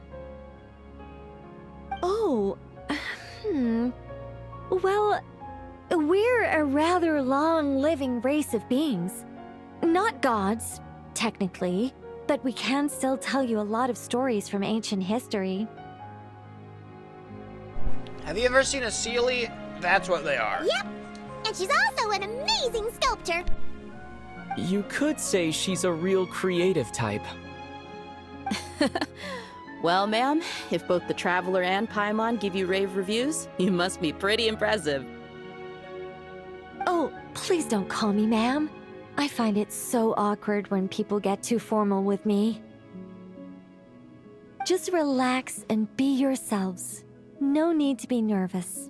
Oh, Well, we're a rather long-living race of beings. Not gods, technically, but we can still tell you a lot of stories from ancient history. Have you ever seen a Seelie? That's what they are. Yep! And she's also an amazing sculptor! You could say she's a real creative type. Well, ma'am, if both the Traveler and Paimon give you rave reviews, you must be pretty impressive. Oh, please don't call me ma'am. I find it so awkward when people get too formal with me. Just relax and be yourselves. No need to be nervous.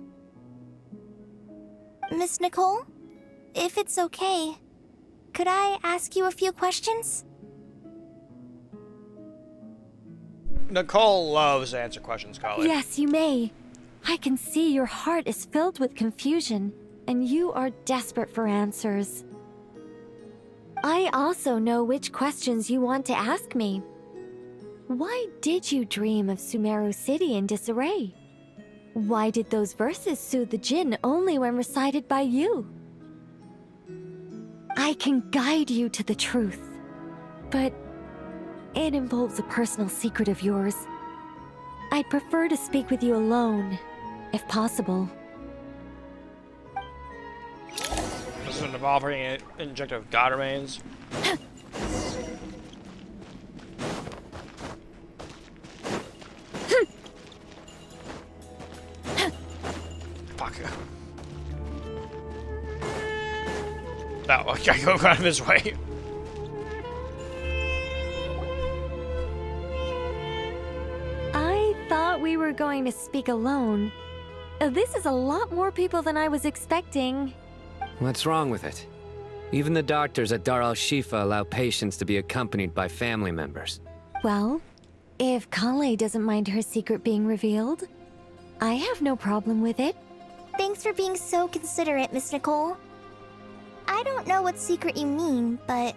Miss Nicole? If it's okay, could I ask you a few questions? Nicole loves to answer questions, Kale. Yes, you may. I can see your heart is filled with confusion, and you are desperate for answers. I also know which questions you want to ask me. Why did you dream of Sumeru City in disarray? Why did those verses soothe the Jinn only when recited by you? I can guide you to the truth, but it involves a personal secret of yours. I'd prefer to speak with you alone, if possible. This is an evolving inject of God remains. Fuck. No, I gotta go out of his way. I thought we were going to speak alone. This is a lot more people than I was expecting. What's wrong with it? Even the doctors at Dar al-Shifa allow patients to be accompanied by family members. Well, if Kale doesn't mind her secret being revealed, I have no problem with it. Thanks for being so considerate, Miss Nicole. I don't know what secret you mean, but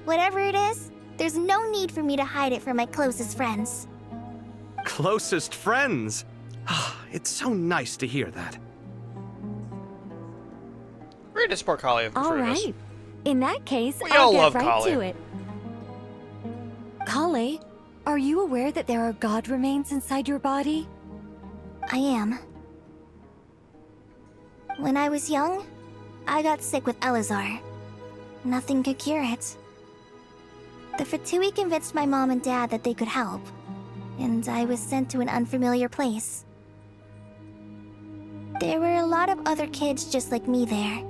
whatever it is, there's no need for me to hide it from my closest friends. Closest friends? It's so nice to hear that. We're gonna support Kale for All this. right. In that case, We all I'll love get right Kale. to it. Kale, are you aware that there are god remains inside your body? I am. When I was young, I got sick with Elazar. Nothing could cure it. The Fatui convinced my mom and dad that they could help, and I was sent to an unfamiliar place. There were a lot of other kids just like me there.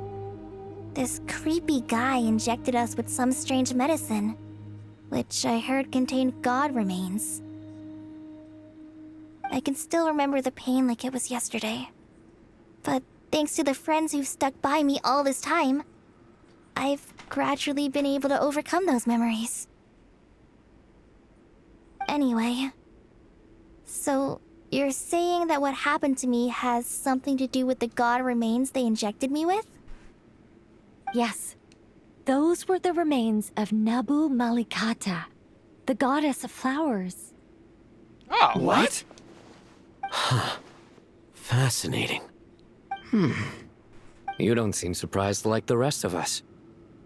This creepy guy injected us with some strange medicine, which I heard contained god remains. I can still remember the pain like it was yesterday. But thanks to the friends who've stuck by me all this time, I've gradually been able to overcome those memories. Anyway, so you're saying that what happened to me has something to do with the god remains they injected me with? Yes. Those were the remains of Nabu Malikata, the goddess of flowers. Oh. What? Huh. Fascinating. You don't seem surprised like the rest of us.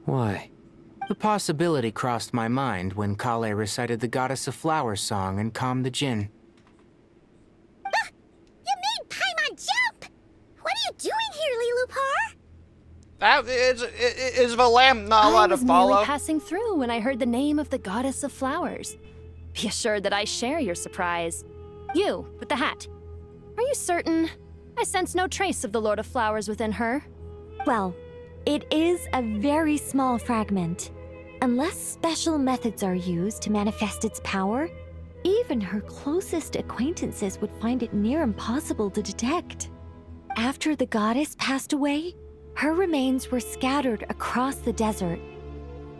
Why? The possibility crossed my mind when Kale recited the Goddess of Flowers song and calmed the djinn. You made Paimon jump! What are you doing here, Lilupar? That is the lamb not allowed to I was follow? merely passing through when I heard the name of the Goddess of Flowers. Be assured that I share your surprise. You, with the hat. Are you certain? I sense no trace of the Lord of Flowers within her. Well, it is a very small fragment. Unless special methods are used to manifest its power, even her closest acquaintances would find it near impossible to detect. After the goddess passed away, her remains were scattered across the desert.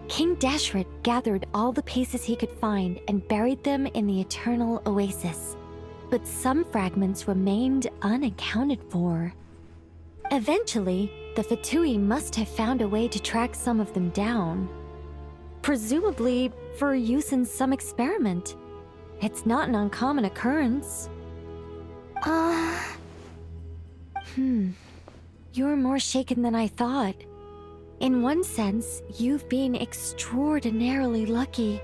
King Deshret gathered all the pieces he could find and buried them in the Eternal Oasis. But some fragments remained unaccounted for. Eventually, the Fatui must have found a way to track some of them down. Presumably for use in some experiment. It's not an uncommon occurrence. You're more shaken than I thought. In one sense, you've been extraordinarily lucky.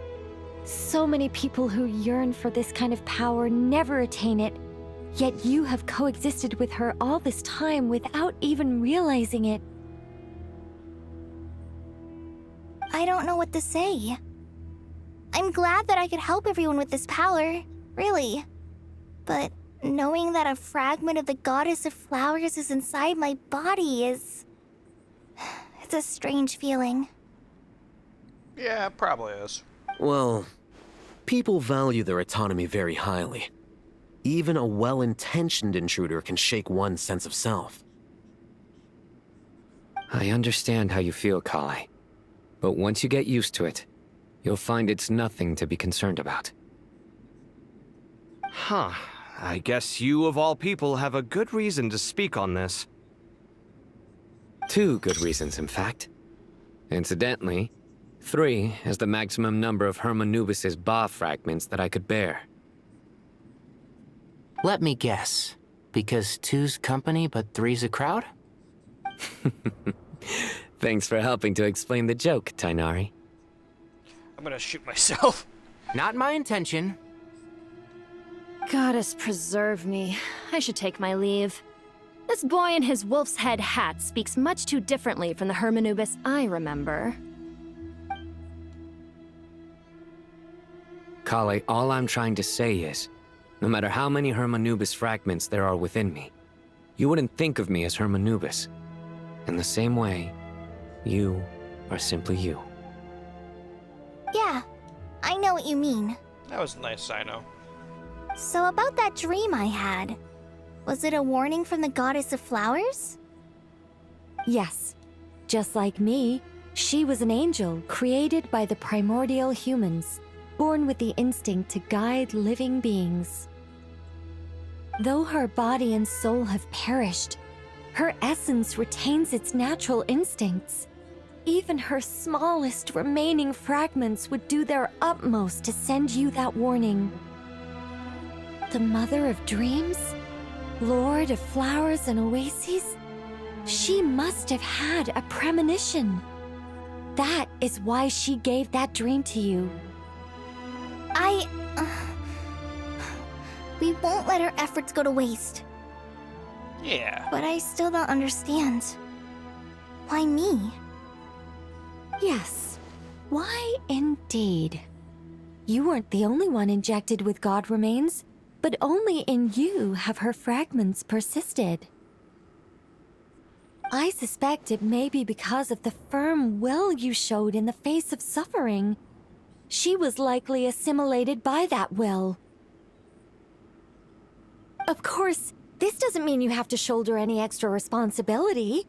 So many people who yearn for this kind of power never attain it, yet you have coexisted with her all this time without even realizing it. I don't know what to say. I'm glad that I could help everyone with this power, really. But knowing that a fragment of the Goddess of Flowers is inside my body is... it's a strange feeling. Yeah, it probably is. Well, people value their autonomy very highly. Even a well-intentioned intruder can shake one's sense of self. I understand how you feel, Kale. But once you get used to it, you'll find it's nothing to be concerned about. Huh. I guess you, of all people, have a good reason to speak on this. 2 good reasons, in fact. Incidentally, 3 is the maximum number of Hermanubis' Ba fragments that I could bear. Let me guess. Because 2's company, but 3's a crowd? Thanks for helping to explain the joke, Tainari. I'm gonna shoot myself. Not my intention. Goddess preserve me. I should take my leave. This boy in his wolf's head hat speaks much too differently from the Hermanubis I remember. Kale, all I'm trying to say is, no matter how many Hermanubis fragments there are within me, you wouldn't think of me as Hermanubis. In the same way, you are simply you. Yeah, I know what you mean. That was nice, I know. So about that dream I had, was it a warning from the Goddess of Flowers? Yes. Just like me, she was an angel created by the primordial humans, born with the instinct to guide living beings. Though her body and soul have perished, her essence retains its natural instincts. Even her smallest remaining fragments would do their utmost to send you that warning. The Mother of Dreams? Lord of Flowers and Oases? She must have had a premonition. That is why she gave that dream to you. We won't let her efforts go to waste. Yeah. But I still don't understand. Why me? Yes. Why indeed? You weren't the only one injected with God remains, but only in you have her fragments persisted. I suspect it may be because of the firm will you showed in the face of suffering. She was likely assimilated by that will. Of course, this doesn't mean you have to shoulder any extra responsibility.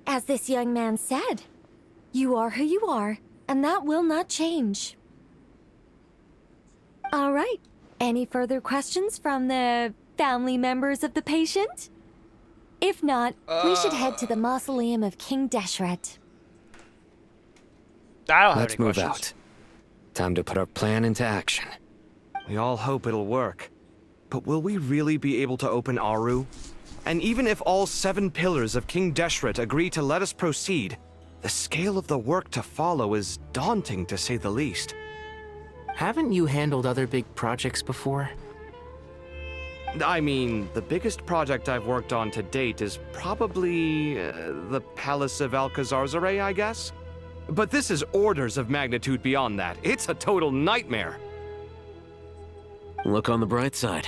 As this young man said, you are who you are, and that will not change. All right. Any further questions from the family members of the patient? If not, we should head to the mausoleum of King Deshret. I don't have Let's any move questions. out. Time to put our plan into action. We all hope it'll work. But will we really be able to open Aru? And even if all 7 pillars of King Deshret agree to let us proceed, the scale of the work to follow is daunting to say the least. Haven't you handled other big projects before? I mean, the biggest project I've worked on to date is probably the Palace of Alcazarzaray, I guess? But this is orders of magnitude beyond that. It's a total nightmare. Look on the bright side.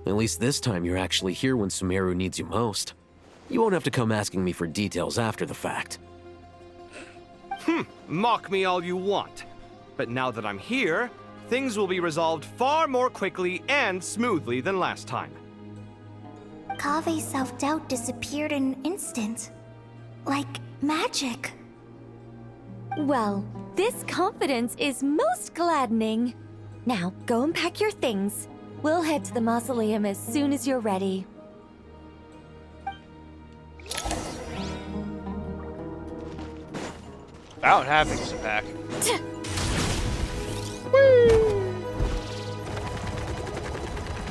At least this time you're actually here when Sumeru needs you most. You won't have to come asking me for details after the fact. Mock me all you want. But now that I'm here, things will be resolved far more quickly and smoothly than last time. Kave's self-doubt disappeared in an instant. Like magic. Well, this confidence is most gladdening. Now, go and pack your things. We'll head to the mausoleum as soon as you're ready. I don't have things to pack.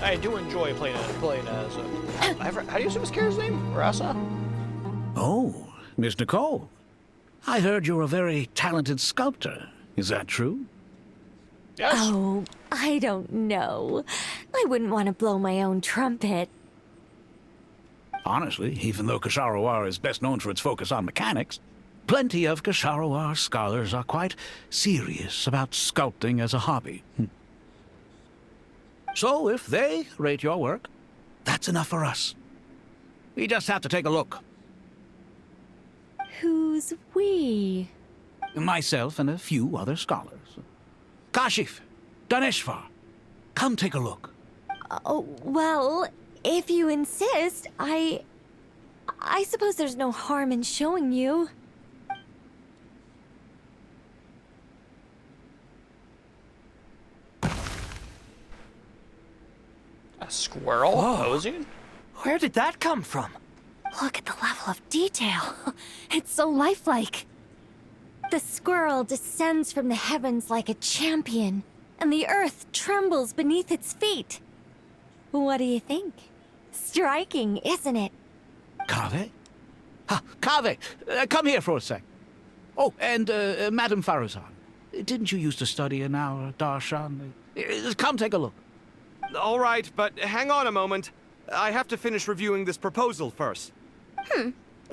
I do enjoy playing as how do you say this character's name? Rasa? Oh, Miss Nicole. I heard you're a very talented sculptor. Is that true? Yes. Oh, I don't know. I wouldn't want to blow my own trumpet. Honestly, even though Kasharawar is best known for its focus on mechanics, plenty of Kasharawar scholars are quite serious about sculpting as a hobby. So if they rate your work, that's enough for us. We just have to take a look. Who's we? Myself and a few other scholars. Kashif, Daneshvar, come take a look. Oh, well, if you insist, I suppose there's no harm in showing you. A squirrel posing? Where did that come from? Look at the level of detail. It's so lifelike. The squirrel descends from the heavens like a champion, and the earth trembles beneath its feet. What do you think? Striking, isn't it? Kave? Kave, come here for a sec. Oh, and Madam Faruzan, didn't you used to study in our darshan? Come take a look. All right, but hang on a moment. I have to finish reviewing this proposal first.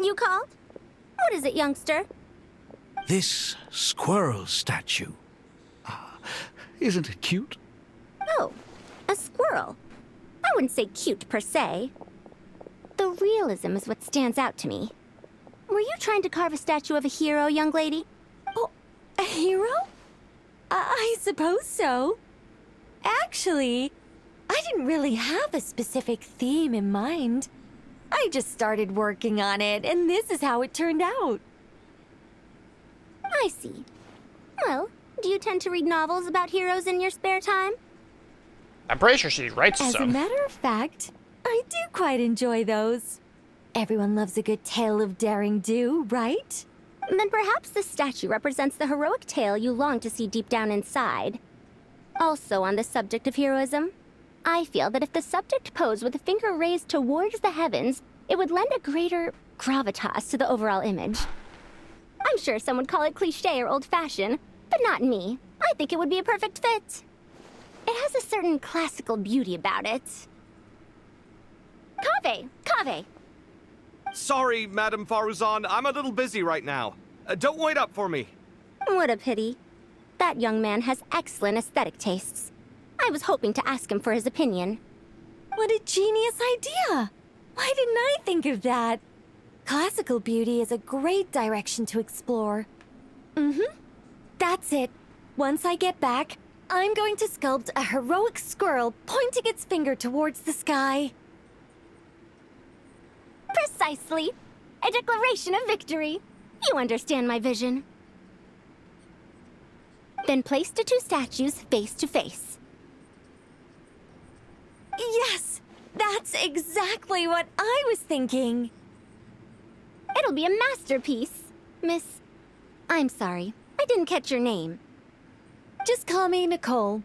You called? What is it, youngster? This squirrel statue. Isn't it cute? Oh, a squirrel. I wouldn't say cute per se. The realism is what stands out to me. Were you trying to carve a statue of a hero, young lady? Oh, a hero? I suppose so. Actually, I didn't really have a specific theme in mind. I just started working on it, and this is how it turned out. I see. Well, do you tend to read novels about heroes in your spare time? I'm pretty sure she writes As some. a matter of fact, I do quite enjoy those. Everyone loves a good tale of daring do, right? Then perhaps this statue represents the heroic tale you long to see deep down inside. Also on the subject of heroism, I feel that if the subject posed with a finger raised towards the heavens, it would lend a greater gravitas to the overall image. I'm sure some would call it cliché or old-fashioned, but not me. I think it would be a perfect fit. It has a certain classical beauty about it. Kave! Sorry, Madame Faruzan, I'm a little busy right now. Don't wait up for me. What a pity. That young man has excellent aesthetic tastes. I was hoping to ask him for his opinion. What a genius idea! Why didn't I think of that? Classical beauty is a great direction to explore. That's it. Once I get back, I'm going to sculpt a heroic squirrel pointing its finger towards the sky. Precisely. A declaration of victory. You understand my vision. Then place the two statues face to face. Yes! That's exactly what I was thinking. It'll be a masterpiece, Miss... I'm sorry, I didn't catch your name. Just call me Nicole.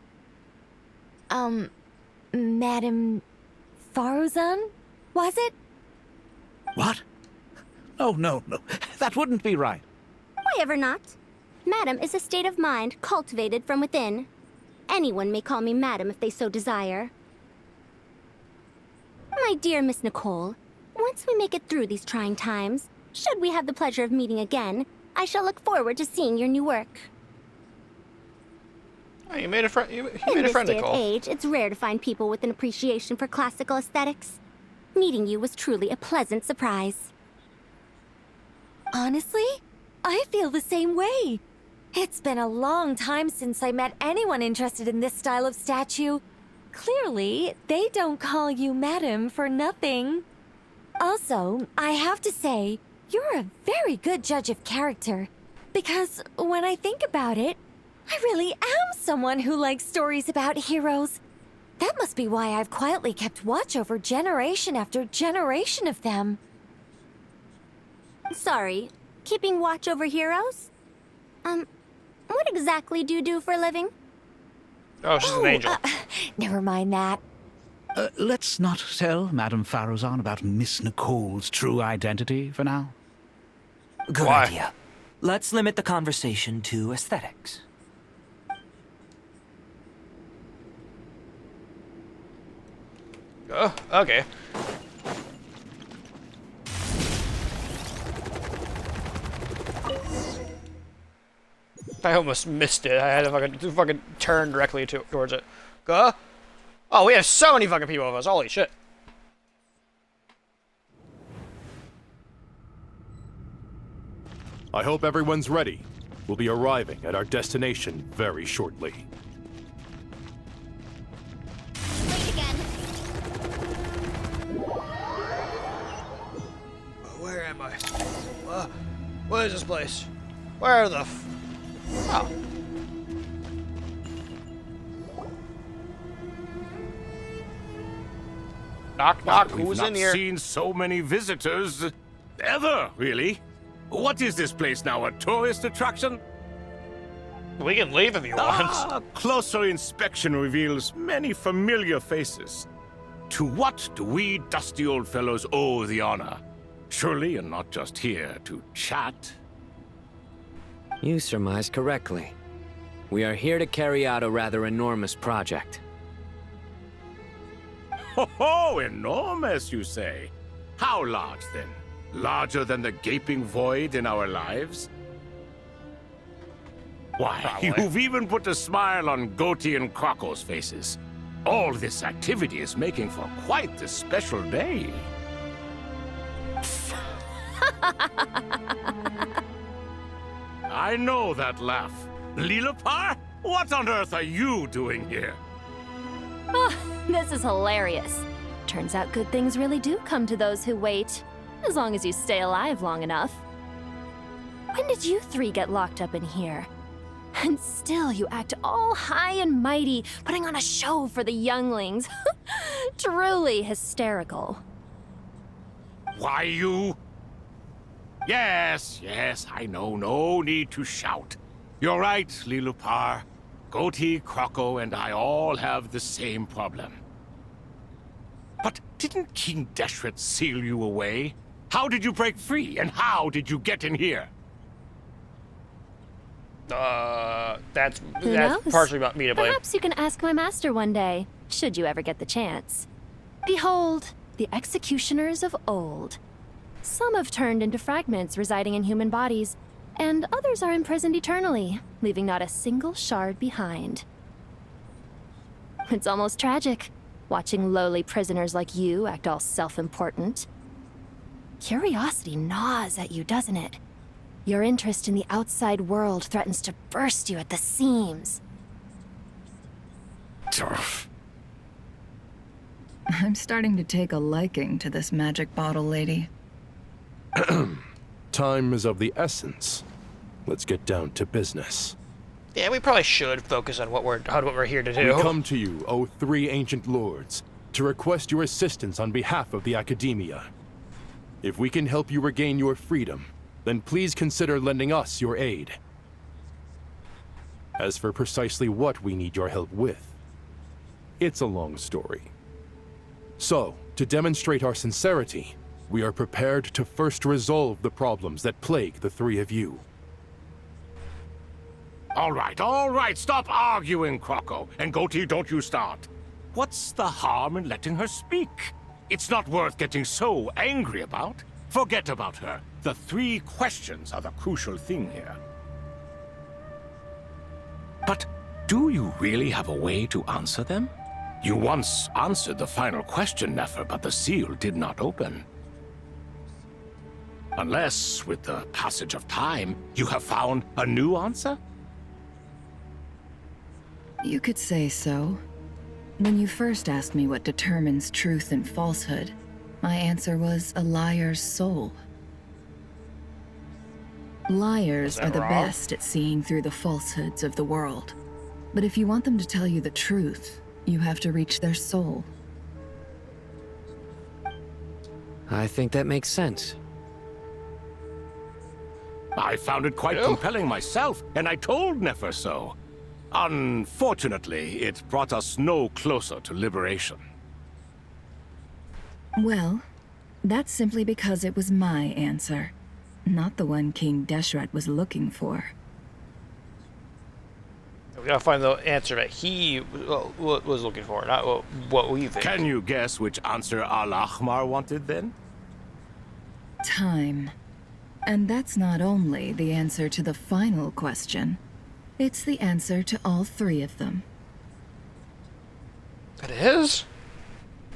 Madame Faruzan? Was it? What? Oh, no. That wouldn't be right. Why ever not? Madam is a state of mind cultivated from within. Anyone may call me Madam if they so desire. My dear Miss Nicole, once we make it through these trying times, should we have the pleasure of meeting again, I shall look forward to seeing your new work. Oh, you made a friend. You In made a this friend, day of Nicole. age, it's rare to find people with an appreciation for classical aesthetics. Meeting you was truly a pleasant surprise. Honestly, I feel the same way. It's been a long time since I met anyone interested in this style of statue. Clearly, they don't call you Madam for nothing. Also, I have to say, you're a very good judge of character. Because when I think about it, I really am someone who likes stories about heroes. That must be why I've quietly kept watch over generation after generation of them. Sorry, keeping watch over heroes? What exactly do you do for a living? Oh, she's an angel. Never mind that. Let's not tell Madame Faruzan about Miss Nicole's true identity for now. Good idea. Let's limit the conversation to aesthetics. Oh, okay. I almost missed it. I had to fucking turn directly towards it. Oh, we have so many fucking people with us. Holy shit. I hope everyone's ready. We'll be arriving at our destination very shortly. Where am I? What is this place? Where the Oh. Knock, knock. Who's in here? We've not seen so many visitors ever, really. What is this place now, a tourist attraction? We can leave if you want. Closer inspection reveals many familiar faces. To what do we dusty old fellows owe the honor? Surely you're not just here to chat. You surmise correctly. We are here to carry out a rather enormous project. Ho, enormous, you say? How large, then? Larger than the gaping void in our lives? Why, Probably. you've even put a smile on Goatee and Crocco's faces. All this activity is making for quite the special day. I know that laugh. Lilipar, what on earth are you doing here? Oh, this is hilarious. Turns out good things really do come to those who wait, as long as you stay alive long enough. When did you three get locked up in here? And still you act all high and mighty, putting on a show for the younglings. Truly hysterical. Why, you... Yes, I know. No need to shout. You're right, Lilipar. Goatee, Crocco, and I all have the same problem. But didn't King Deshret seal you away? How did you break free, and how did you get in here? That's Who knows? partially about me to blame. Perhaps you can ask my master one day, should you ever get the chance. Behold, the executioners of old. Some have turned into fragments residing in human bodies, and others are imprisoned eternally, leaving not a single shard behind. It's almost tragic, watching lowly prisoners like you act all self-important. Curiosity gnaws at you, doesn't it? Your interest in the outside world threatens to burst you at the seams. I'm starting to take a liking to this magic bottle lady. Time is of the essence. Let's get down to business. Yeah, we probably should focus on what we're here to do. We come to you, O three ancient lords, to request your assistance on behalf of the Academia. If we can help you regain your freedom, then please consider lending us your aid. As for precisely what we need your help with, it's a long story. So, to demonstrate our sincerity, we are prepared to first resolve the problems that plague the three of you. All right, stop arguing, Croco. And Goatee, don't you start. What's the harm in letting her speak? It's not worth getting so angry about. Forget about her. The three questions are the crucial thing here. But do you really have a way to answer them? You once answered the final question, Nefer, but the seal did not open. Unless, with the passage of time, you have found a new answer? You could say so. When you first asked me what determines truth and falsehood, my answer was a liar's soul. Liars are the best at seeing through the falsehoods of the world. But if you want them to tell you the truth, you have to reach their soul. I think that makes sense. I found it quite compelling myself, and I told Nefer so. Unfortunately, it brought us no closer to liberation. Well, that's simply because it was my answer, not the one King Deshret was looking for. We gotta find the answer that he was looking for, not what we think. Can you guess which answer Al-Ahmar wanted then? Time. And that's not only the answer to the final question, it's the answer to all three of them. It is?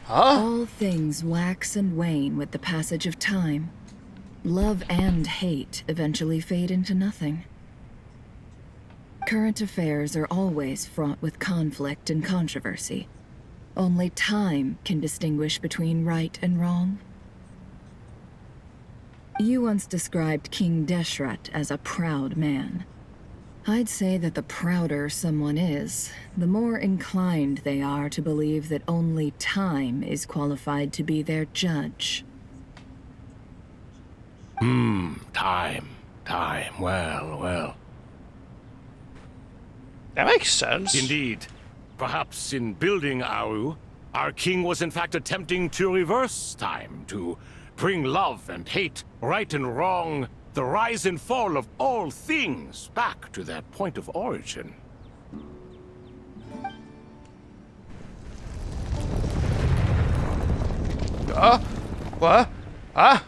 Huh? All things wax and wane with the passage of time. Love and hate eventually fade into nothing. Current affairs are always fraught with conflict and controversy. Only time can distinguish between right and wrong. You once described King Deshret as a proud man. I'd say that the prouder someone is, the more inclined they are to believe that only time is qualified to be their judge. Time. Well. That makes sense. Indeed. Perhaps in building Aru, our king was in fact attempting to reverse time, to bring love and hate, right and wrong, the rise and fall of all things back to their point of origin. What? Huh?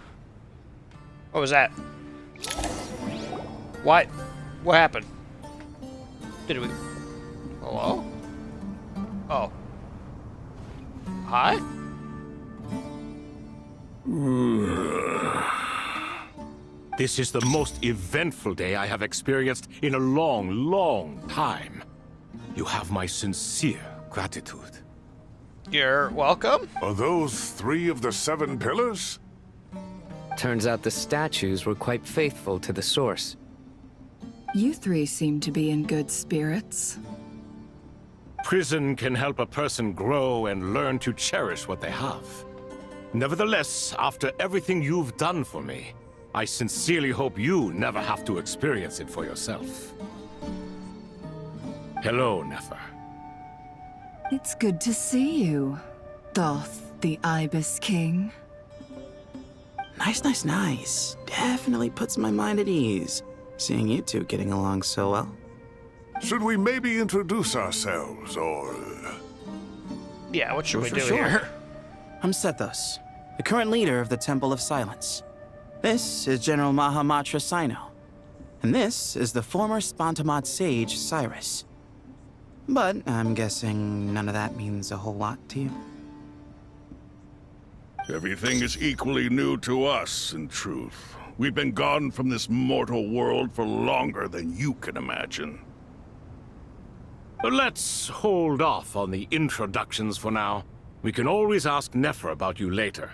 What was that? What? What happened? Did we... Hello? Oh. Hi? This is the most eventful day I have experienced in a long time. You have my sincere gratitude. You're welcome. Are those 3 of the 7 pillars? Turns out the statues were quite faithful to the source. You 3 seem to be in good spirits. Prison can help a person grow and learn to cherish what they have. Nevertheless, after everything you've done for me, I sincerely hope you never have to experience it for yourself. Hello, Nefer. It's good to see you, Thoth, the Ibis King. Nice. Definitely puts my mind at ease, seeing you two getting along so well. Should we maybe introduce ourselves, or... Yeah, what should we do Sure. here? I'm Sethos, the current leader of the Temple of Silence. This is General Mahamatra Sino. And this is the former Spantamot sage, Cyrus. But I'm guessing none of that means a whole lot to you. Everything is equally new to us, in truth. We've been gone from this mortal world for longer than you can imagine. Let's hold off on the introductions for now. We can always ask Nefer about you later.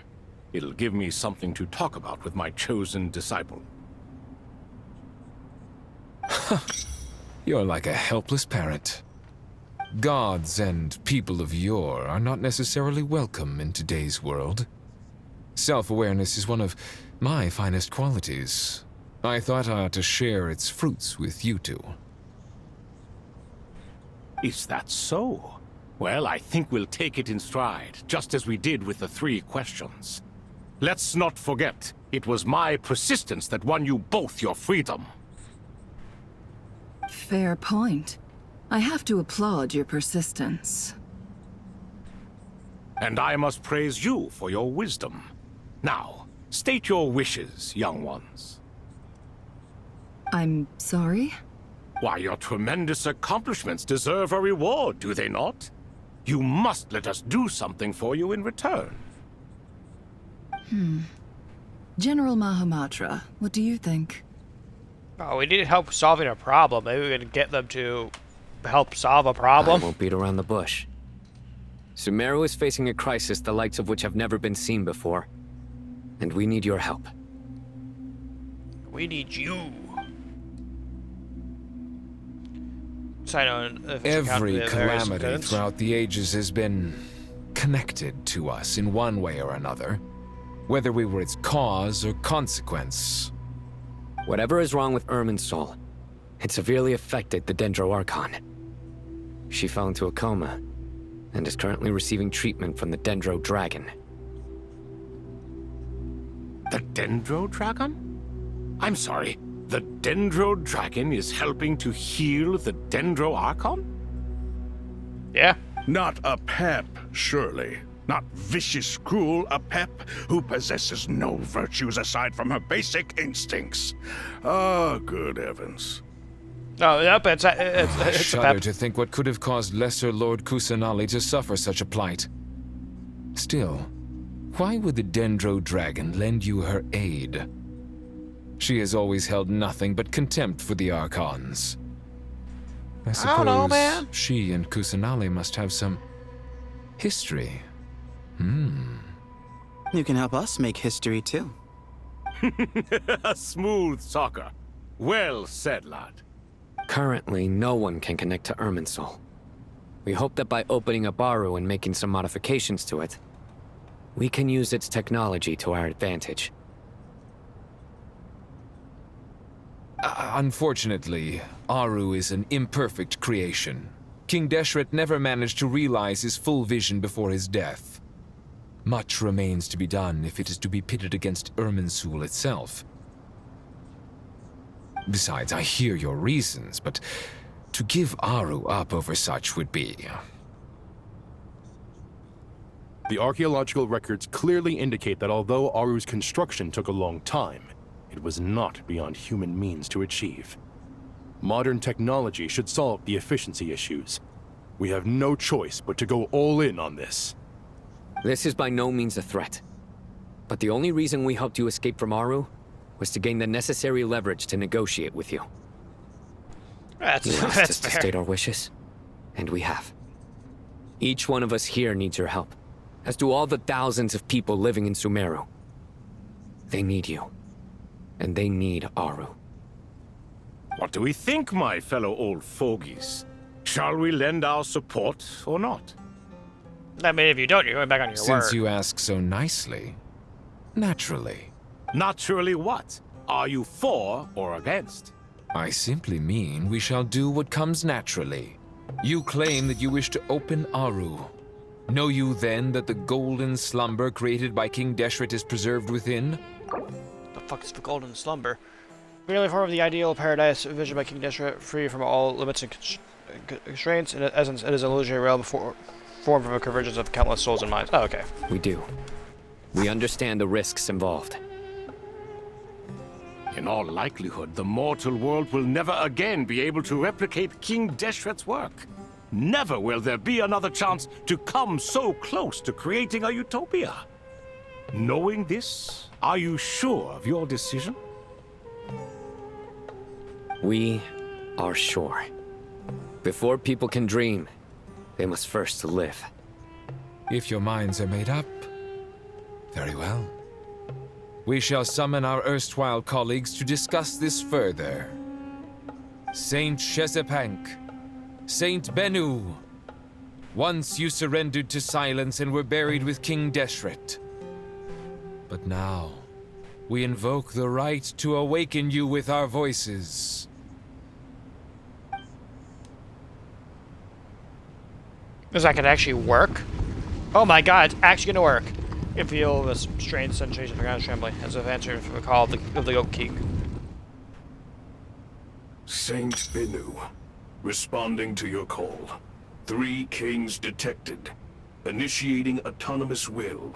It'll give me something to talk about with my chosen disciple. You're like a helpless parent. Gods and people of yore are not necessarily welcome in today's world. Self-awareness is one of my finest qualities. I thought I ought to share its fruits with you two. Is that so? Well, I think we'll take it in stride, just as we did with the 3 questions. Let's not forget, it was my persistence that won you both your freedom. Fair point. I have to applaud your persistence. And I must praise you for your wisdom. Now, state your wishes, young ones. I'm sorry? Why, your tremendous accomplishments deserve a reward, do they not? You must let us do something for you in return. General Mahamatra, what do you think? Oh, we need help solving a problem. Maybe we can get them to help solve a problem. I won't beat around the bush. Sumeru is facing a crisis the likes of which have never been seen before. And we need your help. We need you. Every calamity throughout the ages has been connected to us in one way or another, whether we were its cause or consequence. Whatever is wrong with Irminsul, it severely affected the Dendro Archon. She fell into a coma and is currently receiving treatment from the Dendro Dragon. The Dendro Dragon? I'm sorry, the Dendro Dragon is helping to heal the Dendro Archon? Yeah. Not a pep, surely. Not vicious, cruel a pep who possesses no virtues aside from her basic instincts. Ah, good heavens. No, yep, it's I a shudder pep. to think what could have caused Lesser Lord Kusanali to suffer such a plight. Still, why would the Dendro Dragon lend you her aid? She has always held nothing but contempt for the Archons. I suppose don't know, man. She and Kusanali must have some history. You can help us make history, too. A smooth talker. Well said, lad. Currently, no one can connect to Irminsul. We hope that by opening up Aru and making some modifications to it, we can use its technology to our advantage. Unfortunately, Aru is an imperfect creation. King Deshret never managed to realize his full vision before his death. Much remains to be done if it is to be pitted against Irminsul itself. Besides, I hear your reasons, but to give Aru up over such would be... The archaeological records clearly indicate that although Aru's construction took a long time, it was not beyond human means to achieve. Modern technology should solve the efficiency issues. We have no choice but to go all in on this. This is by no means a threat. But the only reason we helped you escape from Aru was to gain the necessary leverage to negotiate with you. You asked us to state our wishes, and we have. Each one of us here needs your help, as do all the thousands of people living in Sumeru. They need you, and they need Aru. What do we think, my fellow old fogies? Shall we lend our support or not? I mean, if you don't, you're going back on your word. Since you ask so nicely, naturally. Naturally what? Are you for or against? I simply mean we shall do what comes naturally. You claim that you wish to open Aru. Know you then that the golden slumber created by King Deshret is preserved within? The fuck is the golden slumber? Merely form of the ideal paradise envisioned by King Deshret, free from all limits and constraints. In essence, it is an illusionary realm formed from a convergence of countless souls and minds. Oh, okay. We do. We understand the risks involved. In all likelihood, the mortal world will never again be able to replicate King Deshret's work. Never will there be another chance to come so close to creating a utopia. Knowing this, are you sure of your decision? We are sure. Before people can dream, they must first live. If your minds are made up, very well. We shall summon our erstwhile colleagues to discuss this further. Saint Shezepank, Saint Bennu, once you surrendered to silence and were buried with King Deshret. But now, we invoke the right to awaken you with our voices. Is that gonna actually work? Oh my god, it's actually gonna work. You feel this strange sensation of the ground trembling, as if answering from the call of the Oak King. Saint Bennu, responding to your call. 3 kings detected. Initiating autonomous will.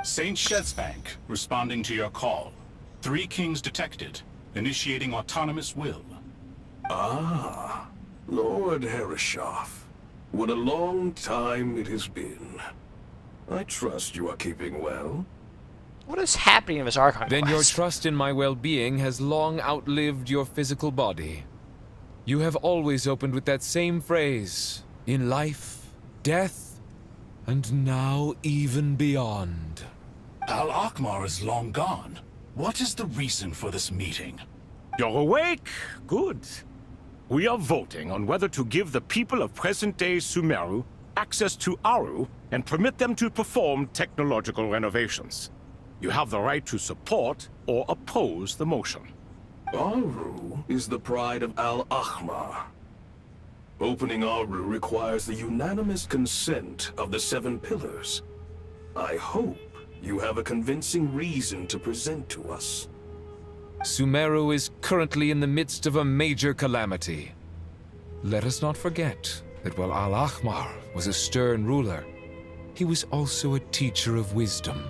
Saint Shezepank, responding to your call. 3 kings detected. Initiating autonomous will. Ah, Lord Herreshoff. What a long time it has been. I trust you are keeping well. What is happening in this Archon Then your quest? trust in my well-being has long outlived your physical body. You have always opened with that same phrase, in life, death, and now even beyond. Al-Akhmar is long gone. What is the reason for this meeting? You're awake? Good. We are voting on whether to give the people of present-day Sumeru access to Aru and permit them to perform technological renovations. You have the right to support or oppose the motion. Aru is the pride of Al-Akhmar. Opening Aru requires the unanimous consent of the 7 pillars. I hope you have a convincing reason to present to us. Sumeru is currently in the midst of a major calamity. Let us not forget that while Al-Akhmar was a stern ruler, he was also a teacher of wisdom.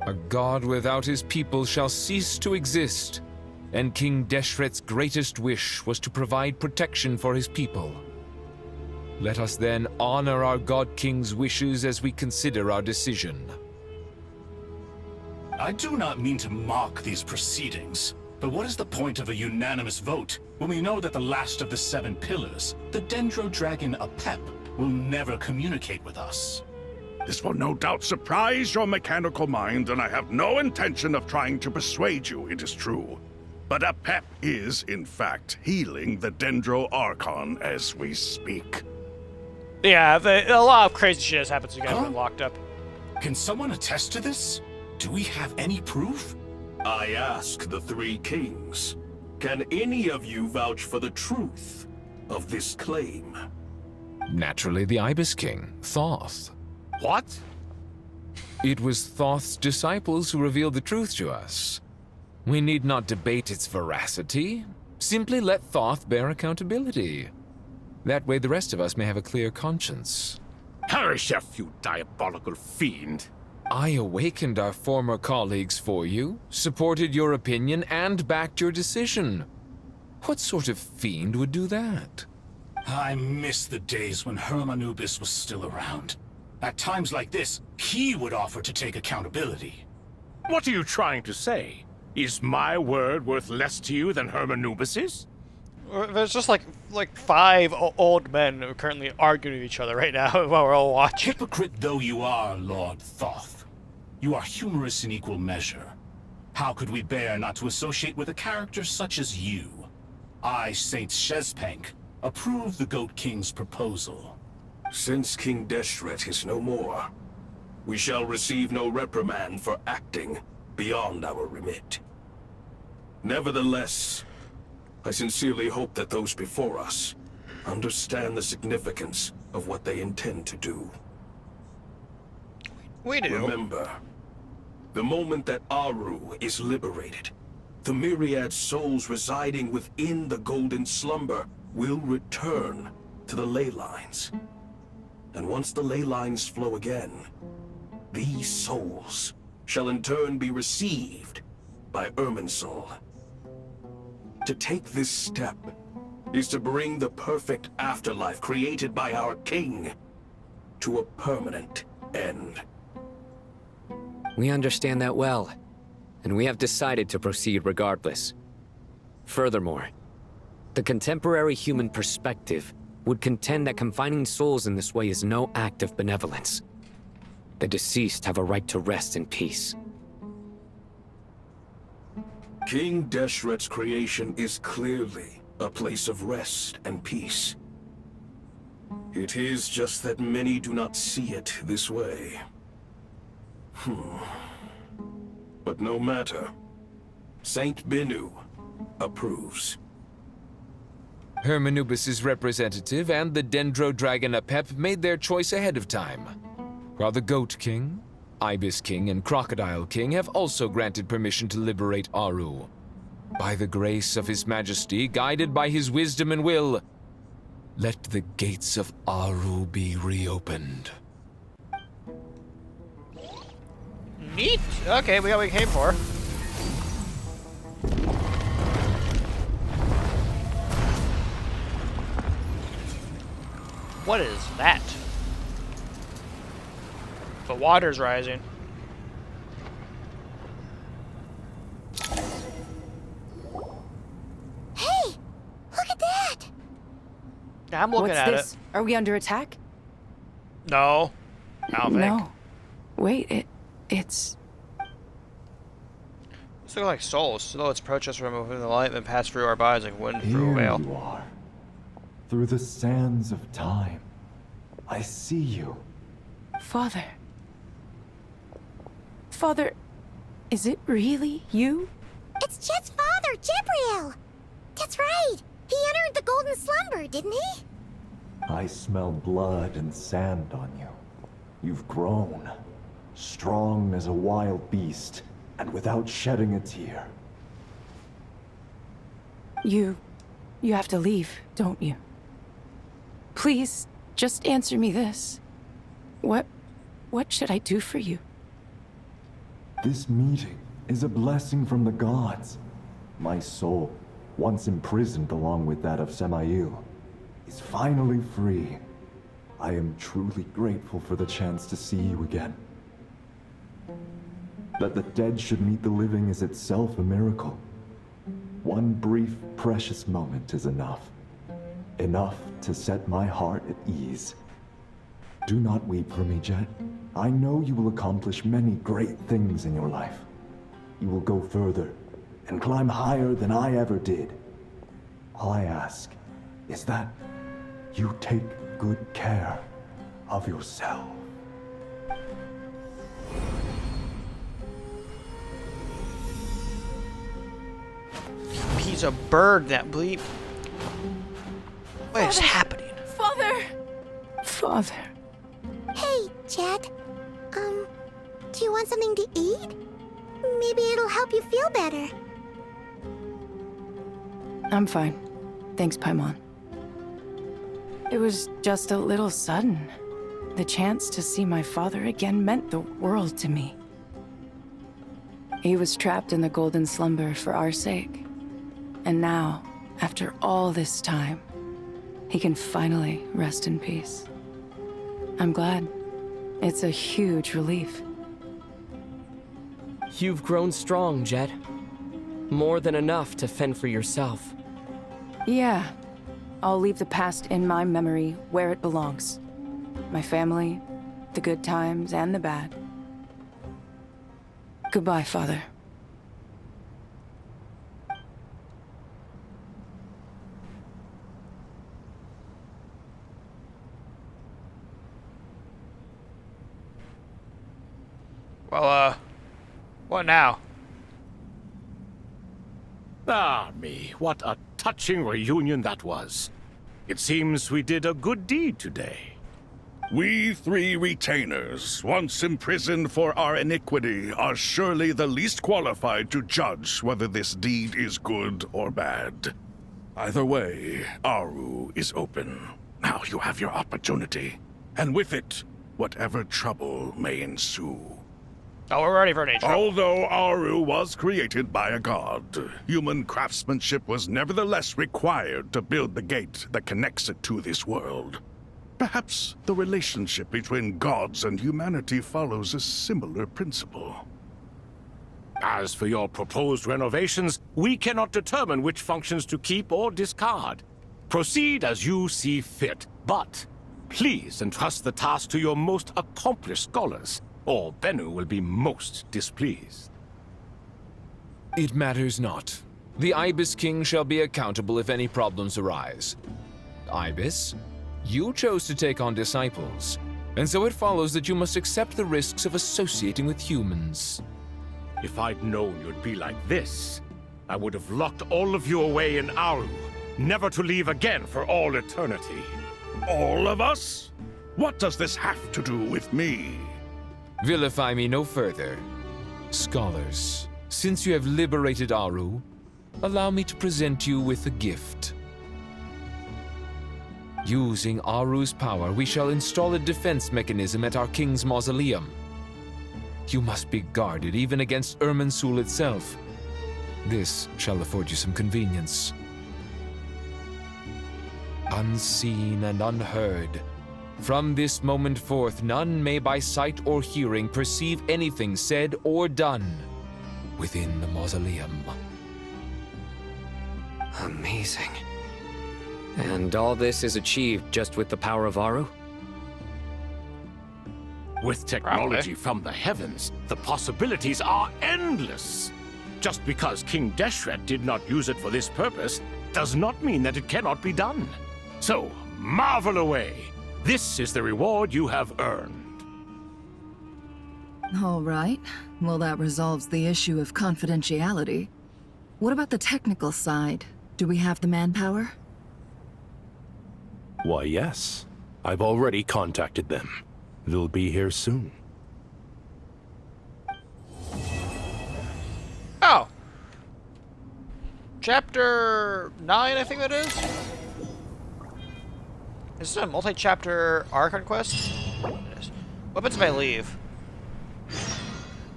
A god without his people shall cease to exist, and King Deshret's greatest wish was to provide protection for his people. Let us then honor our God King's wishes as we consider our decision. I do not mean to mock these proceedings, but what is the point of a unanimous vote when we know that the last of the 7 pillars, the Dendro Dragon Apep, will never communicate with us? This will no doubt surprise your mechanical mind, and I have no intention of trying to persuade you it is true. But Apep is, in fact, healing the Dendro Archon as we speak. Yeah, a lot of crazy shit has happened to you guys when locked up. Can someone attest to this? Do we have any proof? I ask the 3 kings. Can any of you vouch for the truth of this claim? Naturally, the Ibis King, Thoth. What? It was Thoth's disciples who revealed the truth to us. We need not debate its veracity. Simply let Thoth bear accountability. That way the rest of us may have a clear conscience. Herreshoff, you diabolical fiend. I awakened our former colleagues for you, supported your opinion, and backed your decision. What sort of fiend would do that? I miss the days when Hermanubis was still around. At times like this, he would offer to take accountability. What are you trying to say? Is my word worth less to you than Hermanubis's? There's just like 5 old men who are currently arguing with each other right now while we're all watching. Hypocrite though you are, Lord Thoth, you are humorous in equal measure. How could we bear not to associate with a character such as you? I, Saint Shezepank, approve the Goat King's proposal. Since King Deshret is no more, we shall receive no reprimand for acting beyond our remit. Nevertheless, I sincerely hope that those before us understand the significance of what they intend to do. We do. Remember, the moment that Aru is liberated, the myriad souls residing within the Golden Slumber will return to the ley lines. And once the ley lines flow again, these souls shall in turn be received by Irminsul. To take this step is to bring the perfect afterlife created by our king to a permanent end. We understand that well, and we have decided to proceed regardless. Furthermore, the contemporary human perspective would contend that confining souls in this way is no act of benevolence. The deceased have a right to rest in peace. King Deshret's creation is clearly a place of rest and peace. It is just that many do not see it this way. But no matter. Saint Binu approves. Hermanubis' representative and the Dendro Dragon Apep made their choice ahead of time, while the Goat King, Ibis King, and Crocodile King have also granted permission to liberate Aru. By the grace of His Majesty, guided by his wisdom and will, let the gates of Aru be reopened. Neat! Okay, we got what we came for. What is that? The water's rising. Hey! Look at that! Yeah, I'm looking What's at this? it. Are we under attack? No. I don't think. No. Wait, it's... These look like souls. Slow its approach us from within the light and pass through our bodies like wind through a veil. Here you are. Through the sands of time. I see you. Father. Father, is it really you? It's Jed's father, Jibriel! That's right! He entered the golden slumber, didn't he? I smell blood and sand on you. You've grown. Strong as a wild beast, and without shedding a tear. You have to leave, don't you? Please, just answer me this. What should I do for you? This meeting is a blessing from the gods. My soul, once imprisoned along with that of Semail, is finally free. I am truly grateful for the chance to see you again. That the dead should meet the living is itself a miracle. One brief, precious moment is enough. Enough to set my heart at ease. Do not weep for me, Jet. I know you will accomplish many great things in your life. You will go further and climb higher than I ever did. All I ask is that you take good care of yourself. He's a bird, that bleep. What is happening? Father! Father. Hey, Jed. Do you want something to eat? Maybe it'll help you feel better. I'm fine. Thanks, Paimon. It was just a little sudden. The chance to see my father again meant the world to me. He was trapped in the golden slumber for our sake. And now, after all this time, he can finally rest in peace. I'm glad. It's a huge relief. You've grown strong, Jed. More than enough to fend for yourself. Yeah. I'll leave the past in my memory where it belongs. My family, the good times and the bad. Goodbye, Father. Well, what now? Ah, me, what a touching reunion that was. It seems we did a good deed today. We three retainers, once imprisoned for our iniquity, are surely the least qualified to judge whether this deed is good or bad. Either way, Aru is open. Now you have your opportunity, and with it, whatever trouble may ensue. Oh, we're ready for an intro. Although Aru was created by a god, human craftsmanship was nevertheless required to build the gate that connects it to this world. Perhaps the relationship between gods and humanity follows a similar principle. As for your proposed renovations, we cannot determine which functions to keep or discard. Proceed as you see fit, but please entrust the task to your most accomplished scholars, or Bennu will be most displeased. It matters not. The Ibis King shall be accountable if any problems arise. Ibis, you chose to take on disciples, and so it follows that you must accept the risks of associating with humans. If I'd known you'd be like this, I would have locked all of you away in Aru, never to leave again for all eternity. All of us? What does this have to do with me? Vilify me no further. Scholars, since you have liberated Aru, allow me to present you with a gift. Using Aru's power, we shall install a defense mechanism at our king's mausoleum. You must be guarded even against Irminsul itself. This shall afford you some convenience. Unseen and unheard, from this moment forth, none may by sight or hearing perceive anything said or done within the mausoleum. Amazing. And all this is achieved just with the power of Aru? With technology from the heavens, the possibilities are endless. Just because King Deshret did not use it for this purpose does not mean that it cannot be done. So, marvel away. This is the reward you have earned. All right. Well, that resolves the issue of confidentiality. What about the technical side? Do we have the manpower? Why, yes. I've already contacted them. They'll be here soon. Oh. Chapter 9, I think that is? Is this a multi-chapter Archon quest? What happens if I leave?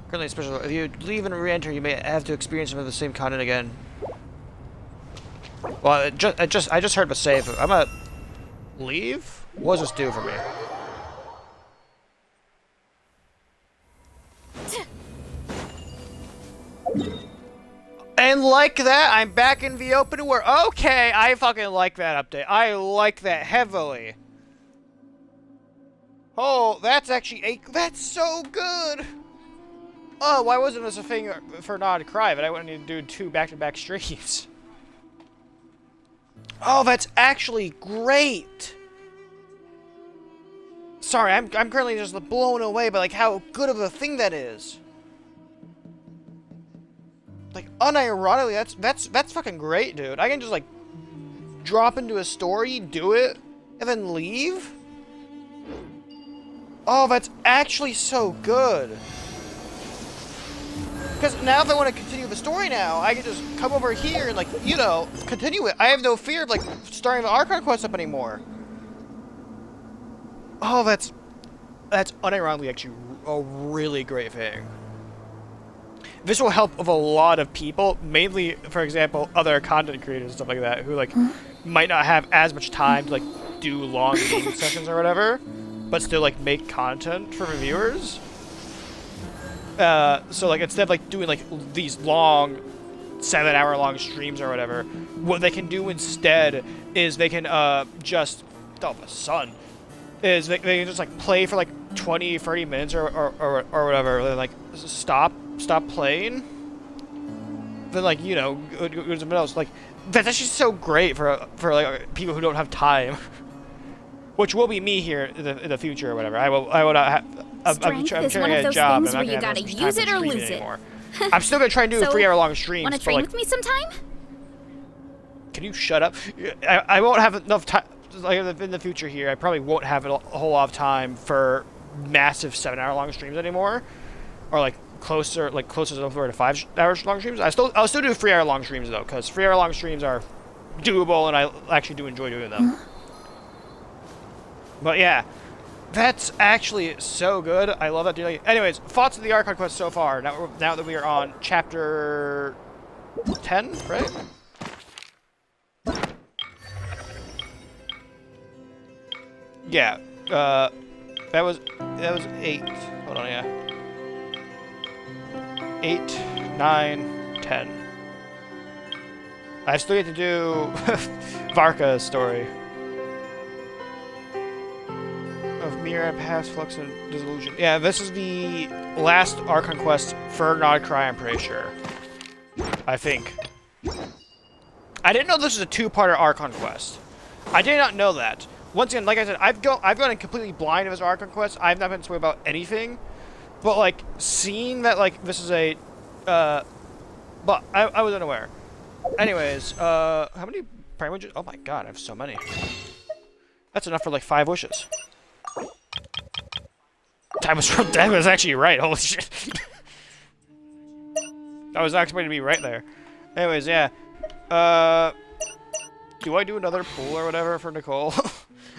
Currently special. If you leave and re-enter, you may have to experience some of the same content again. Well, I just heard a save. I'm gonna leave? What does this do for me? And like that, I'm back in the open world. Okay, I fucking like that update. I like that heavily. Oh, that's actually that's so good. Oh, why wasn't this a thing for Nod Cry? But I wouldn't need to do 2 back-to-back streams. Oh, that's actually great. Sorry, I'm currently just blown away by like how good of a thing that is. Like, unironically, that's fucking great, dude. I can just like drop into a story, do it, and then leave. Oh, that's actually so good. Because now if I want to continue the story now, I can just come over here and like, you know, continue it. I have no fear of like starting the Archon quest up anymore. Oh, that's unironically actually a really great thing. This will help with a lot of people, mainly, for example, other content creators and stuff like that, who like might not have as much time to like do long game sessions or whatever, but still like make content for reviewers. So like instead of like doing like these long 7-hour-long streams or whatever, what they can do instead is they can just the sun is they can just like play for like 20-30 minutes or whatever, then like stop playing, then like, you know, go to something else. Like that's actually so great for like people who don't have time. Which will be me here in the future or whatever. I will not have. I'm trying to get a job. Where you gotta use it or lose it. I'm still gonna try and do So, 3-hour-long streams. Wanna train with me sometime? Can you shut up? I won't have enough time. Like in the future here, I probably won't have a whole lot of time for massive 7-hour-long streams anymore, or like closer to 5-hour-long streams. I'll still do 3-hour-long streams though, because 3-hour-long streams are doable, and I actually do enjoy doing them. But yeah, That's actually so good. I love that DLC. Anyways, thoughts of the Archon quest so far. Now that we are on chapter 10, right? Yeah. That was 8. Hold on, yeah. 8, 9, 10. I still get to do Varka's story. Of Mirror, Past, Flux, and Dissolution. Yeah, this is the last Archon quest for Nodcry, I'm pretty sure. I think. I didn't know this was a 2-parter Archon quest. I did not know that. Once again, like I said, I've gone in completely blind of this Archon quest. I've not been swayed about anything. But, like, seeing that, like, this is a, but I was unaware. Anyways, how many prime wishes? Oh my god, I have so many. That's enough for, like, 5 wishes. That was actually right, holy shit. I was not expecting to be right there. Anyways, yeah. Do I do another pool or whatever for Nicole?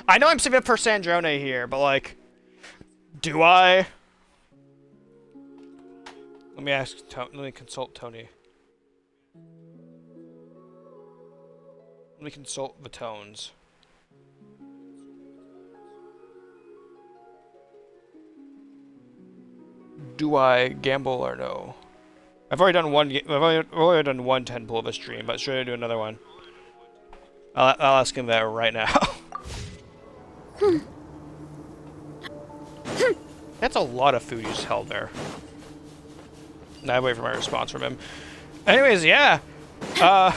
I know I'm saving up for Sandrone here, but, like, do I? Let me ask. Let me consult Tony. Let me consult the tones. Do I gamble or no? I've already done one. I've already done one 10 pull of a stream, but should I do another one? I'll ask him that right now. That's a lot of food you just held there. Now I wait for my response from him. Anyways, yeah. I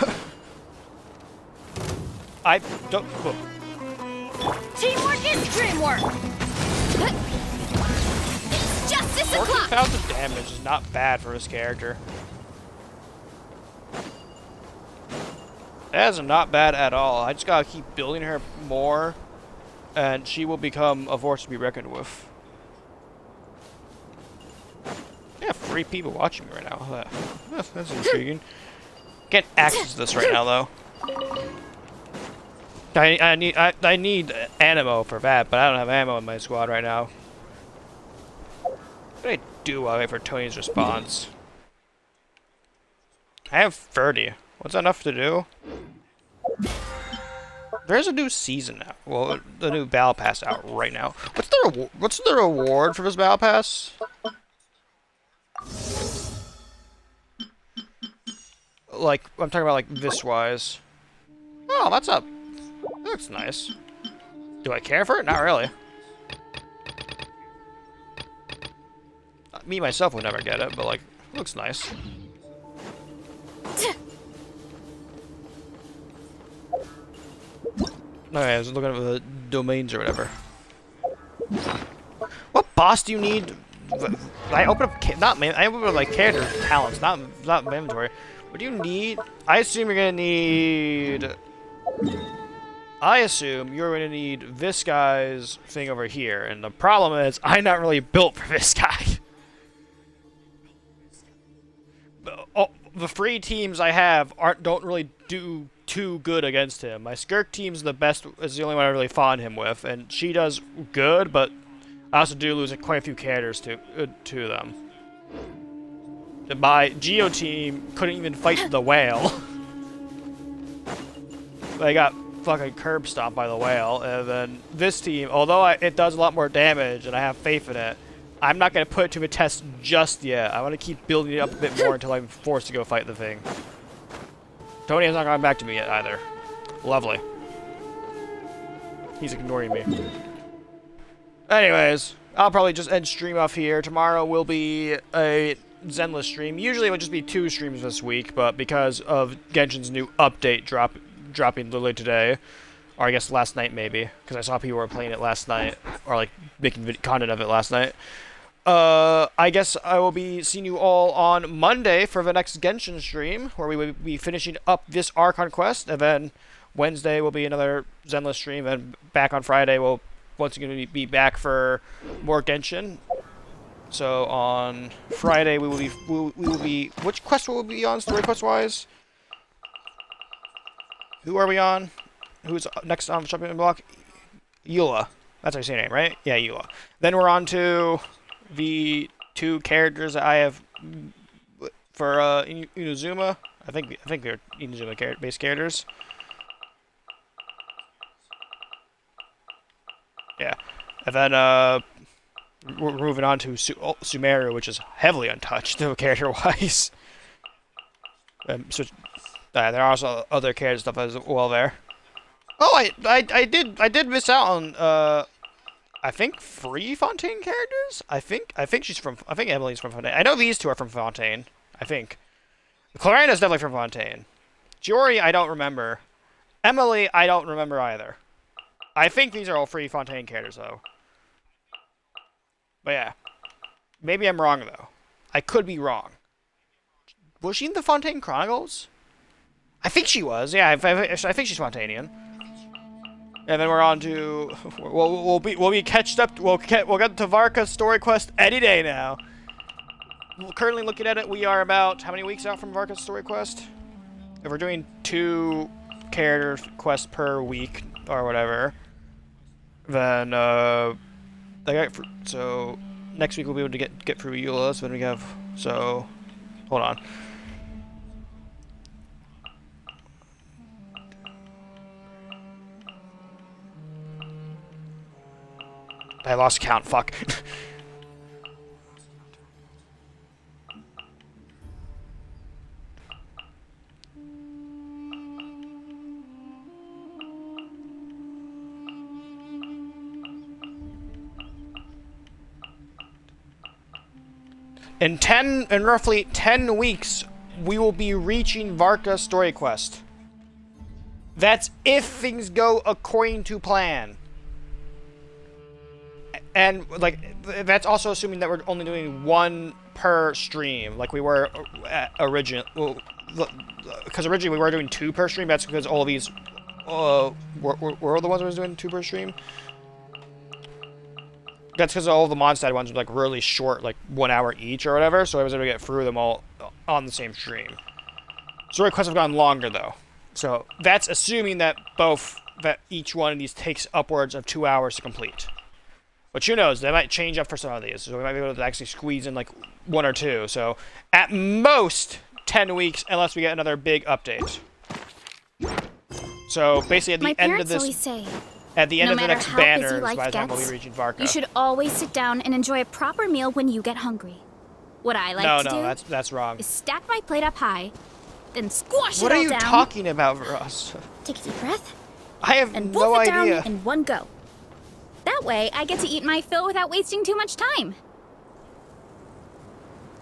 don't. Look. Teamwork is dreamwork. It's justice o'clock. 14,000 damage is not bad for his character. That is not bad at all. I just gotta keep building her more, and she will become a force to be reckoned with. I have 3 people watching me right now. That's intriguing. Can't access this right now though. I need ammo for that, but I don't have ammo in my squad right now. What do I do while I wait for Tony's response? I have 30. What's that enough to do? There's a new season out. Well, the new Battle Pass out right now. What's the reward for this Battle Pass? Like, I'm talking about like this wise. Oh, that's up. That looks nice. Do I care for it? Not really. Me myself would never get it, but like, it looks nice. Okay, I was looking at the domains or whatever. What boss do you need? I open up I open up like character talents, not my inventory. What do you need? I assume you're gonna need. I assume you're gonna need this guy's thing over here, and the problem is I'm not really built for this guy. The 3 teams I have don't really do too good against him. My Skirk team's the best, is the only one I really fought him with, and she does good, but I also do lose quite a few characters to them. My Geo team couldn't even fight the whale. They got fucking curb stomped by the whale, and then this team, although it does a lot more damage and I have faith in it, I'm not going to put it to the test just yet. I want to keep building it up a bit more until I'm forced to go fight the thing. Tony has not gone back to me yet either. Lovely. He's ignoring me. Anyways, I'll probably just end stream off here. Tomorrow will be a Zenless stream. Usually it would just be 2 streams this week, but because of Genshin's new update dropping literally today, or I guess last night maybe, because I saw people were playing it last night, or like making content of it last night. I guess I will be seeing you all on Monday for the next Genshin stream, where we will be finishing up this Archon quest, and then Wednesday will be another Zenless stream, and back on Friday we'll once again be back for more Genshin. So on Friday we will be which quest will we be on story quest wise? Who are we on? Who's next on the shopping block? Eula. That's how you say your name, right? Yeah, Eula. Then we're on to the 2 characters that I have for Inazuma. I think they're Inazuma-based characters. Yeah. And then we're moving on to Sumeru, which is heavily untouched character-wise. So there are also other character stuff as well there. Oh, I did miss out on I think 3 Fontaine characters. I think Emily's from Fontaine. I know these 2 are from Fontaine. I think Clarina's definitely from Fontaine. Jory, I don't remember. Emily, I don't remember either. I think these are all 3 Fontaine characters though. But yeah, maybe I'm wrong though. I could be wrong. Was she in the Fontaine Chronicles? I think she was. Yeah, I think she's Fontanian. And then we're on to we'll be catched up. We'll get to Varka's story quest any day now. Currently looking at it, we are about how many weeks out from Varka's story quest? If we're doing 2 character quests per week or whatever, then so next week we'll be able to get through Eula. So then we have hold on. I lost count, fuck. In roughly 10 weeks, we will be reaching Varka's story quest. That's if things go according to plan. And, like, that's also assuming that we're only doing 1 per stream, like we were originally. Because originally we were doing 2 per stream. That's because all of these were the ones that was doing 2 per stream. That's because all of the Mondstadt ones were, like, really short, like 1 hour each or whatever. So I was able to get through them all on the same stream. Story quests have gone longer though. So that's assuming that each one of these takes upwards of 2 hours to complete. But who knows, they might change up for some of these, so we might be able to actually squeeze in like 1 or 2. So at most 10 weeks, unless we get another big update. So basically, at the end of this, at the end of the next banner, by the time we'll be reaching Varka. You should always sit down and enjoy a proper meal when you get hungry. What I like to do that's wrong. Is stack my plate up high, then squash what it all down. What are you talking about, Ross? Take a deep breath. I have and no wolf it idea. Down in one go. That way, I get to eat my fill without wasting too much time.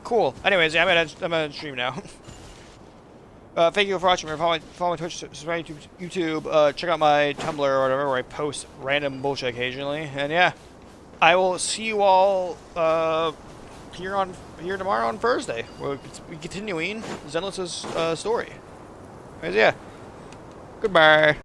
Cool. Anyways, yeah, I'm gonna stream now. Thank you for watching. Follow my Twitch, subscribe to YouTube. Check out my Tumblr or whatever, where I post random bullshit occasionally. And yeah, I will see you all here tomorrow on Thursday. We're continuing Zenless's story. Anyways, yeah. Goodbye.